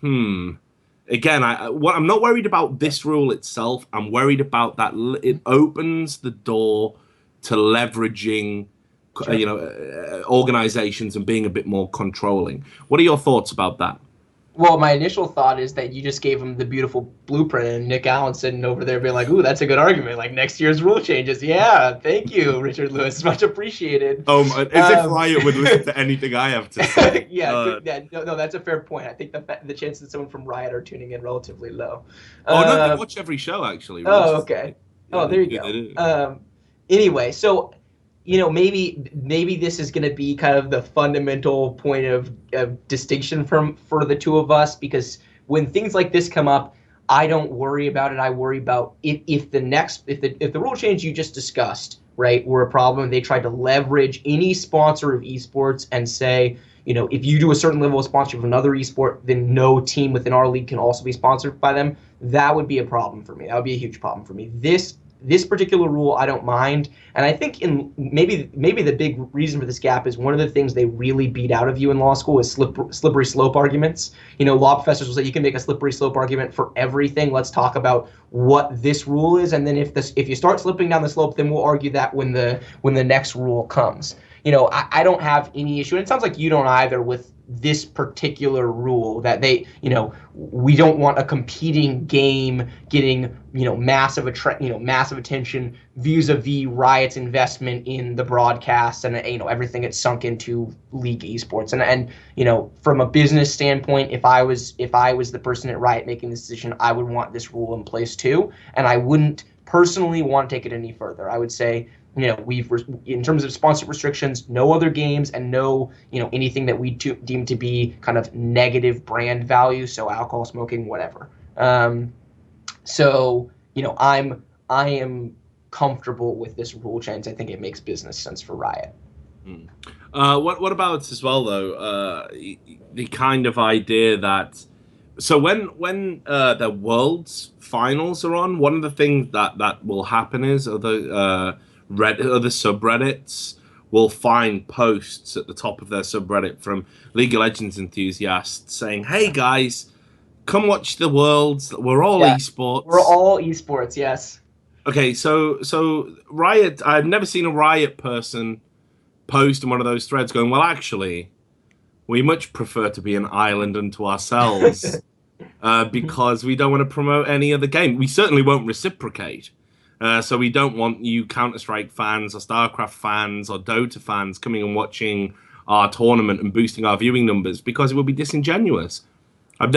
[SPEAKER 1] Again, I'm not worried about this rule itself. I'm worried about that it opens the door to leveraging, organizations and being a bit more controlling. What are your thoughts about that?
[SPEAKER 2] Well, my initial thought is that you just gave him the beautiful blueprint, and Nick Allen sitting over there being like, ooh, that's a good argument. Like, next year's rule changes. Yeah, thank you, Richard Lewis. Much appreciated.
[SPEAKER 1] As if Riot would listen to anything I have to say.
[SPEAKER 2] No, that's a fair point. I think the chances that someone from Riot are tuning in relatively low.
[SPEAKER 1] No, they watch every show, actually.
[SPEAKER 2] Okay. There you go. Anyway, so... maybe this is going to be kind of the fundamental point of distinction for the two of us, because when things like this come up, I don't worry about it. I worry about if the rule change you just discussed, right, were a problem, they tried to leverage any sponsor of esports and say, if you do a certain level of sponsorship of another esport, then no team within our league can also be sponsored by them. That would be a problem for me. That would be a huge problem for me. This particular rule, I don't mind, and I think maybe the big reason for this gap is one of the things they really beat out of you in law school is slippery slope arguments. Law professors will say you can make a slippery slope argument for everything. Let's talk about what this rule is, and then if you start slipping down the slope, then we'll argue that when the next rule comes. I don't have any issue, and it sounds like you don't either, with this particular rule that we don't want a competing game getting massive attention vis-a-vis Riot's investment in the broadcast and everything it's sunk into League esports, and from a business standpoint, if I was the person at Riot making this decision, I would want this rule in place too, and I wouldn't personally want to take it any further. I would say, in terms of sponsorship restrictions, no other games and no, anything that we deem to be kind of negative brand value, so alcohol, smoking, whatever. I am comfortable with this rule change. I think it makes business sense for Riot.
[SPEAKER 1] What about as well, though, the kind of idea that, so when the World's finals are on, one of the things that will happen is other subreddits will find posts at the top of their subreddit from League of Legends enthusiasts saying, hey guys, come watch the Worlds, we're all esports.
[SPEAKER 2] We're all esports, yes.
[SPEAKER 1] Okay, so Riot. I've never seen a Riot person post in one of those threads going, "Well, actually, we much prefer to be an island unto ourselves because we don't want to promote any other game. We certainly won't reciprocate. So we don't want you Counter-Strike fans or StarCraft fans or Dota fans coming and watching our tournament and boosting our viewing numbers because it would be disingenuous."
[SPEAKER 2] See,
[SPEAKER 1] I've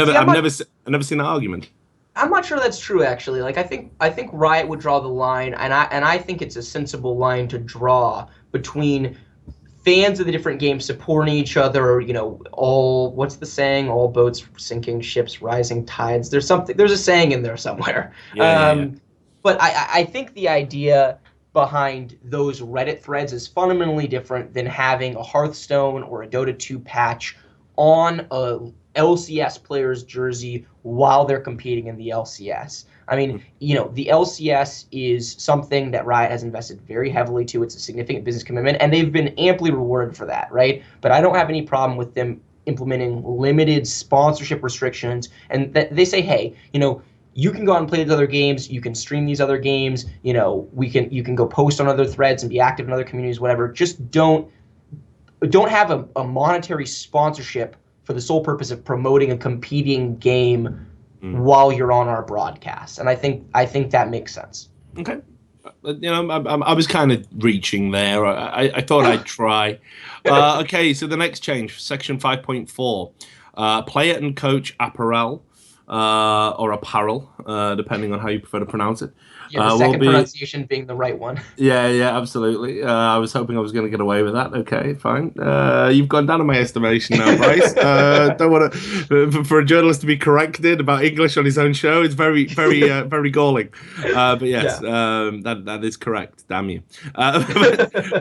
[SPEAKER 1] never seen that argument.
[SPEAKER 2] I'm not sure that's true actually. Like I think Riot would draw the line, and I think it's a sensible line to draw between fans of the different games supporting each other. All what's the saying? All boats sinking, ships rising, tides. There's a saying in there somewhere.
[SPEAKER 1] Yeah, yeah, yeah.
[SPEAKER 2] But I think the idea behind those Reddit threads is fundamentally different than having a Hearthstone or a Dota 2 patch on a LCS player's jersey while they're competing in the LCS. I mean, the LCS is something that Riot has invested very heavily to. It's a significant business commitment, and they've been amply rewarded for that, right? But I don't have any problem with them implementing limited sponsorship restrictions, and that they say, hey, you can go out and play these other games. You can stream these other games. You can go post on other threads and be active in other communities, whatever. Just don't have a monetary sponsorship for the sole purpose of promoting a competing game while you're on our broadcast. And I think that makes sense.
[SPEAKER 1] Okay. I was kind of reaching there. I thought I'd try. Okay, so the next change, section 5.4, player and coach apparel, or apparel, depending on how you prefer to pronounce it.
[SPEAKER 2] Yeah, the second pronunciation being the right one.
[SPEAKER 1] Yeah, absolutely. I was hoping I was going to get away with that. Okay, fine. You've gone down in my estimation now, Bryce. Don't want to for a journalist to be corrected about English on his own show. It's very, very, very galling. But yes, that is correct. Damn you.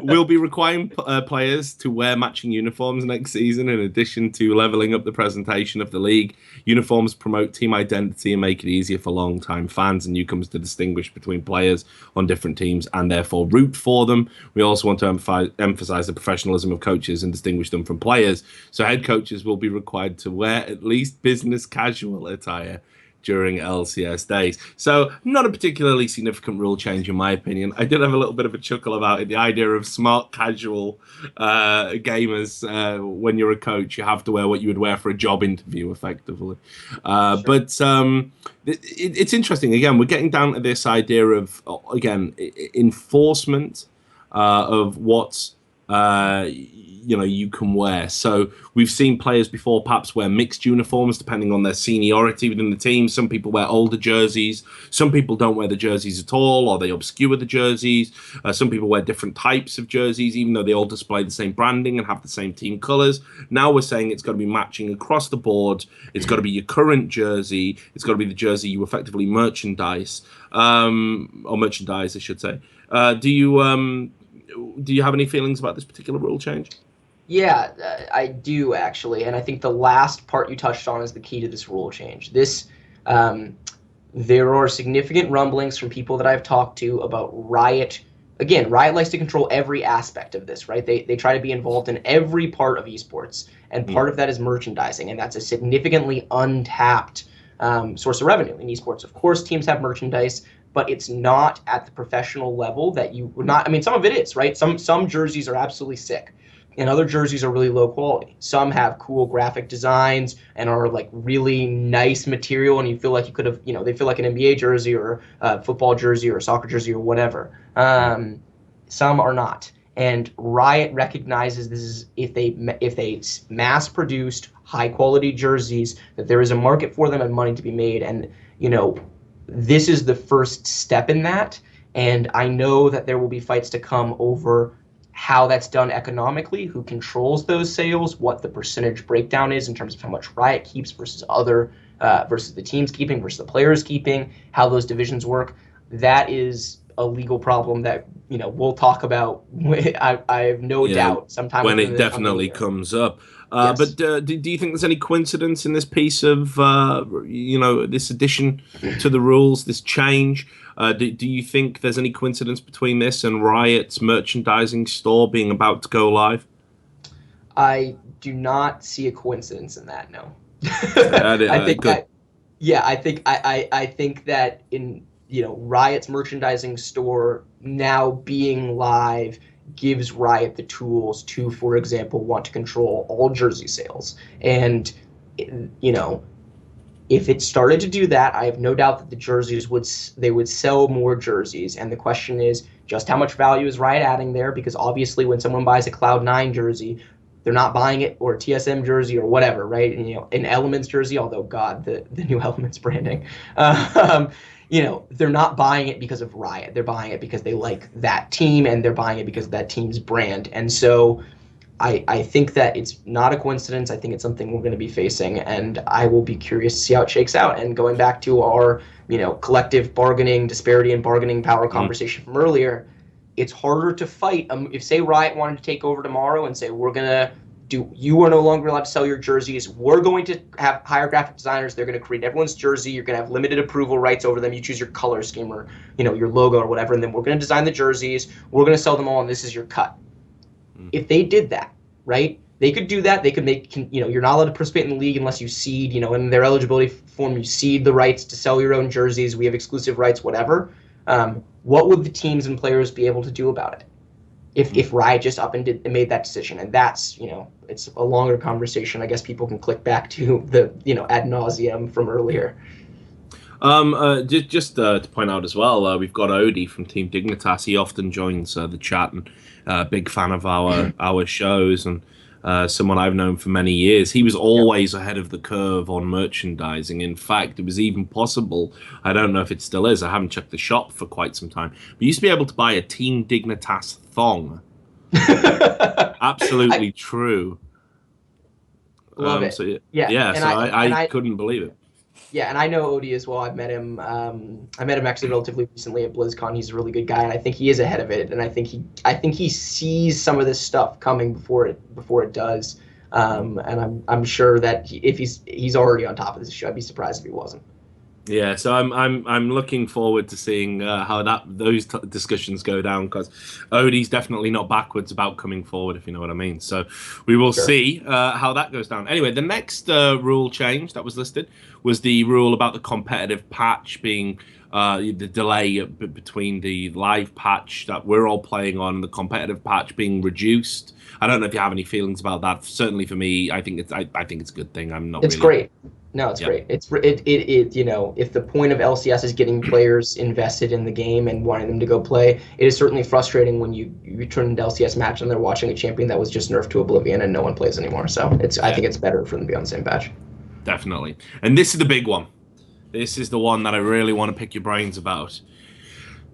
[SPEAKER 1] We'll be requiring players to wear matching uniforms next season. In addition to leveling up the presentation of the league, uniforms promote team identity and make it easier for long-time fans and newcomers to distinguish between players on different teams and therefore root for them. We also want to emphasize the professionalism of coaches and distinguish them from players. So head coaches will be required to wear at least business casual attire during LCS days. So not a particularly significant rule change in my opinion. I did have a little bit of a chuckle about it. The idea of smart casual gamers. When you're a coach, you have to wear what you would wear for a job interview effectively. Sure. But it's interesting. Again, we're getting down to this idea of, again, enforcement of what you can wear. So we've seen players before perhaps wear mixed uniforms depending on their seniority within the team. Some people wear older jerseys. Some people don't wear the jerseys at all, or they obscure the jerseys. Some people wear different types of jerseys, even though they all display the same branding and have the same team colors. Now we're saying it's got to be matching across the board. It's got to be your current jersey. It's got to be the jersey you effectively merchandise, or merchandise, I should say. Do you have any feelings about this particular rule change?
[SPEAKER 2] Yeah, I do actually, and I think the last part you touched on is the key to this rule change. There are significant rumblings from people that I've talked to about Riot. Again, Riot likes to control every aspect of this, right? They try to be involved in every part of esports, and part of that is merchandising, and that's a significantly untapped source of revenue in esports. Of course, teams have merchandise, but it's not at the professional level that you would not. I mean, some of it is, right? Some jerseys are absolutely sick, and other jerseys are really low quality. Some have cool graphic designs and are like really nice material, and you feel like you could have, they feel like an NBA jersey or a football jersey or a soccer jersey or whatever. Some are not, and Riot recognizes this is if they mass produced high quality jerseys, that there is a market for them and money to be made, and this is the first step in that. And I know that there will be fights to come over how that's done economically, who controls those sales, what the percentage breakdown is in terms of how much Riot keeps versus versus the teams keeping versus the players keeping, how those divisions work. That is a legal problem that we'll talk about. I have no doubt sometime
[SPEAKER 1] when it definitely comes up.
[SPEAKER 2] Yes.
[SPEAKER 1] But do you think there's any coincidence in this piece of this addition to the rules, this change? Do you think there's any coincidence between this and Riot's merchandising store being about to go live?
[SPEAKER 2] I do not see a coincidence in that. No.
[SPEAKER 1] I think
[SPEAKER 2] I think that Riot's merchandising store now being live gives Riot the tools to, for example, want to control all jersey sales. And, if it started to do that, I have no doubt that the jerseys would sell more jerseys. And the question is just how much value is Riot adding there? Because obviously when someone buys a Cloud9 jersey, they're not buying it, or a TSM jersey or whatever, right? And, an Elements jersey, although God, the new Elements branding, they're not buying it because of Riot. They're buying it because they like that team, and they're buying it because of that team's brand. And so I think that it's not a coincidence. I think it's something we're going to be facing, and I will be curious to see how it shakes out. And going back to our, collective bargaining, disparity in bargaining power conversation from earlier, it's harder to fight. If, say, Riot wanted to take over tomorrow and say, you are no longer allowed to sell your jerseys. We're going to have hire graphic designers. They're going to create everyone's jersey. You're going to have limited approval rights over them. You choose your color scheme or, your logo or whatever, and then we're going to design the jerseys. We're going to sell them all, and this is your cut. If they did that, right, they could do that. They could make, you're not allowed to participate in the league unless you seed, in their eligibility form, you seed the rights to sell your own jerseys. We have exclusive rights, whatever. What would the teams and players be able to do about it if Riot just up and made that decision? And that's, it's a longer conversation. I guess people can click back to the, ad nauseum from earlier.
[SPEAKER 1] Just to point out as well, we've got Odie from Team Dignitas. He often joins the chat, and big fan of our shows, and someone I've known for many years. He was always ahead of the curve on merchandising. In fact, it was even possible, I don't know if it still is, I haven't checked the shop for quite some time, but you used to be able to buy a Team Dignitas thong. Absolutely true.
[SPEAKER 2] Love it.
[SPEAKER 1] So, I couldn't believe it.
[SPEAKER 2] Yeah, and I know Odie as well. I've met him. I met him actually relatively recently at BlizzCon. He's a really good guy, and I think he is ahead of it. And I think he sees some of this stuff coming before it does. And I'm sure that if he's already on top of this issue. I'd be surprised if he wasn't.
[SPEAKER 1] Yeah, so I'm looking forward to seeing how those discussions go down, because Odie's definitely not backwards about coming forward, if you know what I mean. So we will see how that goes down. Anyway, the next rule change that was listed was the rule about the competitive patch being the delay between the live patch that we're all playing on and the competitive patch being reduced. I don't know if you have any feelings about that. Certainly for me, I think it's a good thing.
[SPEAKER 2] It's great. No, it's great. If the point of LCS is getting players invested in the game and wanting them to go play, it is certainly frustrating when you return an LCS match and they're watching a champion that was just nerfed to oblivion and no one plays anymore. So I think it's better for them to be on the same patch.
[SPEAKER 1] Definitely. And this is the big one. This is the one that I really want to pick your brains about.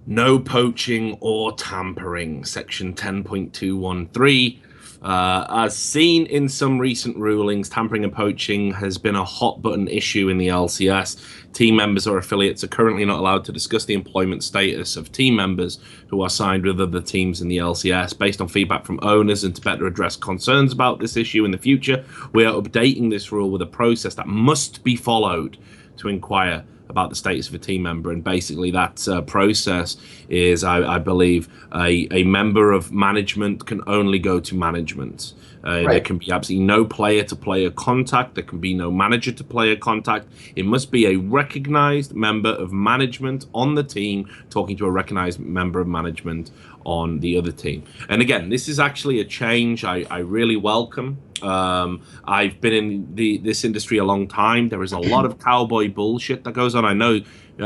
[SPEAKER 1] No poaching or tampering, section 10.213. As seen in some recent rulings, tampering and poaching has been a hot button issue in the LCS. Team members or affiliates are currently not allowed to discuss the employment status of team members who are signed with other teams in the LCS. Based on feedback from owners and to better address concerns about this issue in the future, we are updating this rule with a process that must be followed to inquire about the status of a team member. And basically that process is, I believe, a member of management can only go to management. Right. There can be absolutely no player-to-player contact. There can be no manager-to-player contact. It must be a recognized member of management on the team talking to a recognized member of management on the other team. And again, this is actually a change I really welcome. I've been in this industry a long time. There is a lot of cowboy bullshit that goes on. I know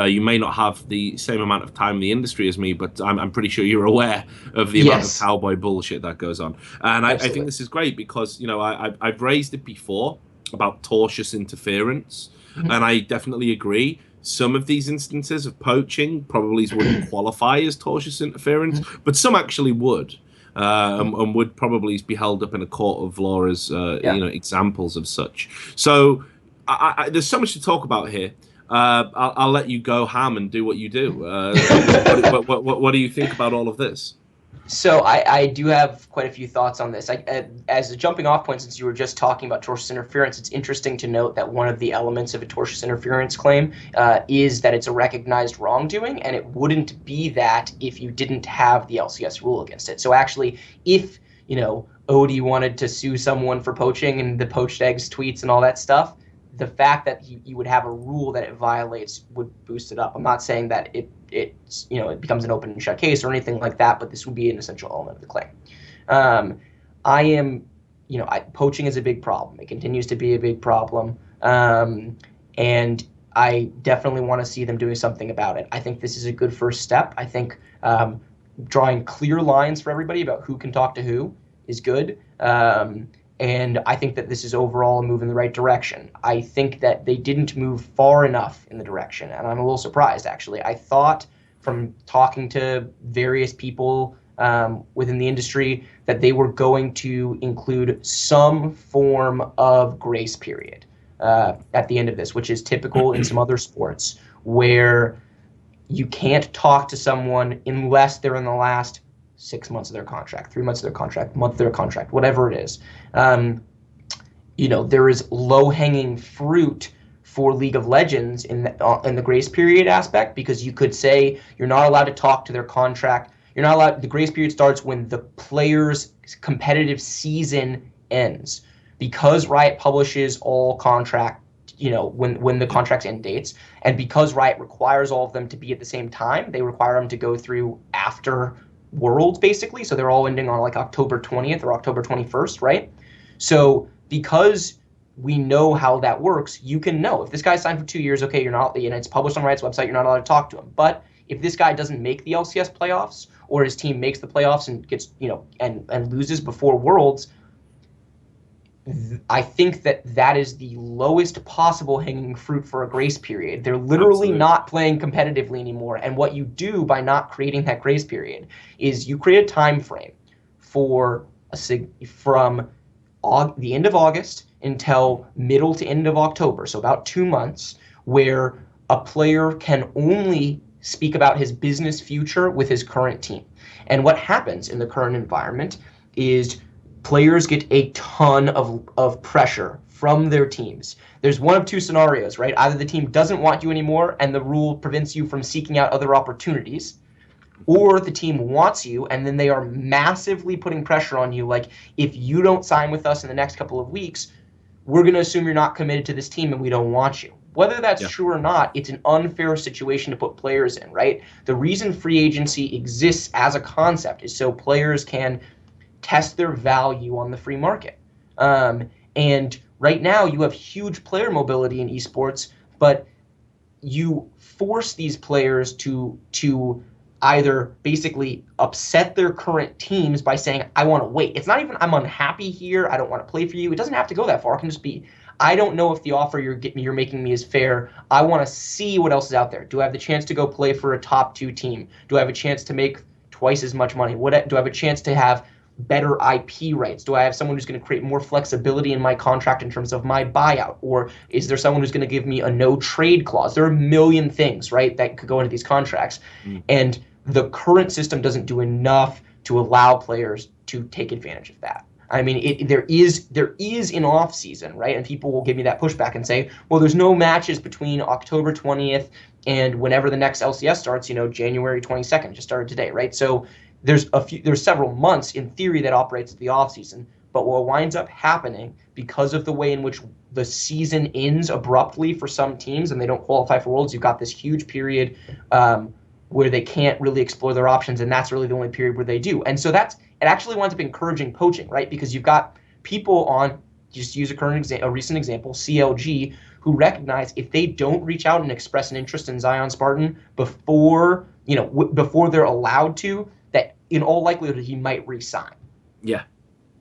[SPEAKER 1] you may not have the same amount of time in the industry as me, but I'm pretty sure you're aware of the amount of cowboy bullshit that goes on. And I think this is great because, I've raised it before about tortious interference, and I definitely agree. Some of these instances of poaching probably wouldn't qualify as tortious interference, but some actually would. And would probably be held up in a court of law as examples of such. So there's so much to talk about here. I'll let you go ham and do what you do. What do you think about all of this?
[SPEAKER 2] So I do have quite a few thoughts on this. As a jumping off point, since you were just talking about tortious interference, it's interesting to note that one of the elements of a tortious interference claim is that it's a recognized wrongdoing, and it wouldn't be that if you didn't have the LCS rule against it. So actually, if Odie wanted to sue someone for poaching and the poached eggs tweets and all that stuff, the fact that you would have a rule that it violates would boost it up. I'm not saying that it it's it becomes an open and shut case or anything like that. But this would be an essential element of the claim. I am, poaching is a big problem. It continues to be a big problem, and I definitely want to see them doing something about it. I think this is a good first step. I think drawing clear lines for everybody about who can talk to who is good. And I think that this is overall a move in the right direction. I think that they didn't move far enough in the direction, and I'm a little surprised, actually. I thought from talking to various people within the industry that they were going to include some form of grace period at the end of this, which is typical in some other sports where you can't talk to someone unless they're in the last 6 months of their contract, 3 months of their contract, month of their contract, whatever it is. There is low-hanging fruit for League of Legends in the grace period aspect, because you could say you're not allowed to talk to their contract. You're not allowed. The grace period starts when the player's competitive season ends, because Riot publishes all contract. When the contract's end dates, and because Riot requires all of them to be at the same time, they require them to go through after Worlds, basically. So they're all ending on like October 20th or October 21st, right? So because we know how that works, you can know if this guy's signed for 2 years, okay, you're not, it's published on Riot's website, you're not allowed to talk to him. But if this guy doesn't make the LCS playoffs, or his team makes the playoffs and gets, and loses before Worlds, I think that is the lowest possible hanging fruit for a grace period. They're literally not playing competitively anymore. And what you do by not creating that grace period is you create a time frame for from the end of August until middle to end of October, so about 2 months, where a player can only speak about his business future with his current team. And what happens in the current environment is players get a ton of pressure from their teams. There's one of two scenarios, right? Either the team doesn't want you anymore and the rule prevents you from seeking out other opportunities, or the team wants you and then they are massively putting pressure on you, like, if you don't sign with us in the next couple of weeks, we're going to assume you're not committed to this team and we don't want you. Whether that's true or not, it's an unfair situation to put players in, right? The reason free agency exists as a concept is so players can test their value on the free market. And right now you have huge player mobility in esports, but you force these players to either basically upset their current teams by saying, I want to wait. It's not even I'm unhappy here, I don't want to play for you. It doesn't have to go that far. It can just be, I don't know if the offer you're making me is fair. I want to see what else is out there. Do I have the chance to go play for a top 2 team? Do I have a chance to make twice as much money? Do I have a chance to have better IP rights? Do I have someone who's going to create more flexibility in my contract in terms of my buyout? Or is there someone who's going to give me a no trade clause? There are a million things, right, that could go into these contracts. And the current system doesn't do enough to allow players to take advantage of that. I mean, there is an off season, right? And people will give me that pushback and say, well, there's no matches between October 20th and whenever the next LCS starts, January 22nd, just started today, right? So there's several months in theory that operates at the off season, but what winds up happening because of the way in which the season ends abruptly for some teams and they don't qualify for Worlds, you've got this huge period where they can't really explore their options, and that's really the only period where they do. And so it actually winds up encouraging poaching, right? Because you've got people on, just use a recent example, CLG, who recognize if they don't reach out and express an interest in Zion Spartan before they're allowed to, that in all likelihood he might re-sign.
[SPEAKER 1] Yeah.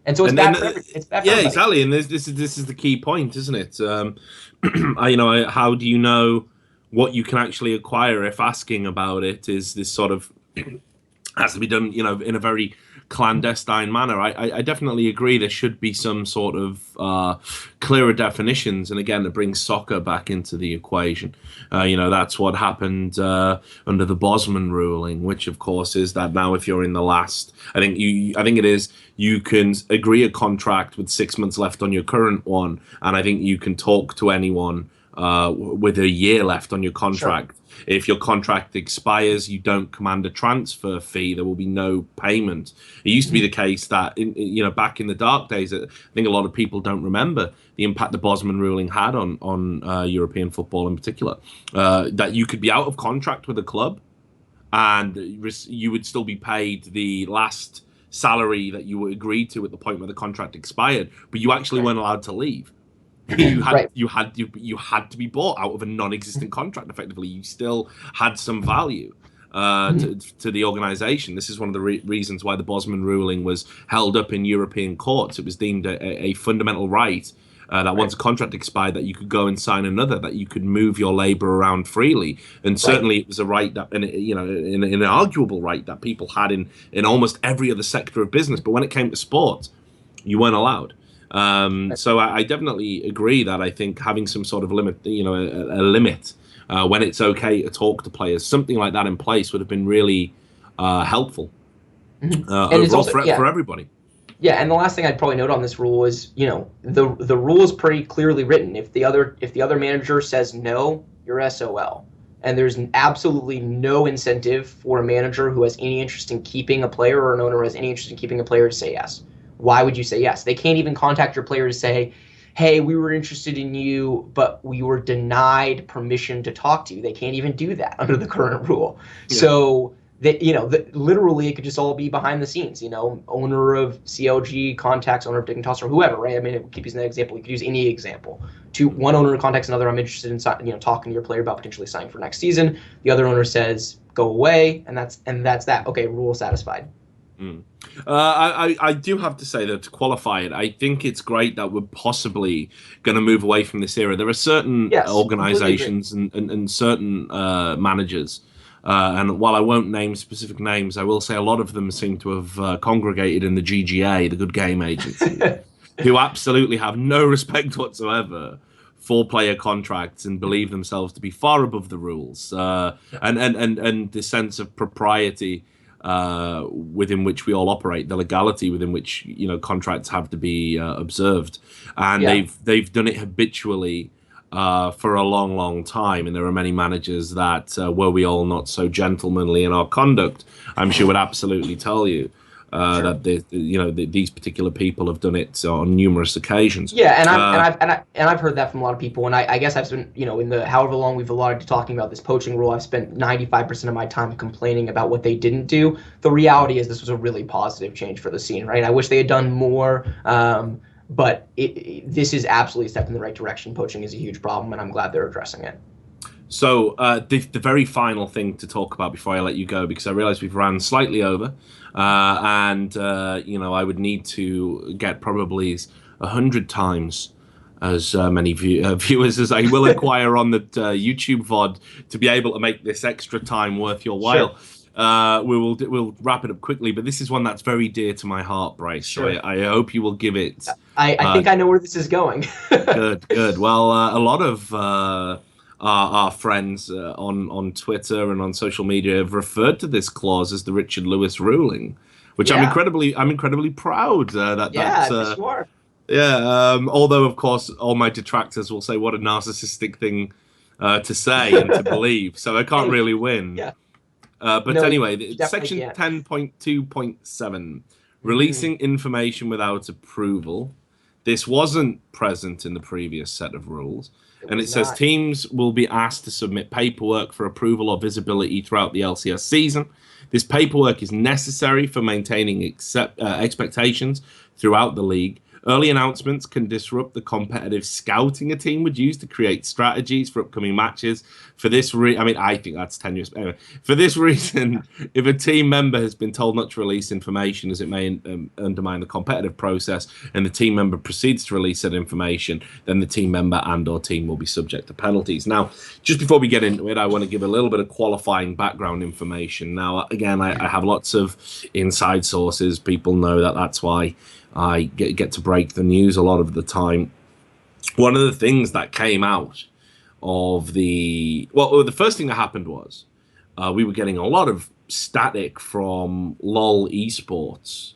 [SPEAKER 2] And so it's bad for everybody.
[SPEAKER 1] Exactly. And this is the key point, isn't it? How do you know what you can actually acquire if asking about it is this sort of has to be done, in a very clandestine manner? I definitely agree there should be some sort of clearer definitions, and again, it brings soccer back into the equation. That's what happened under the Bosman ruling, which of course is that now if you're in the last, I think it is, you can agree a contract with 6 months left on your current one, and I think you can talk to anyone with a year left on your contract. Sure. If your contract expires, you don't command a transfer fee. There will be no payment. It used to be the case that, back in the dark days, I think a lot of people don't remember the impact the Bosman ruling had on European football in particular. That you could be out of contract with a club and you would still be paid the last salary that you agreed to at the point where the contract expired, but you actually weren't allowed to leave.
[SPEAKER 2] Right.
[SPEAKER 1] You had to be bought out of a non-existent contract. Effectively, you still had some value to the organization. This is one of the reasons why the Bosman ruling was held up in European courts. It was deemed a fundamental right that once a contract expired, that you could go and sign another, that you could move your labor around freely. And certainly it was a right that, and an arguable right that people had in almost every other sector of business. But when it came to sports, you weren't allowed. So I definitely agree that I think having some sort of limit, a limit when it's okay to talk to players, something like that in place would have been really helpful
[SPEAKER 2] And it's
[SPEAKER 1] overall
[SPEAKER 2] also,
[SPEAKER 1] for everybody.
[SPEAKER 2] Yeah, and the last thing I'd probably note on this rule is, the rule is pretty clearly written. If the other manager says no, you're SOL. And there's absolutely no incentive for a manager who has any interest in keeping a player, or an owner who has any interest in keeping a player, to say yes. Why would you say yes? They can't even contact your player to say, hey, we were interested in you, but we were denied permission to talk to you. They can't even do that under the current rule. Yeah. So literally it could just all be behind the scenes. Owner of CLG contacts owner of Dick and Toss, or whoever, right? I mean, keep using that example. You could use any example. One owner contacts another. I'm interested in talking to your player about potentially signing for next season. The other owner says go away, and that's that. Okay, rule satisfied.
[SPEAKER 1] I do have to say that to qualify it, I think it's great that we're possibly going to move away from this era. There are certain organizations and certain managers. And while I won't name specific names, I will say a lot of them seem to have congregated in the GGA, the Good Game Agency, who absolutely have no respect whatsoever for player contracts and believe themselves to be far above the rules and the sense of propriety within which we all operate, the legality within which contracts have to be observed, and they've done it habitually. For a long, long time, and there are many managers that, were we all not so gentlemanly in our conduct, I'm sure would absolutely tell you that these particular people have done it on numerous occasions.
[SPEAKER 2] Yeah, and I've heard that from a lot of people, and I guess I've been in the however long we've allotted to talking about this poaching rule, I've spent 95% of my time complaining about what they didn't do. The reality is this was a really positive change for the scene, right? I wish they had done more. But this is absolutely a step in the right direction. Poaching is a huge problem, and I'm glad they're addressing it.
[SPEAKER 1] So the very final thing to talk about before I let you go, because I realize we've ran slightly over, and I would need to get probably 100 times as many viewers as I will acquire on the YouTube VOD to be able to make this extra time worth your while. Sure. We'll wrap it up quickly, but this is one that's very dear to my heart, Bryce. Sure. So I hope you will give it.
[SPEAKER 2] I think I know where this is going.
[SPEAKER 1] Good. Well, a lot of our friends on Twitter and on social media have referred to this clause as the Richard Lewis ruling, which I'm incredibly proud that.
[SPEAKER 2] Yeah, yes, you are.
[SPEAKER 1] Yeah. Although of course all my detractors will say what a narcissistic thing to say and to believe, so I can't really win.
[SPEAKER 2] Yeah.
[SPEAKER 1] But anyway, section 10.2.7, releasing information without approval. This wasn't present in the previous set of rules. And it says teams will be asked to submit paperwork for approval or visibility throughout the LCS season. This paperwork is necessary for maintaining expectations throughout the league. Early announcements can disrupt the competitive scouting a team would use to create strategies for upcoming matches. For this I think that's tenuous. Anyway, for this reason, if a team member has been told not to release information as it may undermine the competitive process, and the team member proceeds to release that information, then the team member and/or team will be subject to penalties. Now, just before we get into it, I want to give a little bit of qualifying background information. Now, again, I have lots of inside sources. People know that that's why I get to break the news a lot of the time. One of the things that came out of the first thing that happened was we were getting a lot of static from LOL esports.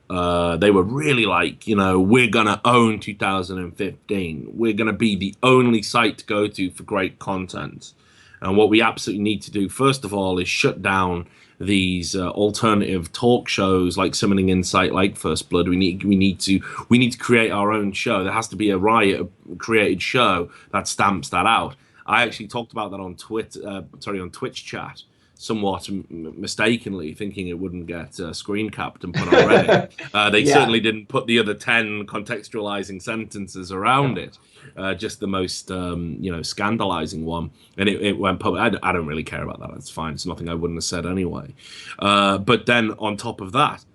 [SPEAKER 1] They were really like, we're going to own 2015. We're going to be the only site to go to for great content. And what we absolutely need to do, first of all, is shut down these alternative talk shows like Summoning Insight, like First Blood. We need to create our own show. There has to be a Riot created show that stamps that out. I actually talked about that on Twitch chat. somewhat mistakenly, thinking it wouldn't get screen capped and put on Reddit. They
[SPEAKER 2] Yeah.
[SPEAKER 1] certainly didn't put the other 10 contextualizing sentences around it. Just the most, scandalizing one, and it went public. I don't really care about that. It's fine. It's nothing I wouldn't have said anyway. But then on top of that,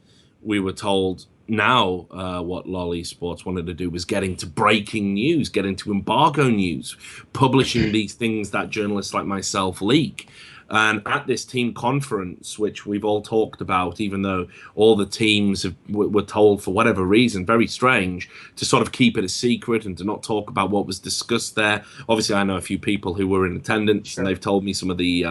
[SPEAKER 1] we were told now what LoL Esports wanted to do was get into breaking news, get into embargo news, publishing these things that journalists like myself leak. And at this team conference, which we've all talked about, even though all the teams were told for whatever reason, very strange, to sort of keep it a secret and to not talk about what was discussed there. Obviously, I know a few people who were in attendance, and they've told me some of the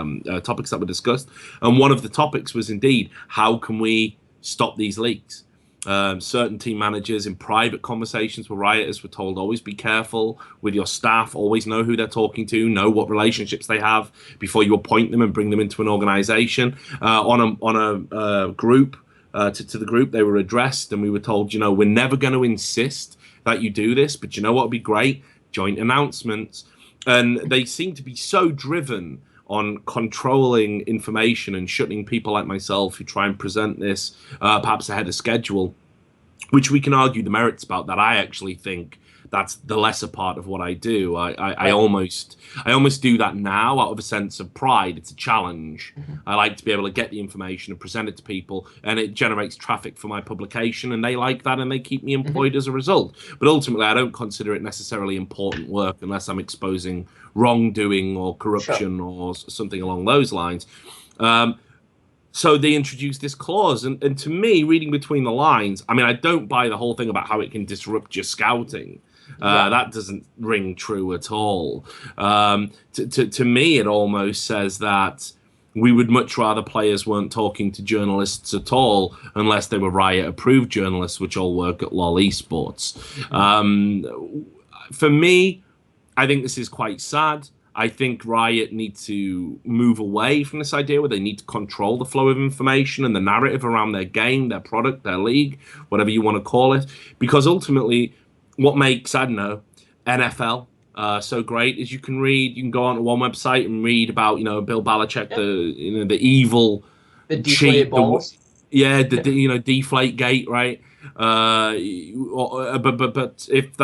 [SPEAKER 1] topics that were discussed. And one of the topics was indeed, how can we stop these leaks? Certain team managers in private conversations with rioters were told, always be careful with your staff, always know who they're talking to, know what relationships they have before you appoint them and bring them into an organization. On a group, to the group, they were addressed, and we were told, we're never going to insist that you do this, but you know what would be great? Joint announcements. And they seem to be so driven on controlling information and shutting people like myself who try and present this perhaps ahead of schedule, which we can argue the merits about. That I actually think that's the lesser part of what I do. I almost do that now out of a sense of pride. It's a challenge. I like to be able to get the information and present it to people, and it generates traffic for my publication, and they like that, and they keep me employed as a result. But ultimately, I don't consider it necessarily important work unless I'm exposing wrongdoing or corruption or something along those lines. So they introduced this clause, and to me, reading between the lines, I mean, I don't buy the whole thing about how it can disrupt your scouting. That doesn't ring true at all. To me, it almost says that we would much rather players weren't talking to journalists at all unless they were Riot-approved journalists, which all work at LoL Esports. For me, I think this is quite sad. I think Riot need to move away from this idea where they need to control the flow of information and the narrative around their game, their product, their league, whatever you want to call it. Because ultimately, what makes, I don't know, NFL so great is you can go onto one website and read about, Bill Belichick, the evil,
[SPEAKER 2] the deflated balls.
[SPEAKER 1] Deflate Gate, right? But if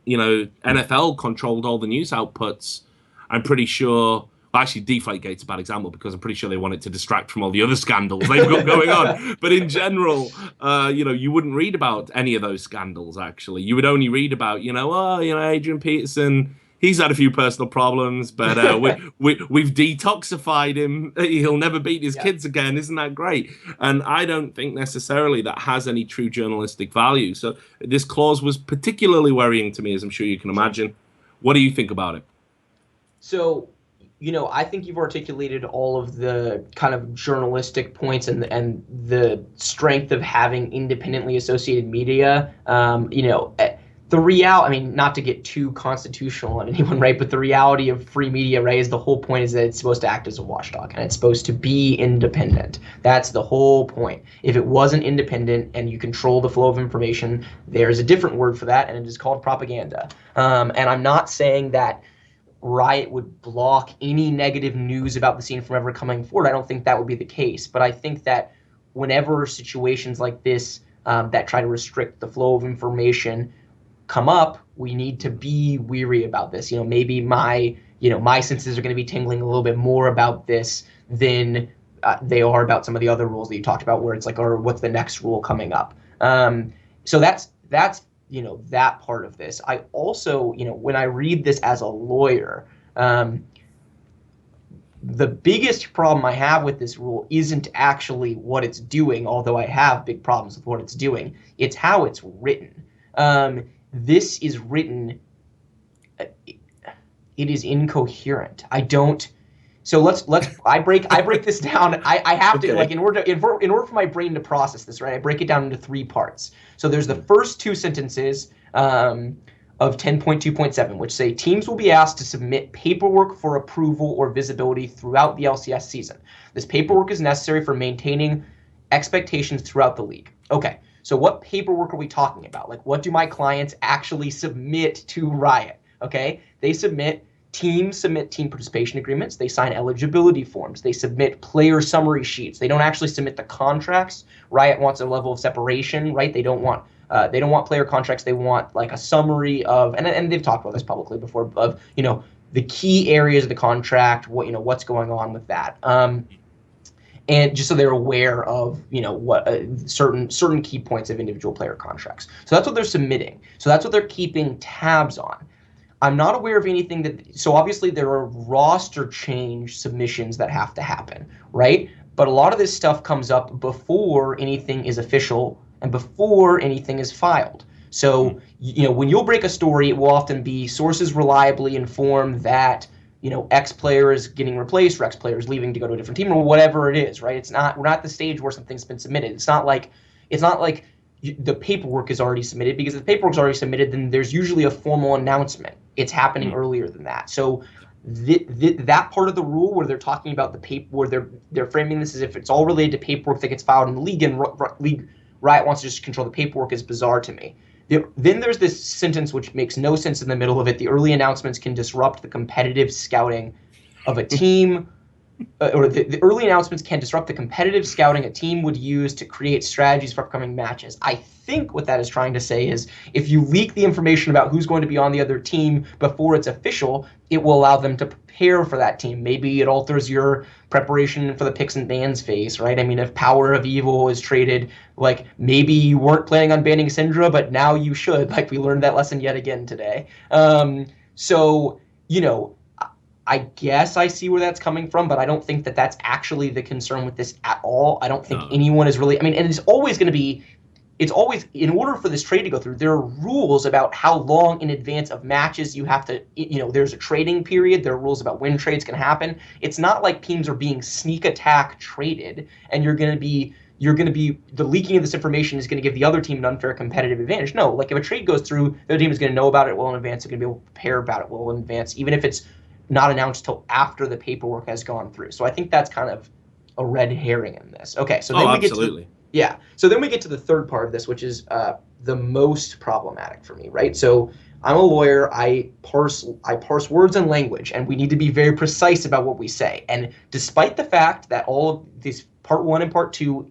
[SPEAKER 1] NFL controlled all the news outputs, I'm pretty sure. Well, actually, Deflategate's a bad example because I'm pretty sure they want it to distract from all the other scandals they've got going on. But in general, you wouldn't read about any of those scandals. Actually, you would only read about, Adrian Peterson. He's had a few personal problems, but we've detoxified him. He'll never beat his kids again. Isn't that great? And I don't think necessarily that has any true journalistic value. So this clause was particularly worrying to me, as I'm sure you can imagine. What do you think about it?
[SPEAKER 2] So, I think you've articulated all of the kind of journalistic points and the strength of having independently associated media. The reality, I mean, not to get too constitutional on anyone, right? But the reality of free media, right, is the whole point is that it's supposed to act as a watchdog and it's supposed to be independent. That's the whole point. If it wasn't independent and you control the flow of information, there's a different word for that, and it is called propaganda. And I'm not saying that Riot would block any negative news about the scene from ever coming forward. I don't think that would be the case. But I think that whenever situations like this that try to restrict the flow of information come up, we need to be weary about this. Maybe my senses are going to be tingling a little bit more about this than they are about some of the other rules that you talked about, where it's like, or what's the next rule coming up? So that's that part of this. I also, when I read this as a lawyer, the biggest problem I have with this rule isn't actually what it's doing, although I have big problems with what it's doing. It's how it's written. This is written, it is incoherent. So I break this down. I have to, like, in order for my brain to process this, right, I break it down into 3 parts. So there's the first 2 sentences of 10.2.7, which say teams will be asked to submit paperwork for approval or visibility throughout the LCS season. This paperwork is necessary for maintaining expectations throughout the league. Okay, so what paperwork are we talking about? Like, what do my clients actually submit to Riot? Okay, they submit Teams submit team participation agreements. They sign eligibility forms. They submit player summary sheets. They don't actually submit the contracts. Riot wants a level of separation, right? They don't want player contracts. They want like a summary of, and they've talked about this publicly before, of, you know, the key areas of the contract, what, you know, what's going on with that. And just so they're aware of, you know, what certain key points of individual player contracts. So that's what they're submitting. So that's what they're keeping tabs on. I'm not aware of anything that, so obviously there are roster change submissions that have to happen, right? But a lot of this stuff comes up before anything is official and before anything is filed. So, you know, when you'll break a story, it will often be sources reliably inform that, you know, X player is getting replaced or X player is leaving to go to a different team or whatever it is, right? We're not at the stage where something's been submitted. It's not like the paperwork is already submitted, because if the paperwork's already submitted, then there's usually a formal announcement. It's happening earlier than that. So that part of the rule where they're talking about the paper, where they're framing this as if it's all related to paperwork that gets filed in the league, and Riot wants to just control the paperwork, is bizarre to me. Then there's this sentence which makes no sense in the middle of it. The early announcements can disrupt the competitive scouting of a team, or the early announcements can disrupt the competitive scouting a team would use to create strategies for upcoming matches. I think what that is trying to say is if you leak the information about who's going to be on the other team before it's official, it will allow them to prepare for that team. Maybe it alters your preparation for the picks and bans phase, right? I mean, if Power of Evil is traded, like maybe you weren't planning on banning Syndra, but now you should. Like we learned that lesson yet again today. So, you know, I guess I see where that's coming from, but I don't think that that's actually the concern with this at all. I don't think anyone is really, I mean, and it's always going to be, it's always, in order for this trade to go through, there are rules about how long in advance of matches you have to, you know, there's a trading period. There are rules about when trades can happen. It's not like teams are being sneak attack traded and you're going to be, the leaking of this information is going to give the other team an unfair competitive advantage. No, like if a trade goes through, the other team is going to know about it well in advance. They're going to be able to prepare about it well in advance, even if it's not announced till after the paperwork has gone through. So I think that's kind of a red herring in this. Okay, so then so then we get to the third part of this, which is the most problematic for me, right? So I'm a lawyer. I parse words and language, and we need to be very precise about what we say. And despite the fact that all of these part 1 and part 2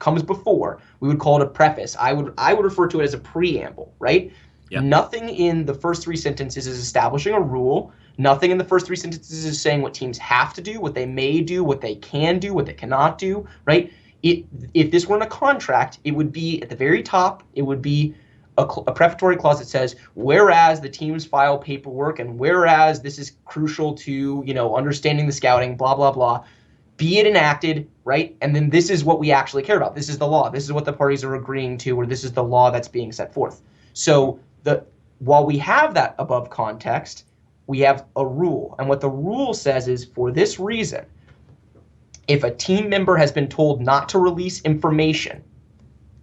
[SPEAKER 2] comes before, we would call it a preface. I would refer to it as a preamble, right? Yep. Nothing in the first 3 sentences is establishing a rule. Nothing in the first 3 sentences is saying what teams have to do, what they may do, what they can do, what they cannot do, right? If this were in a contract, it would be at the very top, it would be a prefatory clause that says, whereas the teams file paperwork and whereas this is crucial to, you know, understanding the scouting, blah, blah, blah, be it enacted, right? And then this is what we actually care about. This is the law. This is what the parties are agreeing to, or this is the law that's being set forth. So while we have that above context, we have a rule. And what the rule says is, for this reason, if a team member has been told not to release information,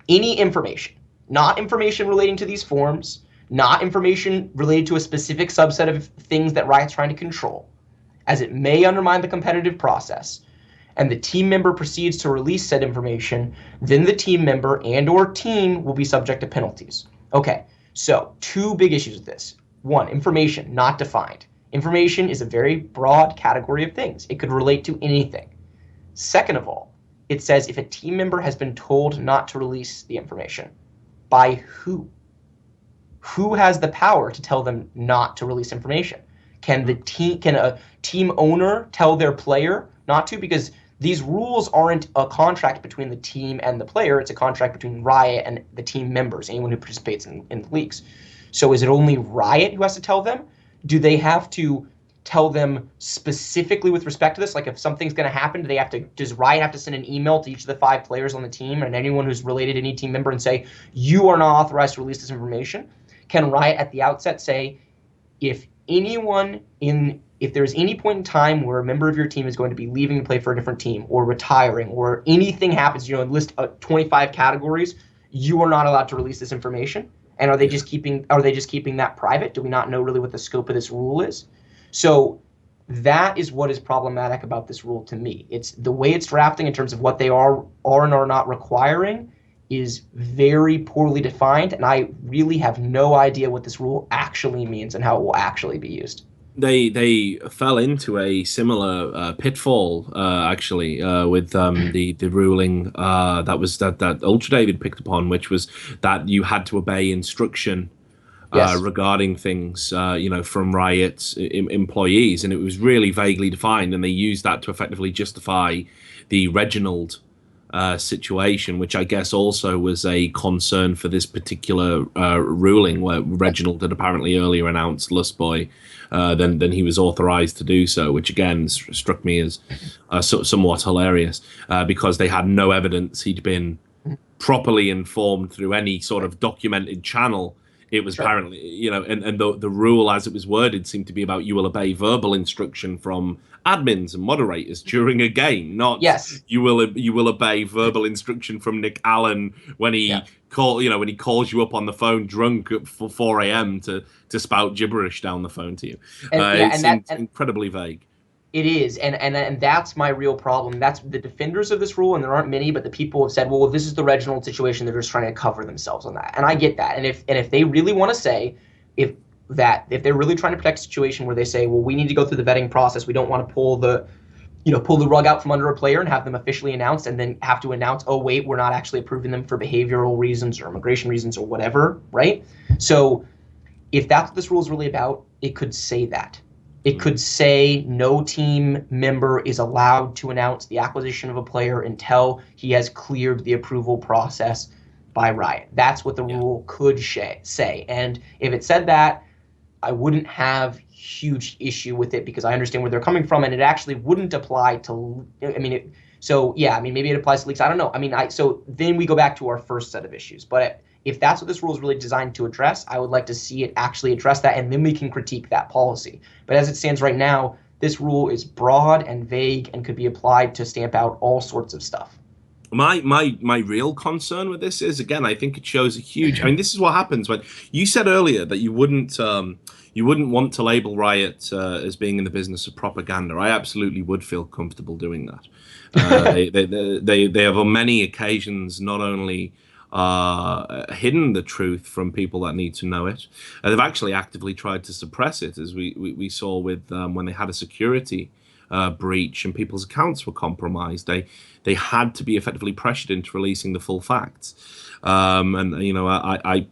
[SPEAKER 2] any information, not information relating to these forms, not information related to a specific subset of things that Riot's trying to control, as it may undermine the competitive process, and the team member proceeds to release said information, then the team member and or team will be subject to penalties. Okay, so 2 big issues with this. 1, information, not defined. Information is a very broad category of things. It could relate to anything. Second of all, it says if a team member has been told not to release the information, by who? Who has the power to tell them not to release information? Can a team owner tell their player not to? Because these rules aren't a contract between the team and the player. It's a contract between Riot and the team members, anyone who participates in the leagues. So is it only Riot who has to tell them? Do they have to tell them specifically with respect to this? Like if something's going to happen, does Riot have to send an email to each of the 5 players on the team and anyone who's related to any team member and say, you are not authorized to release this information? Can Riot at the outset say, if there's any point in time where a member of your team is going to be leaving to play for a different team or retiring or anything happens, you know, list 25 categories, you are not allowed to release this information? And are they just keeping that private? Do we not know really what the scope of this rule is? So that is what is problematic about this rule to me. It's the way it's drafting in terms of what they are and are not requiring is very poorly defined, and I really have no idea what this rule actually means and how it will actually be used.
[SPEAKER 1] They fell into a similar pitfall actually with the ruling that Ultra David picked upon, which was that you had to obey instruction
[SPEAKER 2] Yes.
[SPEAKER 1] regarding things, from Riot's employees, and it was really vaguely defined, and they used that to effectively justify the Reginald situation, which I guess also was a concern for this particular ruling, where Reginald had apparently earlier announced Lustboy than he was authorized to do so, which again struck me as somewhat hilarious because they had no evidence he'd been properly informed through any sort of documented channel. It was
[SPEAKER 2] Sure.
[SPEAKER 1] apparently, and the rule as it was worded seemed to be about you will obey verbal instruction from admins and moderators during a game, not
[SPEAKER 2] Yes.
[SPEAKER 1] you will obey verbal instruction from Nick Allen when
[SPEAKER 2] Yeah.
[SPEAKER 1] when he calls you up on the phone drunk at 4 a.m. to spout gibberish down the phone to you.
[SPEAKER 2] And yeah,
[SPEAKER 1] It
[SPEAKER 2] and that
[SPEAKER 1] seemed incredibly vague.
[SPEAKER 2] it is, and that's my real problem. That's the defenders of this rule, and there aren't many, but the people have said, well, this is the Reginald situation. They're just trying to cover themselves on that, and I get that. And if they really want to say, if they're really trying to protect a situation where they say, well, we need to go through the vetting process, we don't want to pull the rug out from under a player and have them officially announced, and then have to announce, oh wait, we're not actually approving them for behavioral reasons or immigration reasons or whatever, right? So if that's what this rule is really about, it could say that. It could say no team member is allowed to announce the acquisition of a player until he has cleared the approval process by Riot. That's what the
[SPEAKER 1] Yeah.
[SPEAKER 2] rule could say. And if it said that, I wouldn't have huge issue with it because I understand where they're coming from, and it actually wouldn't apply to. I mean, maybe it applies to leaks. I don't know. I mean, so then we go back to our first set of issues. But if that's what this rule is really designed to address, I would like to see it actually address that, and then we can critique that policy. But as it stands right now, this rule is broad and vague and could be applied to stamp out all sorts of stuff.
[SPEAKER 1] My real concern with this is, again, I think it shows a huge. I mean, this is what happens when you said earlier that you wouldn't want to label Riot as being in the business of propaganda. I absolutely would feel comfortable doing that. They have on many occasions not only hidden the truth from people that need to know it, they've actually actively tried to suppress it, as we saw with when they had a security breach and people's accounts were compromised. They had to be effectively pressured into releasing the full facts. And I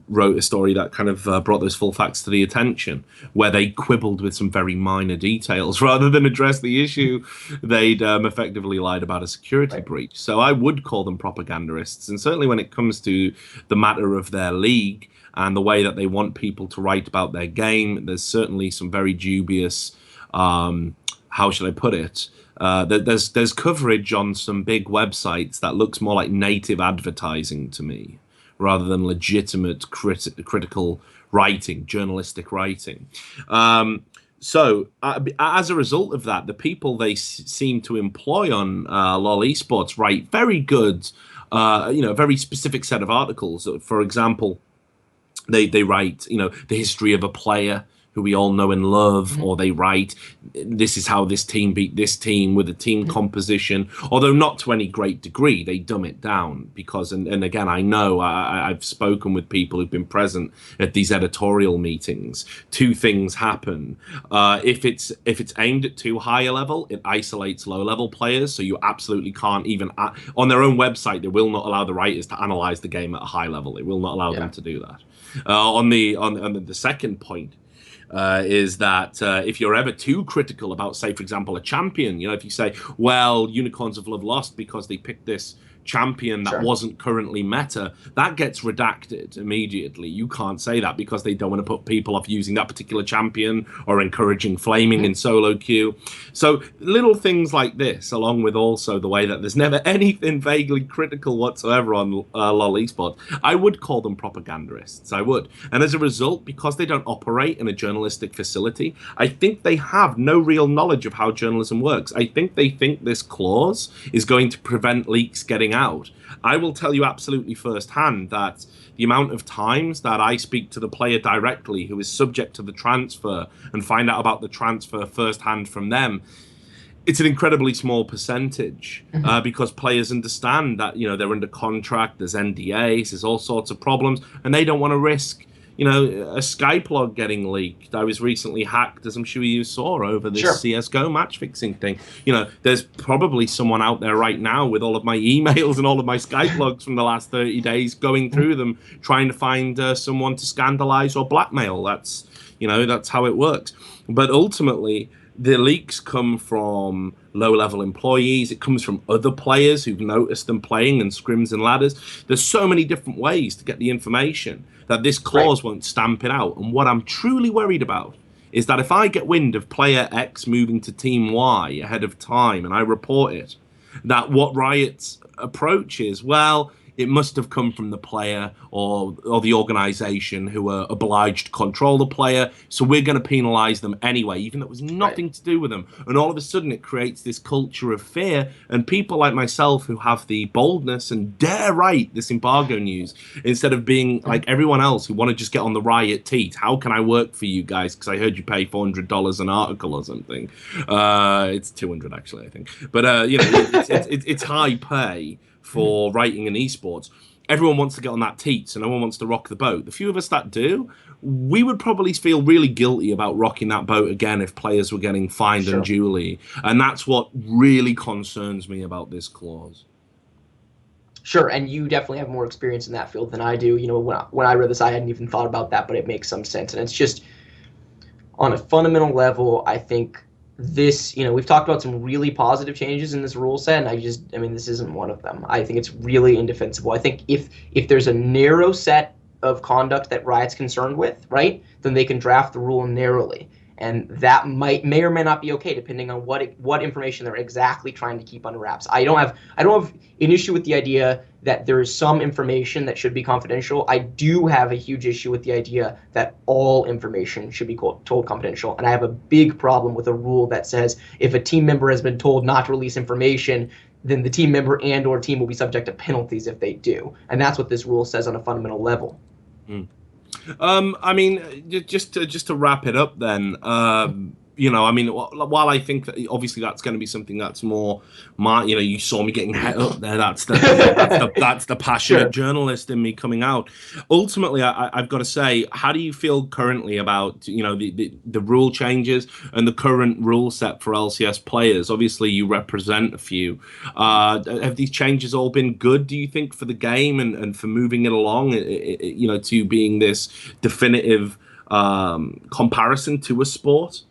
[SPEAKER 1] wrote a story that kind of brought those full facts to the attention, where they quibbled with some very minor details rather than address the issue. They'd effectively lied about a security
[SPEAKER 2] Right.
[SPEAKER 1] breach. So I would call them propagandists. And certainly when it comes to the matter of their league and the way that they want people to write about their game, there's certainly some very dubious, how should I put it? There's coverage on some big websites that looks more like native advertising to me, rather than legitimate critical writing, journalistic writing. So as a result of that, the people they seem to employ on LoL esports write very good, very specific set of articles. For example, they write, the history of a player who we all know and love, or they write, this is how this team beat this team with a team composition, although not to any great degree. They dumb it down because, and again, I know I've spoken with people who've been present at these editorial meetings. Two things happen. If it's aimed at too high a level, it isolates low level players, so you absolutely can't even, on their own website, they will not allow the writers to analyze the game at a high level. They will not allow them to do that. On the second point, is that if you're ever too critical about, say, for example, a champion, if you say, well, Unicorns of Love lost because they picked this champion that
[SPEAKER 2] Sure.
[SPEAKER 1] wasn't currently meta, that gets redacted immediately. You can't say that because they don't want to put people off using that particular champion or encouraging flaming in solo queue. So little things like this, along with also the way that there's never anything vaguely critical whatsoever on LoL esports, I would call them propagandists. I would. And as a result, because they don't operate in a journalistic facility, I think they have no real knowledge of how journalism works. I think they think this clause is going to prevent leaks getting out. I will tell you absolutely firsthand that the amount of times that I speak to the player directly who is subject to the transfer and find out about the transfer firsthand from them, it's an incredibly small percentage because players understand that they're under contract, there's NDAs, there's all sorts of problems, and they don't want to risk a Skype log getting leaked. I was recently hacked, as I'm sure you saw, over this
[SPEAKER 2] Sure.
[SPEAKER 1] CS:GO match fixing thing. There's probably someone out there right now with all of my emails and all of my Skype logs from the last 30 days, going through them, trying to find someone to scandalize or blackmail. That's how it works. But ultimately, the leaks come from low-level employees. It comes from other players who've noticed them playing in scrims and ladders. There's so many different ways to get the information that this
[SPEAKER 2] Right.
[SPEAKER 1] clause won't stamp it out. And what I'm truly worried about is that if I get wind of player X moving to team Y ahead of time and I report it, that what Riot's approach is, well, it must have come from the player or the organization who are obliged to control the player. So we're going to penalize them anyway, even though it was nothing to do with them. And all of a sudden it creates this culture of fear. And people like myself who have the boldness and dare write this embargo news instead of being like everyone else who want to just get on the Riot teat. How can I work for you guys? Because I heard you pay $400 an article or something. It's 200 actually, I think. But it's high pay for writing in esports. Everyone wants to get on that teat, so no one wants to rock the boat. The few of us that do, we would probably feel really guilty about rocking that boat again if players were getting fined unduly. And that's what really concerns me about this clause.
[SPEAKER 2] Sure, and you definitely have more experience in that field than I do. When I read this, I hadn't even thought about that, but it makes some sense. And it's just, on a fundamental level, I think this, we've talked about some really positive changes in this rule set, and this isn't one of them. I think it's really indefensible. I think if there's a narrow set of conduct that Riot's concerned with, right, then they can draft the rule narrowly. And that may or may not be okay, depending on what information they're exactly trying to keep under wraps. I don't have an issue with the idea that there is some information that should be confidential. I do have a huge issue with the idea that all information should be told confidential. And I have a big problem with a rule that says if a team member has been told not to release information, then the team member and/or team will be subject to penalties if they do. And that's what this rule says on a fundamental level.
[SPEAKER 1] Mm. Just to wrap it up then, while I think that obviously that's going to be something that's more you saw me getting het up there. That's the passionate journalist in me coming out. Ultimately, I've got to say, how do you feel currently about the rule changes and the current rule set for LCS players? Obviously, you represent a few. Have these changes all been good, do you think, for the game and for moving it along? To being this definitive comparison to a sport?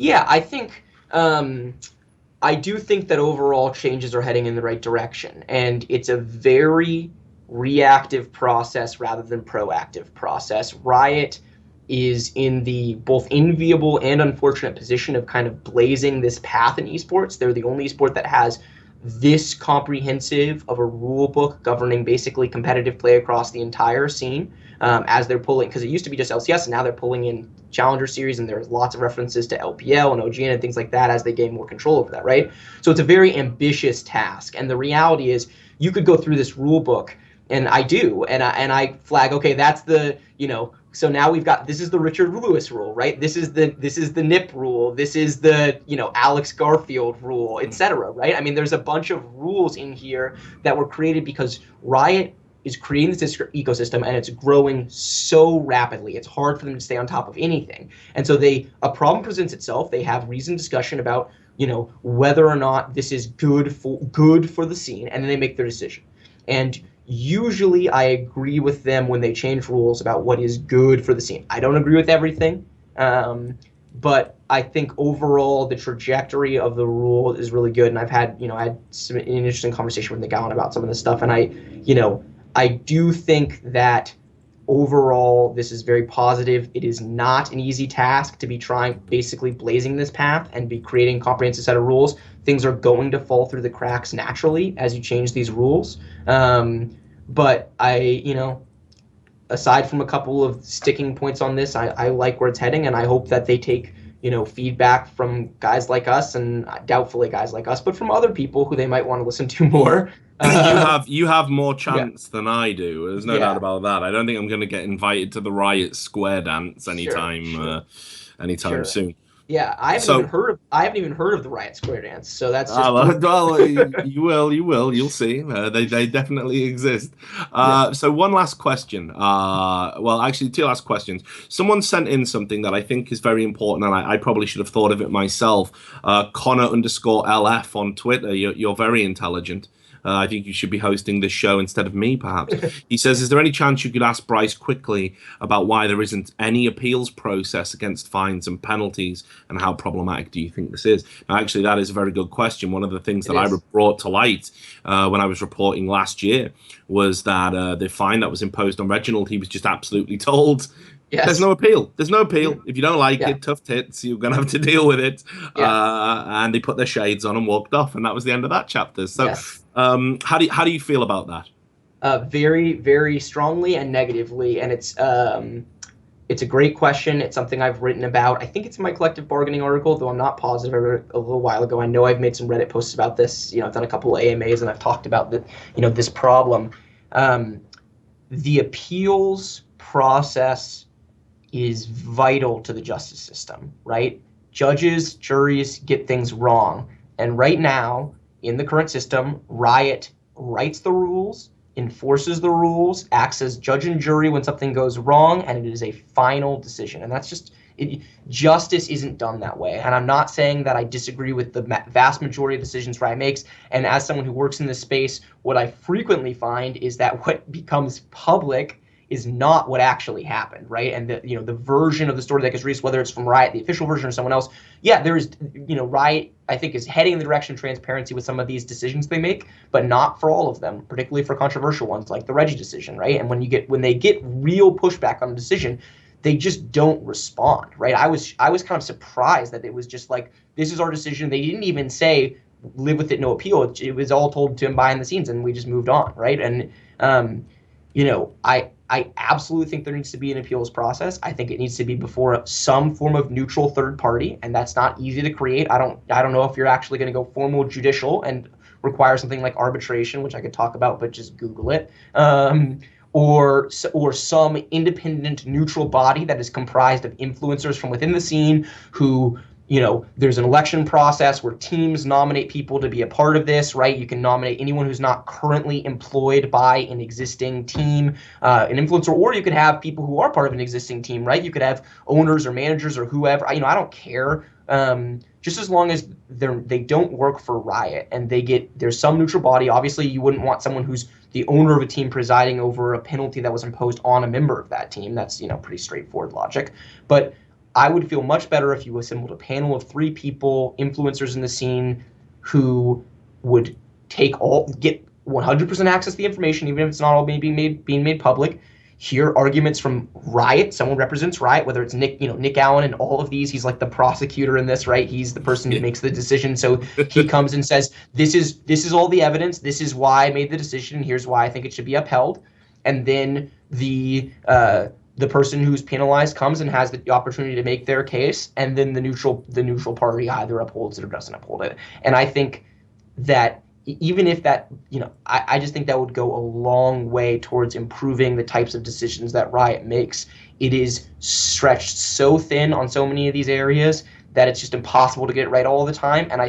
[SPEAKER 2] Yeah, I think I do think that overall changes are heading in the right direction, and it's a very reactive process rather than proactive process. Riot is in the both enviable and unfortunate position of kind of blazing this path in esports. They're the only esport that has this comprehensive of a rule book governing basically competitive play across the entire scene, as they're pulling, because it used to be just LCS, and now they're pulling in Challenger Series, and there's lots of references to LPL and OGN and things like that as they gain more control over that, right? So it's a very ambitious task, and the reality is you could go through this rule book, and I do, and I flag, okay, that's the, so now we've got, this is the Richard Lewis rule, right? This is the NIP rule. This is the, Alex Garfield rule, etc., right? I mean, there's a bunch of rules in here that were created because Riot is creating this ecosystem, and it's growing so rapidly. It's hard for them to stay on top of anything. And so a problem presents itself. They have reasoned discussion about, whether or not this is good for the scene, and then they make their decision. And usually I agree with them when they change rules about what is good for the scene. I don't agree with everything, but I think overall the trajectory of the rule is really good. And I've had, I had an interesting conversation with Nick Allen about some of this stuff. And I do think that overall this is very positive. It is not an easy task to be trying, basically blazing this path and be creating a comprehensive set of rules. Things are going to fall through the cracks naturally as you change these rules. But aside from a couple of sticking points on this, I like where it's heading, and I hope that they take, feedback from guys like us, and doubtfully guys like us, but from other people who they might want to listen to more.
[SPEAKER 1] You have more chance than I do. There's no doubt about that. I don't think I'm going to get invited to the Riot Square dance anytime soon.
[SPEAKER 2] Yeah,
[SPEAKER 1] So,
[SPEAKER 2] I haven't even heard of the Riot Square dance. So that's just
[SPEAKER 1] well, you'll see. They definitely exist.
[SPEAKER 2] yeah.
[SPEAKER 1] So one last question. Well, actually, two last questions. Someone sent in something that I think is very important, and I probably should have thought of it myself. Connor_LF on Twitter. You're very intelligent. I think you should be hosting this show instead of me, perhaps. He says, "Is there any chance you could ask Bryce quickly about why there isn't any appeals process against fines and penalties, and how problematic do you think this is?" Now, actually, that is a very good question. One of the things
[SPEAKER 2] It
[SPEAKER 1] that I
[SPEAKER 2] is.
[SPEAKER 1] brought to light when I was reporting last year was that the fine that was imposed on Reginald, he was just absolutely told, there's
[SPEAKER 2] Yes.
[SPEAKER 1] no appeal. There's no
[SPEAKER 2] Mhm.
[SPEAKER 1] appeal. If you don't like
[SPEAKER 2] Yeah.
[SPEAKER 1] it, tough tits. You're going to have to deal with it.
[SPEAKER 2] Yeah.
[SPEAKER 1] And they put their shades on and walked off, and that was the end of that chapter. So,
[SPEAKER 2] Yes.
[SPEAKER 1] how do you feel about that?
[SPEAKER 2] Very, very strongly and negatively, and it's a great question. It's something I've written about. I think it's in my collective bargaining article, though I'm not positive. I wrote it a little while ago. I know I've made some Reddit posts about this. I've done a couple of AMAs and I've talked about this problem. Um, the appeals process is vital to the justice system, right? Judges, juries get things wrong. And right now, in the current system, Riot writes the rules, enforces the rules, acts as judge and jury when something goes wrong, and it is a final decision. And that's just justice isn't done that way. And I'm not saying that I disagree with the vast majority of decisions Riot makes. And as someone who works in this space, what I frequently find is that what becomes public is not what actually happened, right? And the version of the story that gets released, whether it's from Riot, the official version, or someone else, yeah, Riot, I think, is heading in the direction of transparency with some of these decisions they make, but not for all of them, particularly for controversial ones like the Reggie decision, right? And when they get real pushback on a decision, they just don't respond, right? I was kind of surprised that it was just like, this is our decision. They didn't even say live with it, no appeal. It was all told to him behind the scenes, and we just moved on, right? And I absolutely think there needs to be an appeals process. I think it needs to be before some form of neutral third party, and that's not easy to create. I don't know if you're actually going to go formal judicial and require something like arbitration, which I could talk about, but just Google it. Or some independent neutral body that is comprised of influencers from within the scene who, there's an election process where teams nominate people to be a part of this, right? You can nominate anyone who's not currently employed by an existing team, an influencer, or you could have people who are part of an existing team, right? You could have owners or managers or whoever. I don't care. Just as long as they don't work for Riot and there's some neutral body. Obviously, you wouldn't want someone who's the owner of a team presiding over a penalty that was imposed on a member of that team. That's pretty straightforward logic. But I would feel much better if you assembled a panel of 3 people, influencers in the scene, who would get 100% access to the information, even if it's not all being made public. Hear arguments from Riot. Someone represents Riot, whether it's Nick Allen and all of these. He's like the prosecutor in this, right? He's the person who makes the decision. So he comes and says, "This is all the evidence. This is why I made the decision. And here's why I think it should be upheld." And then the person who's penalized comes and has the opportunity to make their case, and then the neutral party either upholds it or doesn't uphold it. And I think that even if that, I just think that would go a long way towards improving the types of decisions that Riot makes. It is stretched so thin on so many of these areas that it's just impossible to get it right all the time. And I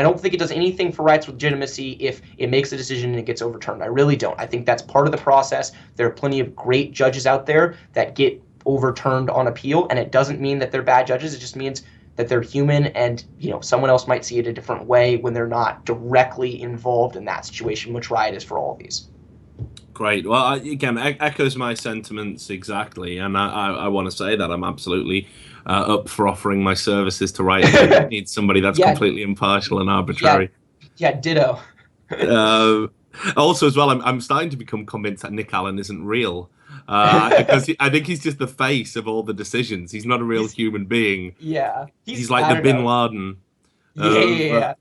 [SPEAKER 2] don't think it does anything for Riot's legitimacy if it makes a decision and it gets overturned. I really don't. I think that's part of the process. There are plenty of great judges out there that get overturned on appeal, and it doesn't mean that they're bad judges. It just means that they're human, and someone else might see it a different way when they're not directly involved in that situation, which Riot is for all of these.
[SPEAKER 1] Great. Well, again, echoes my sentiments exactly, and I want to say that I'm absolutely up for offering my services to Riot. I need somebody that's
[SPEAKER 2] Yeah,
[SPEAKER 1] completely impartial and
[SPEAKER 2] yeah,
[SPEAKER 1] arbitrary.
[SPEAKER 2] yeah. Ditto.
[SPEAKER 1] Uh, Also, as well, I'm starting to become convinced that Nick Allen isn't real, because I think he's just the face of all the decisions. He's not a real
[SPEAKER 2] he's
[SPEAKER 1] human being.
[SPEAKER 2] yeah.
[SPEAKER 1] He's like
[SPEAKER 2] I
[SPEAKER 1] the
[SPEAKER 2] don't
[SPEAKER 1] Bin
[SPEAKER 2] know.
[SPEAKER 1] Laden
[SPEAKER 2] Yeah,
[SPEAKER 1] of
[SPEAKER 2] yeah,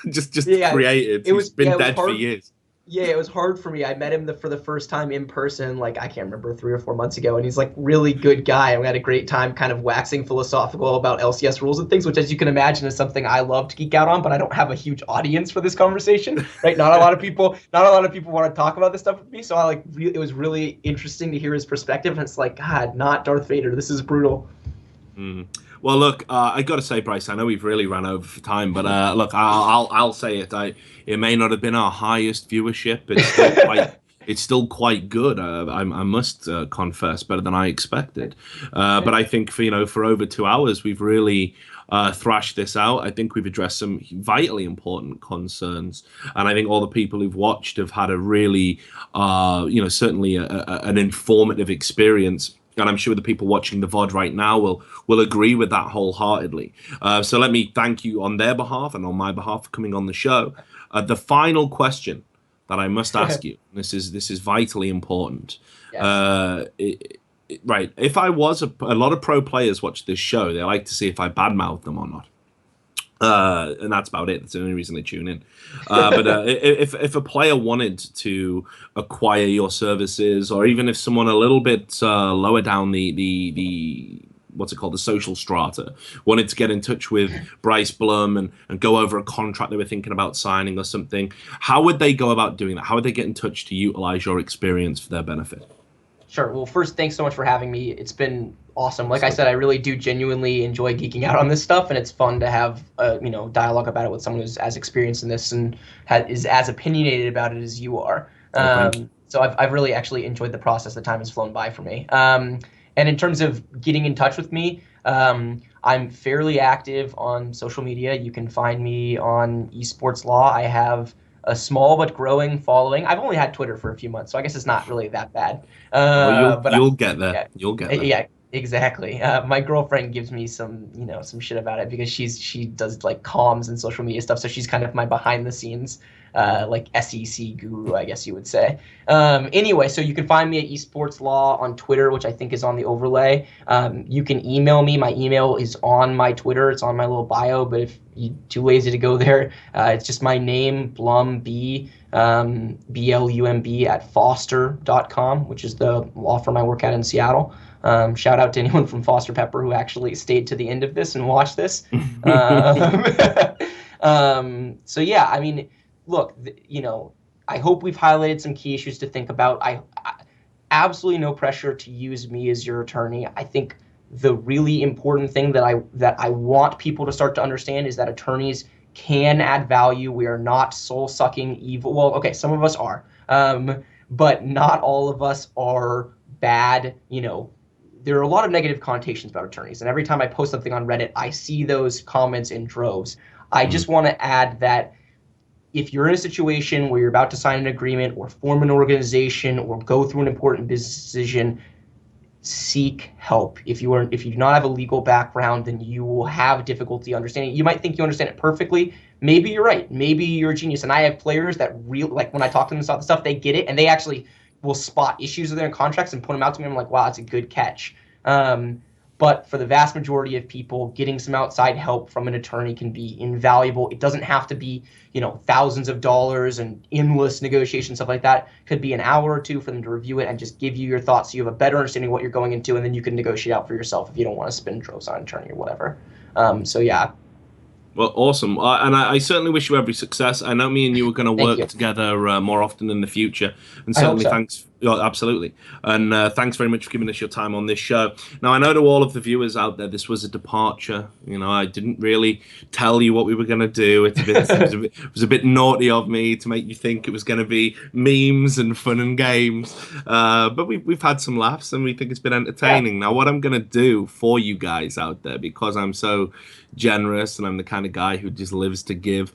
[SPEAKER 1] just
[SPEAKER 2] yeah.
[SPEAKER 1] created. He's been
[SPEAKER 2] It was
[SPEAKER 1] dead for
[SPEAKER 2] hard.
[SPEAKER 1] years.
[SPEAKER 2] Yeah, it was hard for me. I met him for the first time in person, like I can't remember 3 or 4 months ago, and he's like really good guy. And we had a great time, kind of waxing philosophical about LCS rules and things, which, as you can imagine, is something I love to geek out on. But I don't have a huge audience for this conversation, right? Not a lot of people want to talk about this stuff with me. So it was really interesting to hear his perspective. And it's like, God, not Darth Vader. This is brutal.
[SPEAKER 1] Mm. Well, look, I got to say, Bryce, I know we've really run over for time, but look, I'll say it. It may not have been our highest viewership. It's still quite good. I must confess, better than I expected. But I think for over 2 hours, we've really thrashed this out. I think we've addressed some vitally important concerns, and I think all the people who've watched have had a really, certainly an informative experience. And I'm sure the people watching the VOD right now will agree with that wholeheartedly. So let me thank you on their behalf and on my behalf for coming on the show. The final question that I must ask you, this is vitally important.
[SPEAKER 2] Yes.
[SPEAKER 1] Right, if I was a lot of pro players watch this show, they like to see if I badmouth them or not. And that's about it. That's the only reason they tune in. But if a player wanted to acquire your services, or even if someone a little bit lower down the what's it called, the social strata, wanted to get in touch with Bryce Blum and go over a contract they were thinking about signing or something, how would they go about doing that? How would they get in touch to utilize your experience for their benefit?
[SPEAKER 2] Sure. Well, first, thanks so much for having me. It's been awesome. Like I said, I really do genuinely enjoy geeking out on this stuff, and it's fun to have dialogue about it with someone who's as experienced in this and is as opinionated about it as you are.
[SPEAKER 1] Oh, thank you.
[SPEAKER 2] So I've really actually enjoyed the process. The time has flown by for me. And in terms of getting in touch with me, I'm fairly active on social media. You can find me on Esports Law. I have a small but growing following. I've only had Twitter for a few months, so I guess it's not really that bad.
[SPEAKER 1] You'll get there.
[SPEAKER 2] Yeah,
[SPEAKER 1] You'll get there.
[SPEAKER 2] Yeah, exactly. My girlfriend gives me some shit about it because she does like comms and social media stuff, so she's kind of my behind the scenes like SEC guru, I guess you would say. Anyway, so you can find me at Esports Law on Twitter, which I think is on the overlay. You can email me. My email is on my Twitter. It's on my little bio, but if you're too lazy to go there, it's just my name, Blum, BLUMB at foster.com, which is the law firm I work at in Seattle. Shout out to anyone from Foster Pepper who actually stayed to the end of this and watched this. So yeah, I mean, look, I hope we've highlighted some key issues to think about. I absolutely no pressure to use me as your attorney. I think the really important thing that I want people to start to understand is that attorneys can add value. We are not soul-sucking evil. Well, okay, some of us are, but not all of us are bad. There are a lot of negative connotations about attorneys, and every time I post something on Reddit, I see those comments in droves. I just want to add that if you're in a situation where you're about to sign an agreement or form an organization or go through an important business decision, seek help. If you do not have a legal background, then you will have difficulty understanding. You might think you understand it perfectly. Maybe you're right. Maybe you're a genius. And I have players that like when I talk to them about the stuff, they get it and they actually will spot issues with their contracts and point them out to me. I'm like, wow, that's a good catch. But for the vast majority of people, getting some outside help from an attorney can be invaluable. It doesn't have to be, thousands of dollars and endless negotiations, stuff like that. It could be an hour or two for them to review it and just give you your thoughts so you have a better understanding of what you're going into, and then you can negotiate out for yourself if you don't want to spend droves on an attorney or whatever. So yeah.
[SPEAKER 1] Well, awesome. And I certainly wish you every success. I know me and you are going to work together more often in the future. And certainly thanks. Absolutely. And thanks very much for giving us your time on this show. Now, I know to all of the viewers out there, this was a departure. I didn't really tell you what we were going to do. It was a bit naughty of me to make you think it was going to be memes and fun and games. But we've had some laughs and we think it's been entertaining. Now, what I'm going to do for you guys out there, because I'm so generous and I'm the kind of guy who just lives to give,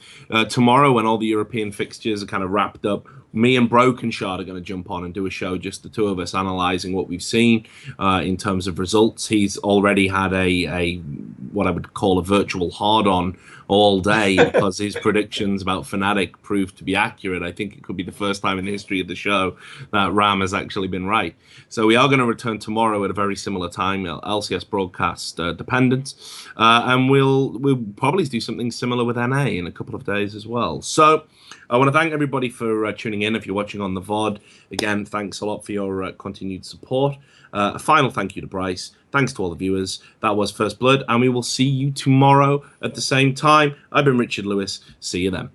[SPEAKER 1] tomorrow when all the European fixtures are kind of wrapped up, me and Broken Shard are going to jump on and do a show, just the two of us analyzing what we've seen in terms of results. He's already had a what I would call a virtual hard-on all day because his predictions about Fnatic proved to be accurate. I think it could be the first time in the history of the show that Ram has actually been right. So we are going to return tomorrow at a very similar time, LCS broadcast dependent, and we'll probably do something similar with NA in a couple of days as well. So I want to thank everybody for tuning in. If you're watching on the VOD, again, thanks a lot for your continued support. A final thank you to Bryce. Thanks to all the viewers. That was First Blood, and we will see you tomorrow at the same time. I've been Richard Lewis. See you then.